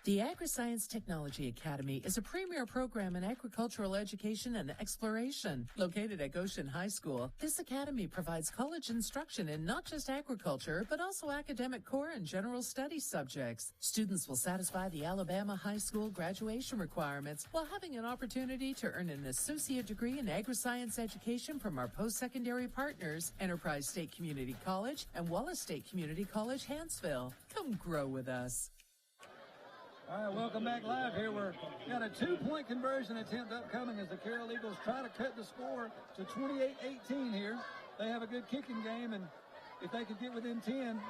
The Agri-Science Technology Academy is a premier program in agricultural education and exploration. Located at Goshen High School, this academy provides college instruction in not just agriculture, but also academic core and general studies subjects. Students will satisfy the Alabama High School graduation requirements while having an opportunity to earn an associate degree in agri-science education from our post-secondary partners, Enterprise State Community College and Wallace State Community College, Hanceville. Come grow with us. All right, welcome back live here. We're got a 2-point conversion attempt upcoming as the Carroll Eagles try to cut the score to 28-18 here. They have a good kicking game, and if they could get within 10,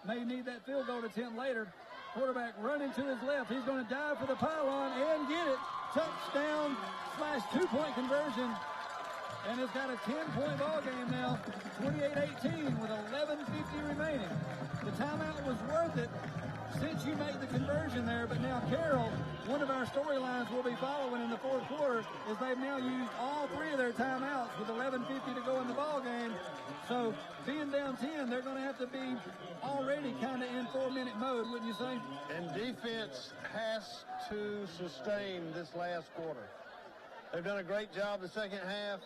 may need that field goal attempt later. Quarterback running to his left. He's going to dive for the pylon and get it. Touchdown / 2-point conversion. And it's got a 10-point ball game now, 28-18 with 11:50 remaining. The timeout was worth it since you made the conversion there, but now Carroll, one of our storylines we'll be following in the 4th quarter, is they've now used all 3 of their timeouts with 11:50 to go in the ball game. So being down 10, they're going to have to be already kind of in 4-minute mode, wouldn't you say? And defense has to sustain this last quarter. They've done a great job the second half.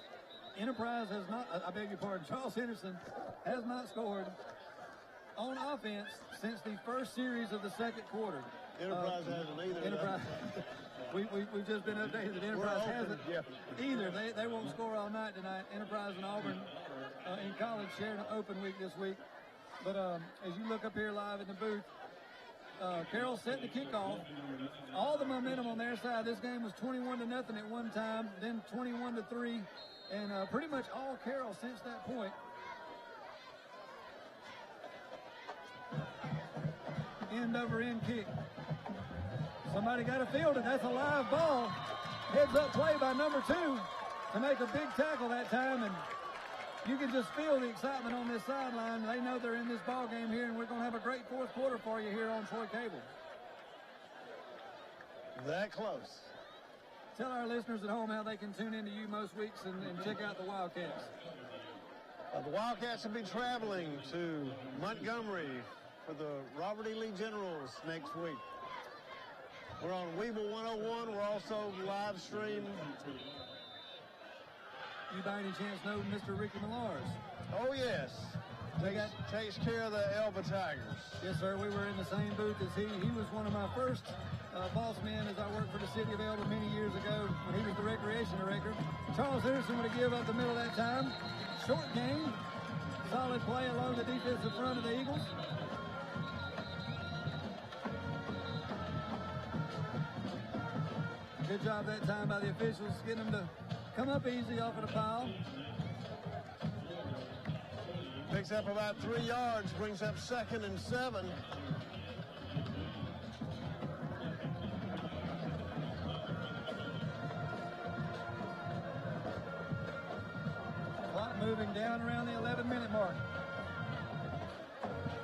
Enterprise has not, I beg your pardon, Charles Henderson has not scored on offense since the first series of the 2nd quarter. Enterprise hasn't either. Enterprise, we've just been updated that Enterprise hasn't either. They won't score all night tonight. Enterprise and Auburn in college sharing an open week this week. But as you look up here live in the booth, Carroll set the kickoff. All the momentum on their side. This game was 21-0 at one time, then 21-3, and pretty much all Carroll since that point. End over end kick. Somebody got to field it. That's a live ball. Heads up play by number 2 to make a big tackle that time, and you can just feel the excitement on this sideline. They know they're in this ball game here, and we're going to have a great 4th quarter for you here on Troy Cable. That close. Tell our listeners at home how they can tune into you most weeks and check out the Wildcats. The Wildcats will be traveling to Montgomery for the Robert E. Lee Generals next week. We're on Weeble 101. We're also live streamed. You by any chance know Mr. Ricky Millars? Oh, yes. Takes care of the Elba Tigers. Yes, sir. We were in the same booth as he. He was one of my first boss men as I worked for the city of Elba many years ago when he was the recreation director. Charles Henderson would have given up the middle of that time. Short game. Solid play along the defensive front of the Eagles. Good job that time by the officials getting them to come up easy off of the pile. Picks up about 3 yards, brings up 2nd and 7. Clock moving down around the 11-minute mark.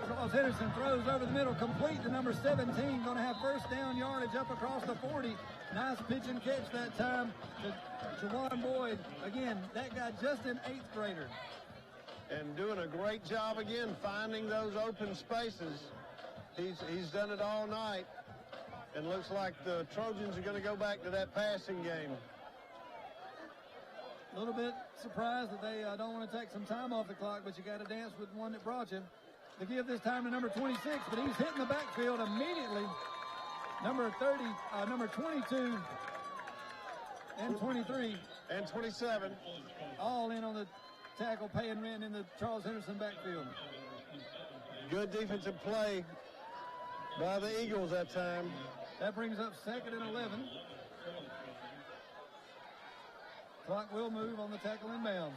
Charles Henderson throws over the middle, complete to number 17. Going to have first down yardage up across the 40. Nice pitch and catch that time to Juwan Boyd. Again, that guy just an 8th grader. And doing a great job again, finding those open spaces. He's done it all night. And looks like the Trojans are going to go back to that passing game. A little bit surprised that they don't want to take some time off the clock, but you got to dance with one that brought you. To give this time to number 26, but he's hitting the backfield immediately. Number 30, number 22, and 23. And 27. All in on the tackle, paying rent in the Charles Henderson backfield. Good defensive play by the Eagles that time. That brings up 2nd and 11. Clock will move on the tackle inbounds.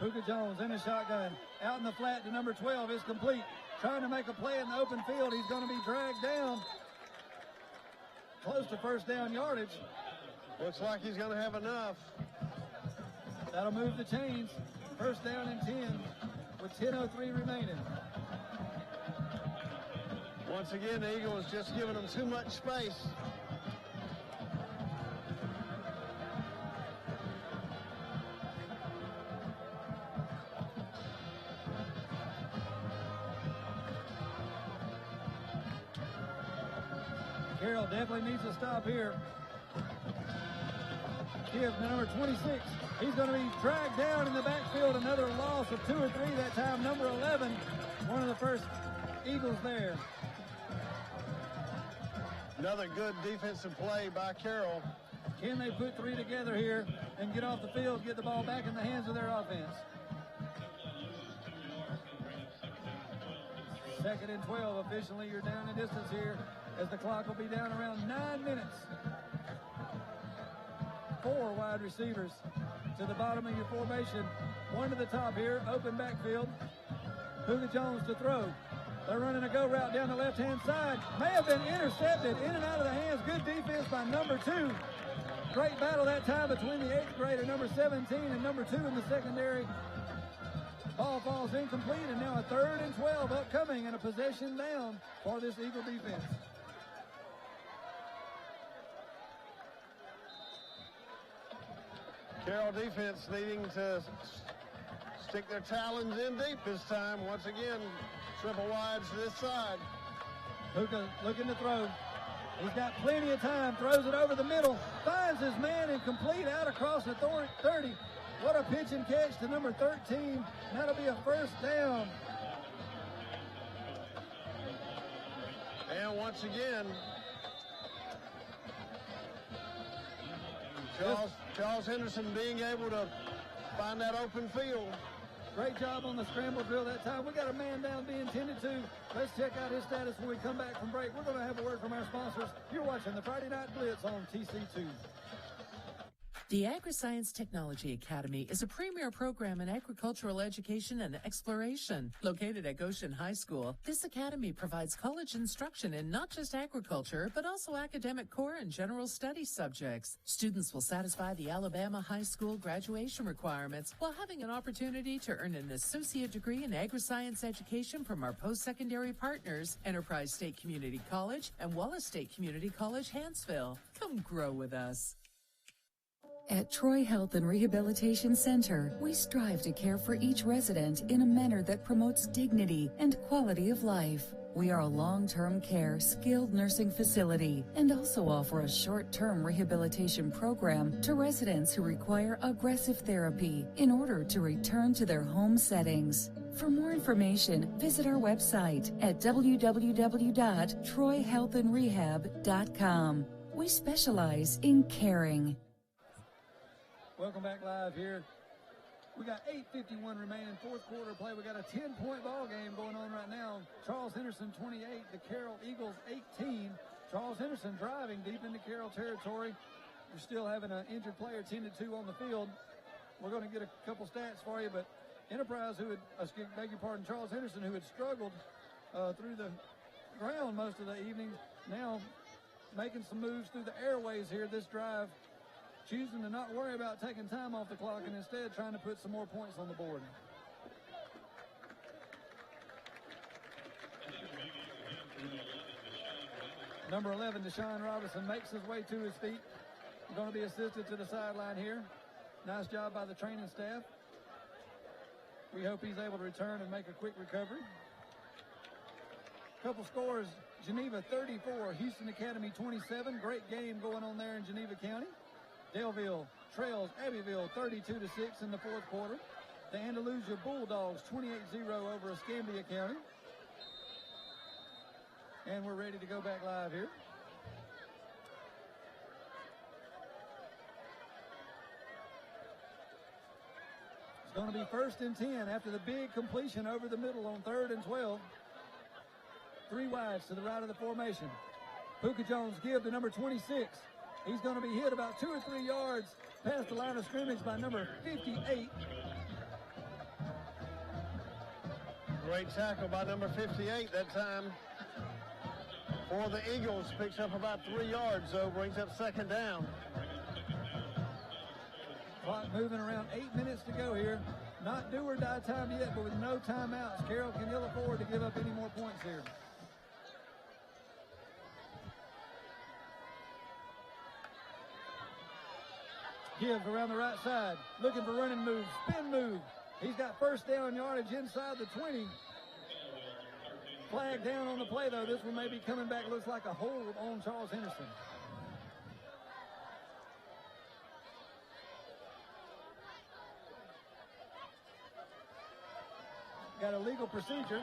Puka Jones in the shotgun. Out in the flat to number 12 is complete. Trying to make a play in the open field. He's going to be dragged down. Close to first down yardage. Looks like he's going to have enough. That'll move the chains. First down and 10 with 10:03 remaining. Once again, the Eagles just giving them too much space. Carroll definitely needs to stop here. Give to number 26. He's going to be dragged down in the backfield. Another loss of 2 or 3 that time. Number 11, one of the first Eagles there. Another good defensive play by Carroll. Can they put 3 together here and get off the field, get the ball back in the hands of their offense? 2nd and 12. Officially, you're down in distance here as the clock will be down around 9 minutes. 4 wide receivers to the bottom of your formation. 1 to the top here, open backfield. Puka Jones to throw. They're running a go route down the left-hand side. May have been intercepted in and out of the hands. Good defense by number 2. Great battle that time between the 8th grader, number 17, and number 2 in the secondary. Ball falls incomplete, and now a 3rd and 12 upcoming and a possession down for this Eagle defense. Carroll defense needing to stick their talons in deep this time. Once again, triple wides to this side. Puka looking to throw. He's got plenty of time. Throws it over the middle. Finds his man and complete out across the 30. What a pitch and catch to number 13. That'll be a first down. And once again, Charles Henderson being able to find that open field. Great job on the scramble drill that time. We got a man down being tended to. Let's check out his status when we come back from break. We're going to have a word from our sponsors. You're watching the Friday Night Blitz on TC2. The AgriScience Technology Academy is a premier program in agricultural education and exploration. Located at Goshen High School, this academy provides college instruction in not just agriculture, but also academic core and general studies subjects. Students will satisfy the Alabama High School graduation requirements while having an opportunity to earn an associate degree in agri-science education from our post-secondary partners, Enterprise State Community College and Wallace State Community College, Hanceville. Come grow with us. At Troy Health and Rehabilitation Center, we strive to care for each resident in a manner that promotes dignity and quality of life. We are a long-term care, skilled nursing facility and also offer a short-term rehabilitation program to residents who require aggressive therapy in order to return to their home settings. For more information, visit our website at www.troyhealthandrehab.com. We specialize in caring. Welcome back live here. We got 8:51 remaining, fourth quarter play. We got a 10-point ball game going on right now. Charles Henderson 28, the Carroll Eagles 18. Charles Henderson driving deep into Carroll territory. We're still having an injured player tended to on the field. We're going to get a couple stats for you, but Enterprise, Charles Henderson, who had struggled through the ground most of the evening, now making some moves through the airways here this drive, choosing to not worry about taking time off the clock and instead trying to put some more points on the board. Number 11, Deshaun Robinson, makes his way to his feet. Going to be assisted to the sideline here. Nice job by the training staff. We hope he's able to return and make a quick recovery. Couple scores, Geneva 34, Houston Academy 27. Great game going on there in Geneva County. Daleville trails Abbeville 32-6 in the fourth quarter. The Andalusia Bulldogs 28-0 over Escambia County. And we're ready to go back live here. It's going to be 1st and 10 after the big completion over the middle on 3rd and 12. 3 wides to the right of the formation. Puka Jones give to number 26. He's going to be hit about 2 or 3 yards past the line of scrimmage by number 58. Great tackle by number 58 that time. For the Eagles, picks up about 3 yards, though, brings up 2nd down. Clock moving around, 8 minutes to go here. Not do or die time yet, but with no timeouts, Carroll can ill afford to give up any more points here. Gibbs around the right side, looking for running moves, spin move. He's got 1st down yardage inside the 20. Flag down on the play, though. This one may be coming back. Looks like a hold on Charles Henderson. Got a legal procedure.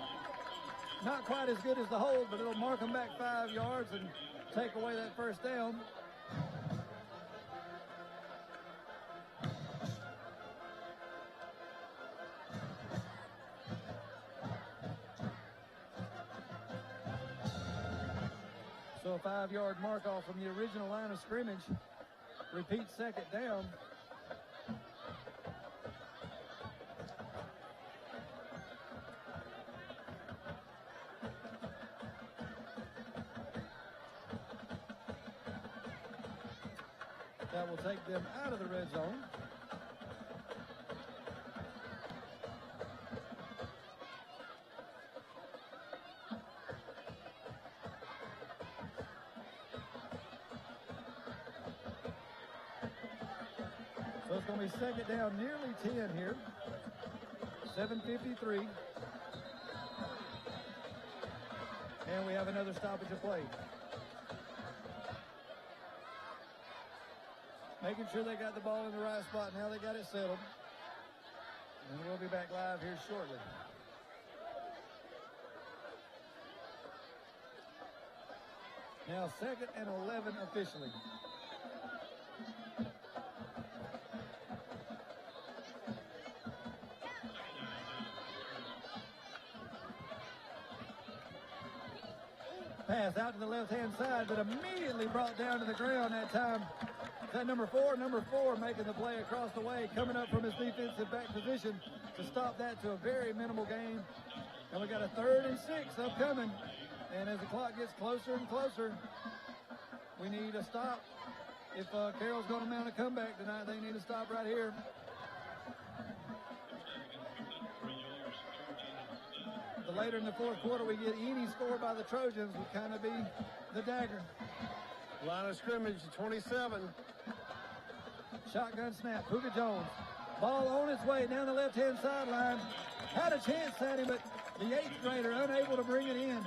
Not quite as good as the hold, but it'll mark him back 5 yards and take away that 1st down. So a 5-yard mark off from the original line of scrimmage. Repeat 2nd down. That will take them out of the red zone. So it's going to be 2nd down, nearly 10 here. 7:53. And we have another stoppage of play. Making sure they got the ball in the right spot. Now they got it settled. And we'll be back live here shortly. Now 2nd and 11 officially. Pass out to the left-hand side, but immediately brought down to the ground that time. Is that number 4? Number 4 making the play across the way, coming up from his defensive back position to stop that to a very minimal gain. And we got a 3rd and 6 upcoming. And as the clock gets closer and closer, we need a stop. If Carroll's going to mount a comeback tonight, they need to stop right here. The later in the fourth quarter we get any score by the Trojans would kind of be the dagger. Line of scrimmage, 27. Shotgun snap, Puka Jones. Ball on its way down the left-hand sideline. Had a chance at him, but the 8th grader unable to bring it in.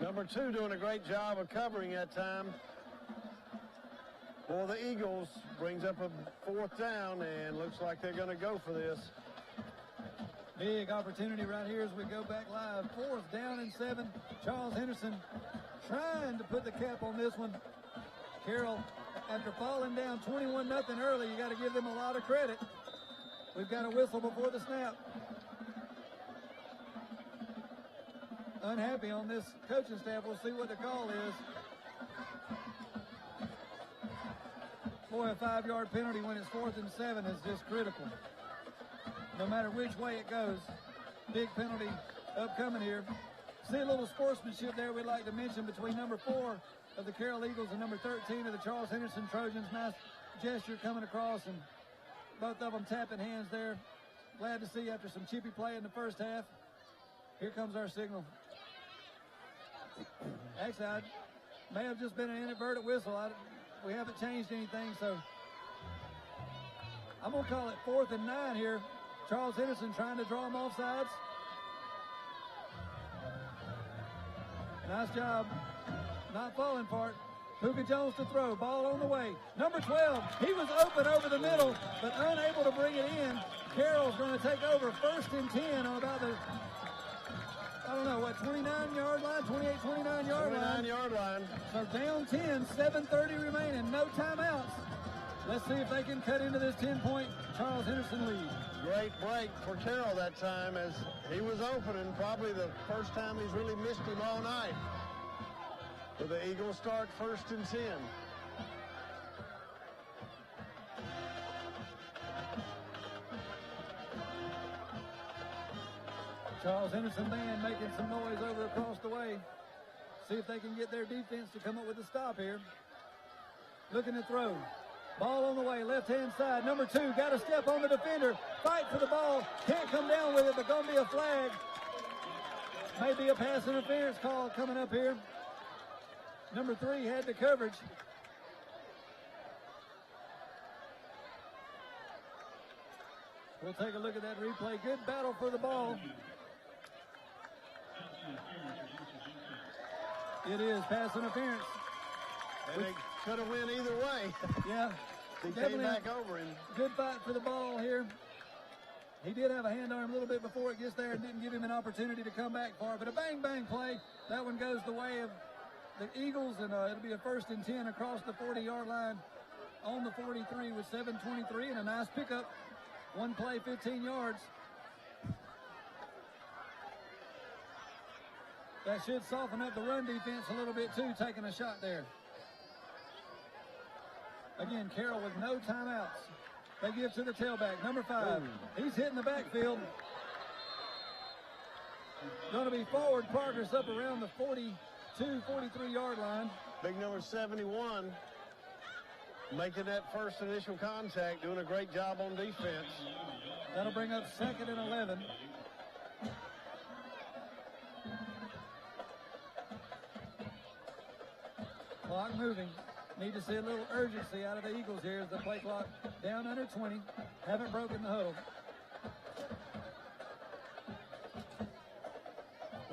Number 2 doing a great job of covering that time. For the Eagles, brings up a 4th down, and looks like they're going to go for this. Big opportunity right here as we go back live. 4th down and 7. Charles Henderson trying to put the cap on this one. Carroll, after falling down 21-0 early, you got to give them a lot of credit. We've got a whistle before the snap. unhappy on this coaching staff. We'll see what the call is. Boy, a 5-yard penalty when it's 4th and 7 is just critical. No matter which way it goes, big penalty upcoming here. See a little sportsmanship there we'd like to mention between number 4 of the Carroll Eagles and number 13 of the Charles Henderson Trojans. Nice gesture coming across, and both of them tapping hands there. Glad to see after some chippy play in the first half. Here comes our signal. Actually, I may have just been an inadvertent whistle. We haven't changed anything, so I'm going to call it 4th and 9 here. Charles Henderson trying to draw them off sides. Nice job not falling for it. Puka Jones to throw. Ball on the way. Number 12. He was open over the middle, but unable to bring it in. Carroll's going to take over 1st and 10 on about the, 29-yard line, 29-yard line. 29-yard line. So down 10, 7:30 remaining, no timeouts. Let's see if they can cut into this 10-point Charles Henderson lead. Great break for Carroll that time as he was opening, probably the first time he's really missed him all night. So the Eagles start 1st and 10. Charles Henderson band making some noise over across the way. See if they can get their defense to come up with a stop here. Looking to throw. Ball on the way, left-hand side. Number 2, got to step on the defender. Fight for the ball. Can't come down with it, but going to be a flag. Maybe a pass interference call coming up here. Number 3 had the coverage. We'll take a look at that replay. Good battle for the ball. It is pass interference. And they could have went either way. Yeah. He came back over him. Good fight for the ball here. He did have a hand on him a little bit before it gets there and didn't give him an opportunity to come back for it. But a bang-bang play. That one goes the way of the Eagles, and it'll be a 1st and 10 across the 40-yard line on the 43 with 7:23 and a nice pickup. One play, 15 yards. That should soften up the run defense a little bit too, taking a shot there. Again, Carroll with no timeouts. They give to the tailback, number 5. He's hitting the backfield. Going to be forward progress up around the 42, 43-yard line. Big number 71 making that first initial contact, doing a great job on defense. That'll bring up 2nd and 11. Clock moving. Need to see a little urgency out of the Eagles here as the play clock down under 20. Haven't broken the huddle.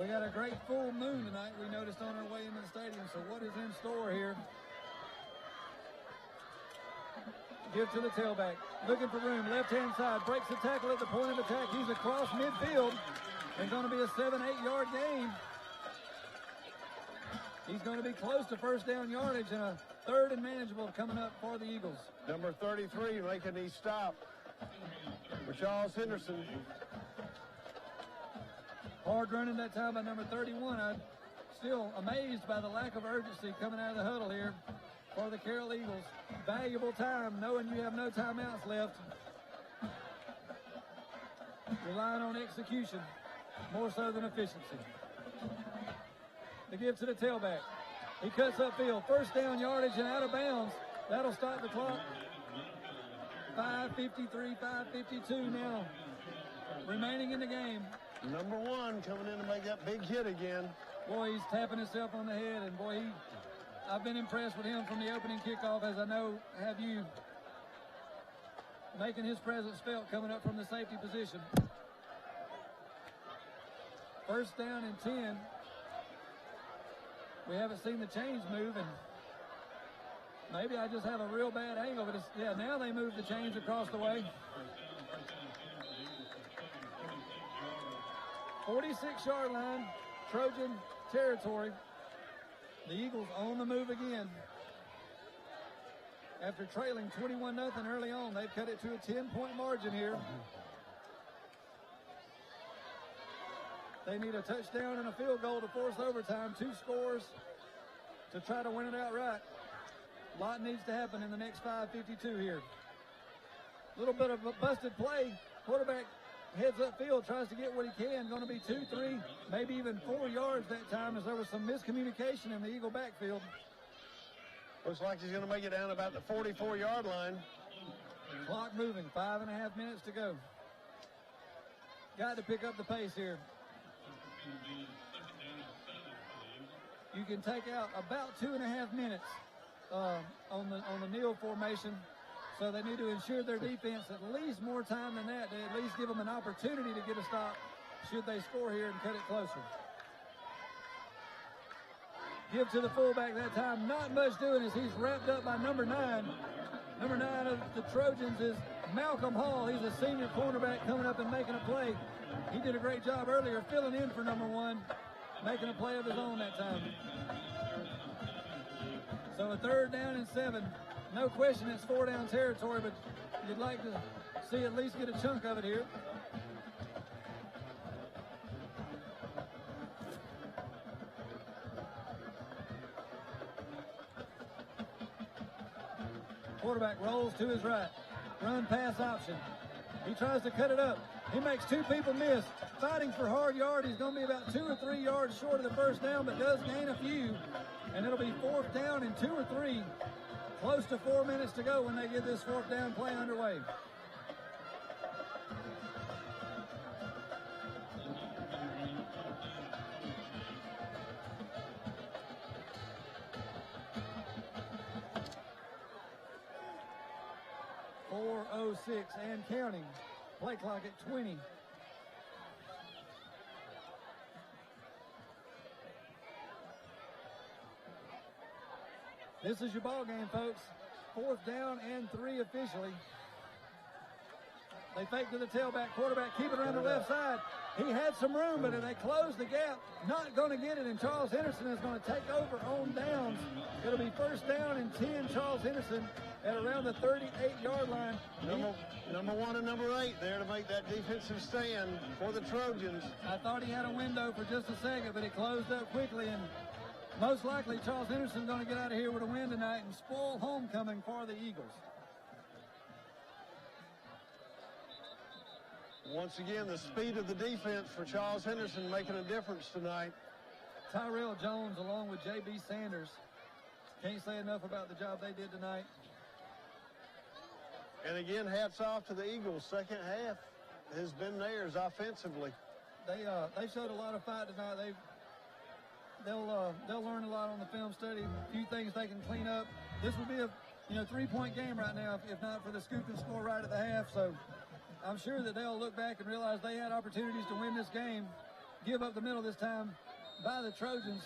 We got a great full moon tonight, we noticed on our way into the stadium. So what is in store here? Give to the tailback. Looking for room. Left-hand side. Breaks the tackle at the point of attack. He's across midfield. And going to be a 7-8-yard gain. He's going to be close to first down yardage, and a 3rd and manageable coming up for the Eagles. Number 33 making his stop for Charles Henderson. Hard running that time by number 31. I'm still amazed by the lack of urgency coming out of the huddle here for the Carroll Eagles. Valuable time, knowing you have no timeouts left. Relying on execution more so than efficiency. The give to the tailback. He cuts upfield. First down yardage and out of bounds. That'll stop the clock. 5:53, 5:52 now remaining in the game. Number 1 coming in to make that big hit again. Boy, he's tapping himself on the head, and boy, I've been impressed with him from the opening kickoff, as I know have you, making his presence felt coming up from the safety position. First down and 10. We haven't seen the chains move, and maybe I just have a real bad angle, but yeah, now they move the chains across the way. 46-yard line, Trojan territory. The Eagles on the move again. After trailing 21-0 early on, they've cut it to a 10-point margin here. They need a touchdown and a field goal to force overtime. 2 scores to try to win it outright. A lot needs to happen in the next 5:52 here. A little bit of a busted play. Quarterback heads upfield, tries to get what he can. Going to be 2, 3, maybe even 4 yards that time, as there was some miscommunication in the Eagle backfield. Looks like he's going to make it down about the 44-yard line. Clock moving, 5.5 minutes to go. Got to pick up the pace here. You can take out about 2.5 minutes on the kneel formation. So they need to ensure their defense at least more time than that, to at least give them an opportunity to get a stop should they score here and cut it closer. Give to the fullback that time. Not much doing as he's wrapped up by number 9. Number 9 of the Trojans is Malcolm Hall. He's a senior cornerback coming up and making a play. He did a great job earlier filling in for number 1, making a play of his own that time. So a 3rd down and 7. No question it's 4-down territory, but you'd like to see at least get a chunk of it here. Quarterback rolls to his right. Run pass option. He tries to cut it up. He makes 2 people miss. Fighting for hard yard. He's going to be about 2 or 3 yards short of the first down, but does gain a few. And it'll be 4th down and 2 or 3. Close to 4 minutes to go when they get this 4th down play underway. .406 and counting. Play clock at 20. This is your ball game, folks. 4th down and 3 officially. They fake to the tailback. Quarterback keep it around the left side. He had some room, but they closed the gap. Not going to get it, and Charles Henderson is going to take over on downs. It'll be 1st down and 10. Charles Henderson at around the 38-yard line. Number 1 and number 8 there to make that defensive stand for the Trojans. I thought he had a window for just a second, but he closed up quickly, and most likely Charles Henderson going to get out of here with a win tonight and spoil homecoming for the Eagles. Once again, the speed of the defense for Charles Henderson making a difference tonight. Tyrell Jones along with J.B. Sanders. Can't say enough about the job they did tonight. And again, hats off to the Eagles. Second half has been theirs offensively. They showed a lot of fight tonight. They'll learn a lot on the film study. A few things they can clean up. This would be a 3-point game right now if not for the scoop and score right at the half. So I'm sure that they'll look back and realize they had opportunities to win this game. Give up the middle this time by the Trojans.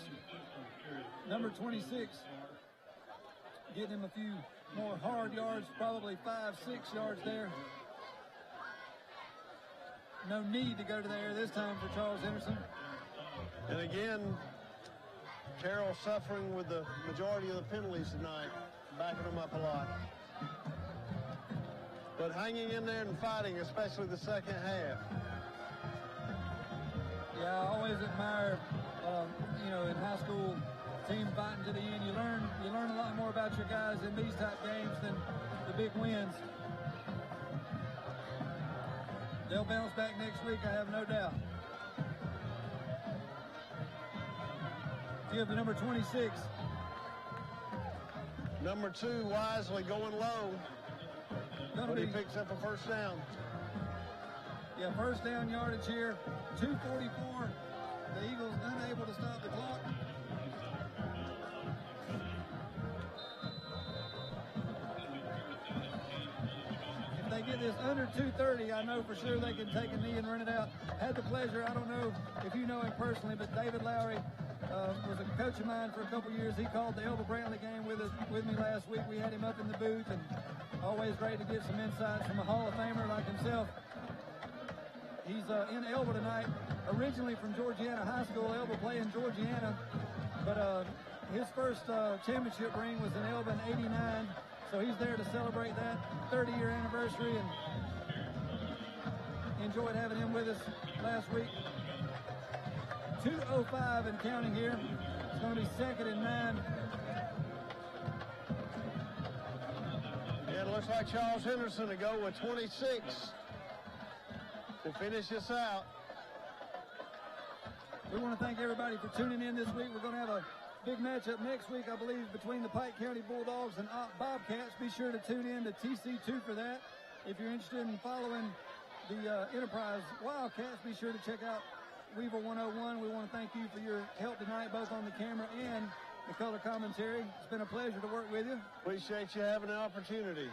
Number 26 getting him a few more hard yards, probably 5-6 yards there. No need to go to the air this time for Charles Henderson. And again, Carroll suffering with the majority of the penalties tonight, backing them up a lot. But hanging in there and fighting, especially the second half. Yeah, I always admire, in high school, team fighting to the end. You learn a lot more about your guys in these type games than the big wins. They'll bounce back next week, I have no doubt. Give the number 26. Number 2 wisely going low. But he picks up a 1st down. Yeah, 1st down yardage here. 2:44. The Eagles unable to stop the clock. If they get this under 2:30, I know for sure they can take a knee and run it out. Had the pleasure, I don't know if you know him personally, but David Lowry was a coach of mine for a couple years. He called the Elba Brantley game with me last week. We had him up in the booth, and always great to get some insights from a Hall of Famer like himself. He's in Elba tonight, originally from Georgiana High School. Elba playing Georgiana, but his first championship ring was in Elba in '89, so he's there to celebrate that 30-year anniversary, and enjoyed having him with us last week. 2:05 and counting here. It's going to be 2nd and 9. Yeah, it looks like Charles Henderson to go with 26 to finish this out. We want to thank everybody for tuning in this week. We're going to have a big matchup next week, I believe, between the Pike County Bulldogs and Bobcats. Be sure to tune in to TC2 for that. If you're interested in following the Enterprise Wildcats, be sure to check out Weevil 101. We want to thank you for your help tonight, both on the camera and the color commentary. It's been a pleasure to work with you. Appreciate you having the opportunity.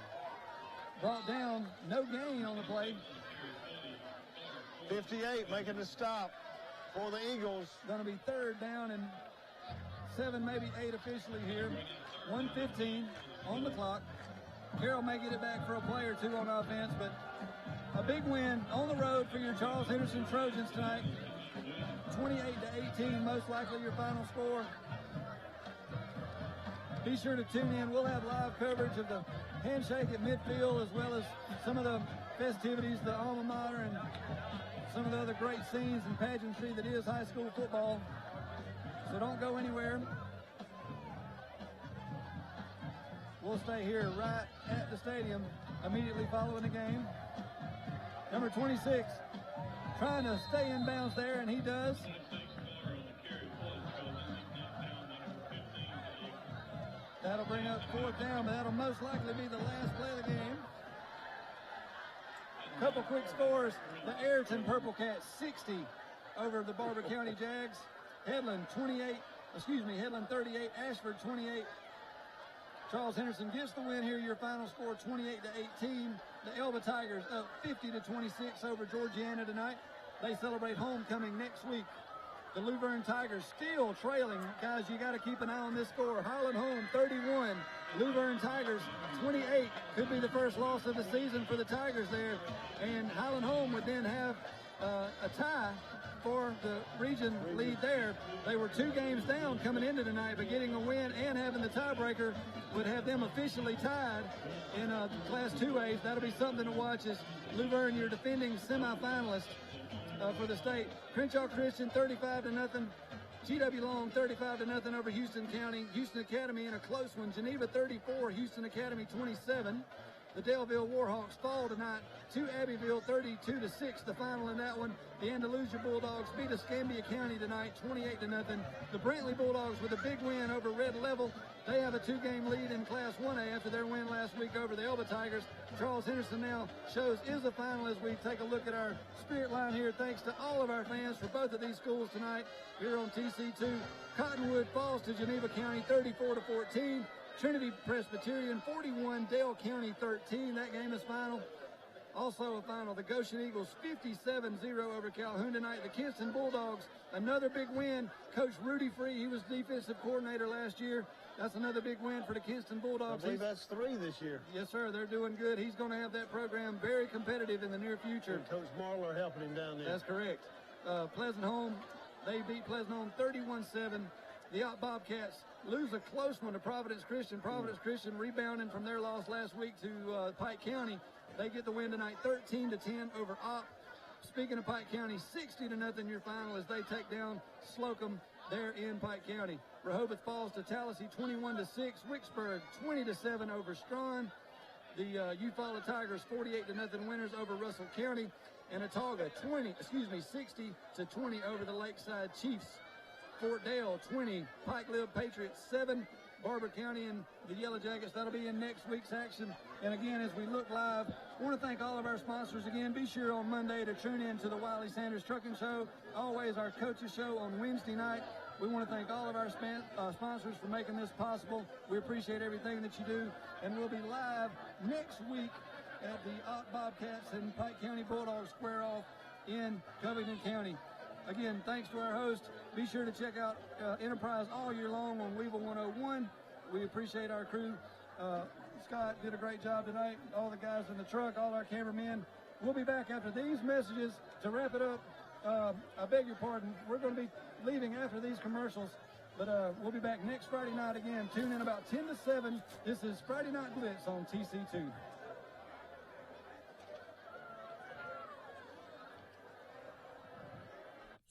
Brought down, no gain on the play. 58 making the stop for the Eagles. Going to be 3rd down and 7, maybe 8 officially here. 1:15 on the clock. Carroll may get it back for a play or two on offense, but a big win on the road for your Charles Henderson Trojans tonight. 28-18, most likely your final score. Be sure to tune in. We'll have live coverage of the handshake at midfield, as well as some of the festivities, the alma mater, and some of the other great scenes and pageantry that is high school football. So don't go anywhere. We'll stay here right at the stadium immediately following the game. Number 26 trying to stay in bounds there, and he does. That'll bring up 4th down, but that'll most likely be the last play of the game. Couple quick scores. The Ayrton Purple Cats 60 over the Barber County Jags. Headland 38, Ashford 28. Charles Henderson gets the win here. Your final score 28-18. The Elba Tigers up 50-26 over Georgiana tonight. They celebrate homecoming next week. The Luverne Tigers still trailing. Guys, you got to keep an eye on this score. Highland Home 31, Luverne Tigers 28. Could be the first loss of the season for the Tigers there. And Highland Home would then have a tie for the region lead there. They were 2 games down coming into tonight, but getting a win and having the tiebreaker would have them officially tied in Class 2As. That'll be something to watch as Luverne, your defending semifinalist for the state. Crenshaw Christian 35-0. GW Long 35-0 over Houston County. Houston Academy in a close one. Geneva 34, Houston Academy 27. The Daleville Warhawks fall tonight to Abbeville 32-6. The final in that one. The Andalusia Bulldogs beat Escambia County tonight 28-0. The Brantley Bulldogs with a big win over Red Level. They have a 2-game lead in Class 1A after their win last week over the Elba Tigers. Charles Henderson now shows is a final as we take a look at our spirit line here. Thanks to all of our fans for both of these schools tonight here on TC2. Cottonwood falls to Geneva County 34-14. Trinity Presbyterian 41, Dale County 13. That game is final. Also a final, the Goshen Eagles 57-0 over Calhoun tonight. The Kinston Bulldogs, another big win. Coach Rudy Free, he was defensive coordinator last year. That's another big win for the Kinston Bulldogs. I believe that's 3 this year. Yes, sir. They're doing good. He's going to have that program very competitive in the near future. And Coach Marler helping him down there. That's correct. Pleasant Home, they beat Pleasant Home 31-7. The Bobcats lose a close one to Providence Christian. Providence Christian rebounding from their loss last week to Pike County. They get the win tonight 13-10 over Opp. Speaking of Pike County, 60-0 your final as they take down Slocum there in Pike County. Rehoboth falls to Tallahassee 21-6. Wicksburg 20-7 over Strawn. The Eufaula Tigers 48-0 winners over Russell County. And Autauga 60-20 over the Lakeside Chiefs. Fort Dale 20, Pike Lib Patriots 7, Barber County and the Yellow Jackets. That'll be in next week's action. And again, as we look live, I want to thank all of our sponsors again. Be sure on Monday to tune in to the Wiley Sanders Trucking Show. Always our coaches show on Wednesday night. We want to thank all of our sponsors for making this possible. We appreciate everything that you do. And we'll be live next week at the Bobcats and Pike County Bulldogs square off in Covington County. Again, thanks to our host. Be sure to check out Enterprise all year long on Weevil 101. We appreciate our crew. Scott did a great job tonight. All the guys in the truck, all our cameramen. We'll be back after these messages to wrap it up. I beg your pardon. We're going to be leaving after these commercials, but we'll be back next Friday night again. Tune in about 10 to 7. This is Friday Night Blitz on TC2.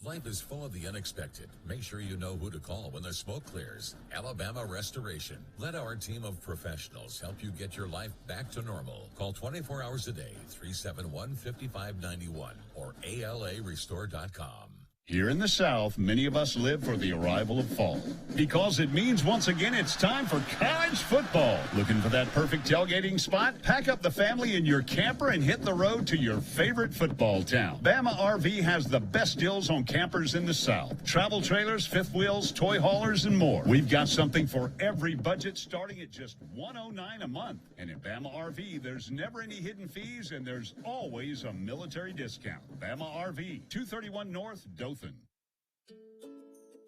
Life is full of the unexpected. Make sure you know who to call when the smoke clears. Alabama Restoration. Let our team of professionals help you get your life back to normal. Call 24 hours a day, 371-5591 or ALArestore.com. Here in the South, many of us live for the arrival of fall because it means once again it's time for college football. Looking for that perfect tailgating spot? Pack up the family in your camper and hit the road to your favorite football town. Bama RV has the best deals on campers in the South. Travel trailers, fifth wheels, toy haulers, and more. We've got something for every budget starting at just $109 a month. And at Bama RV, there's never any hidden fees and there's always a military discount. Bama RV, 231 North, Dothan.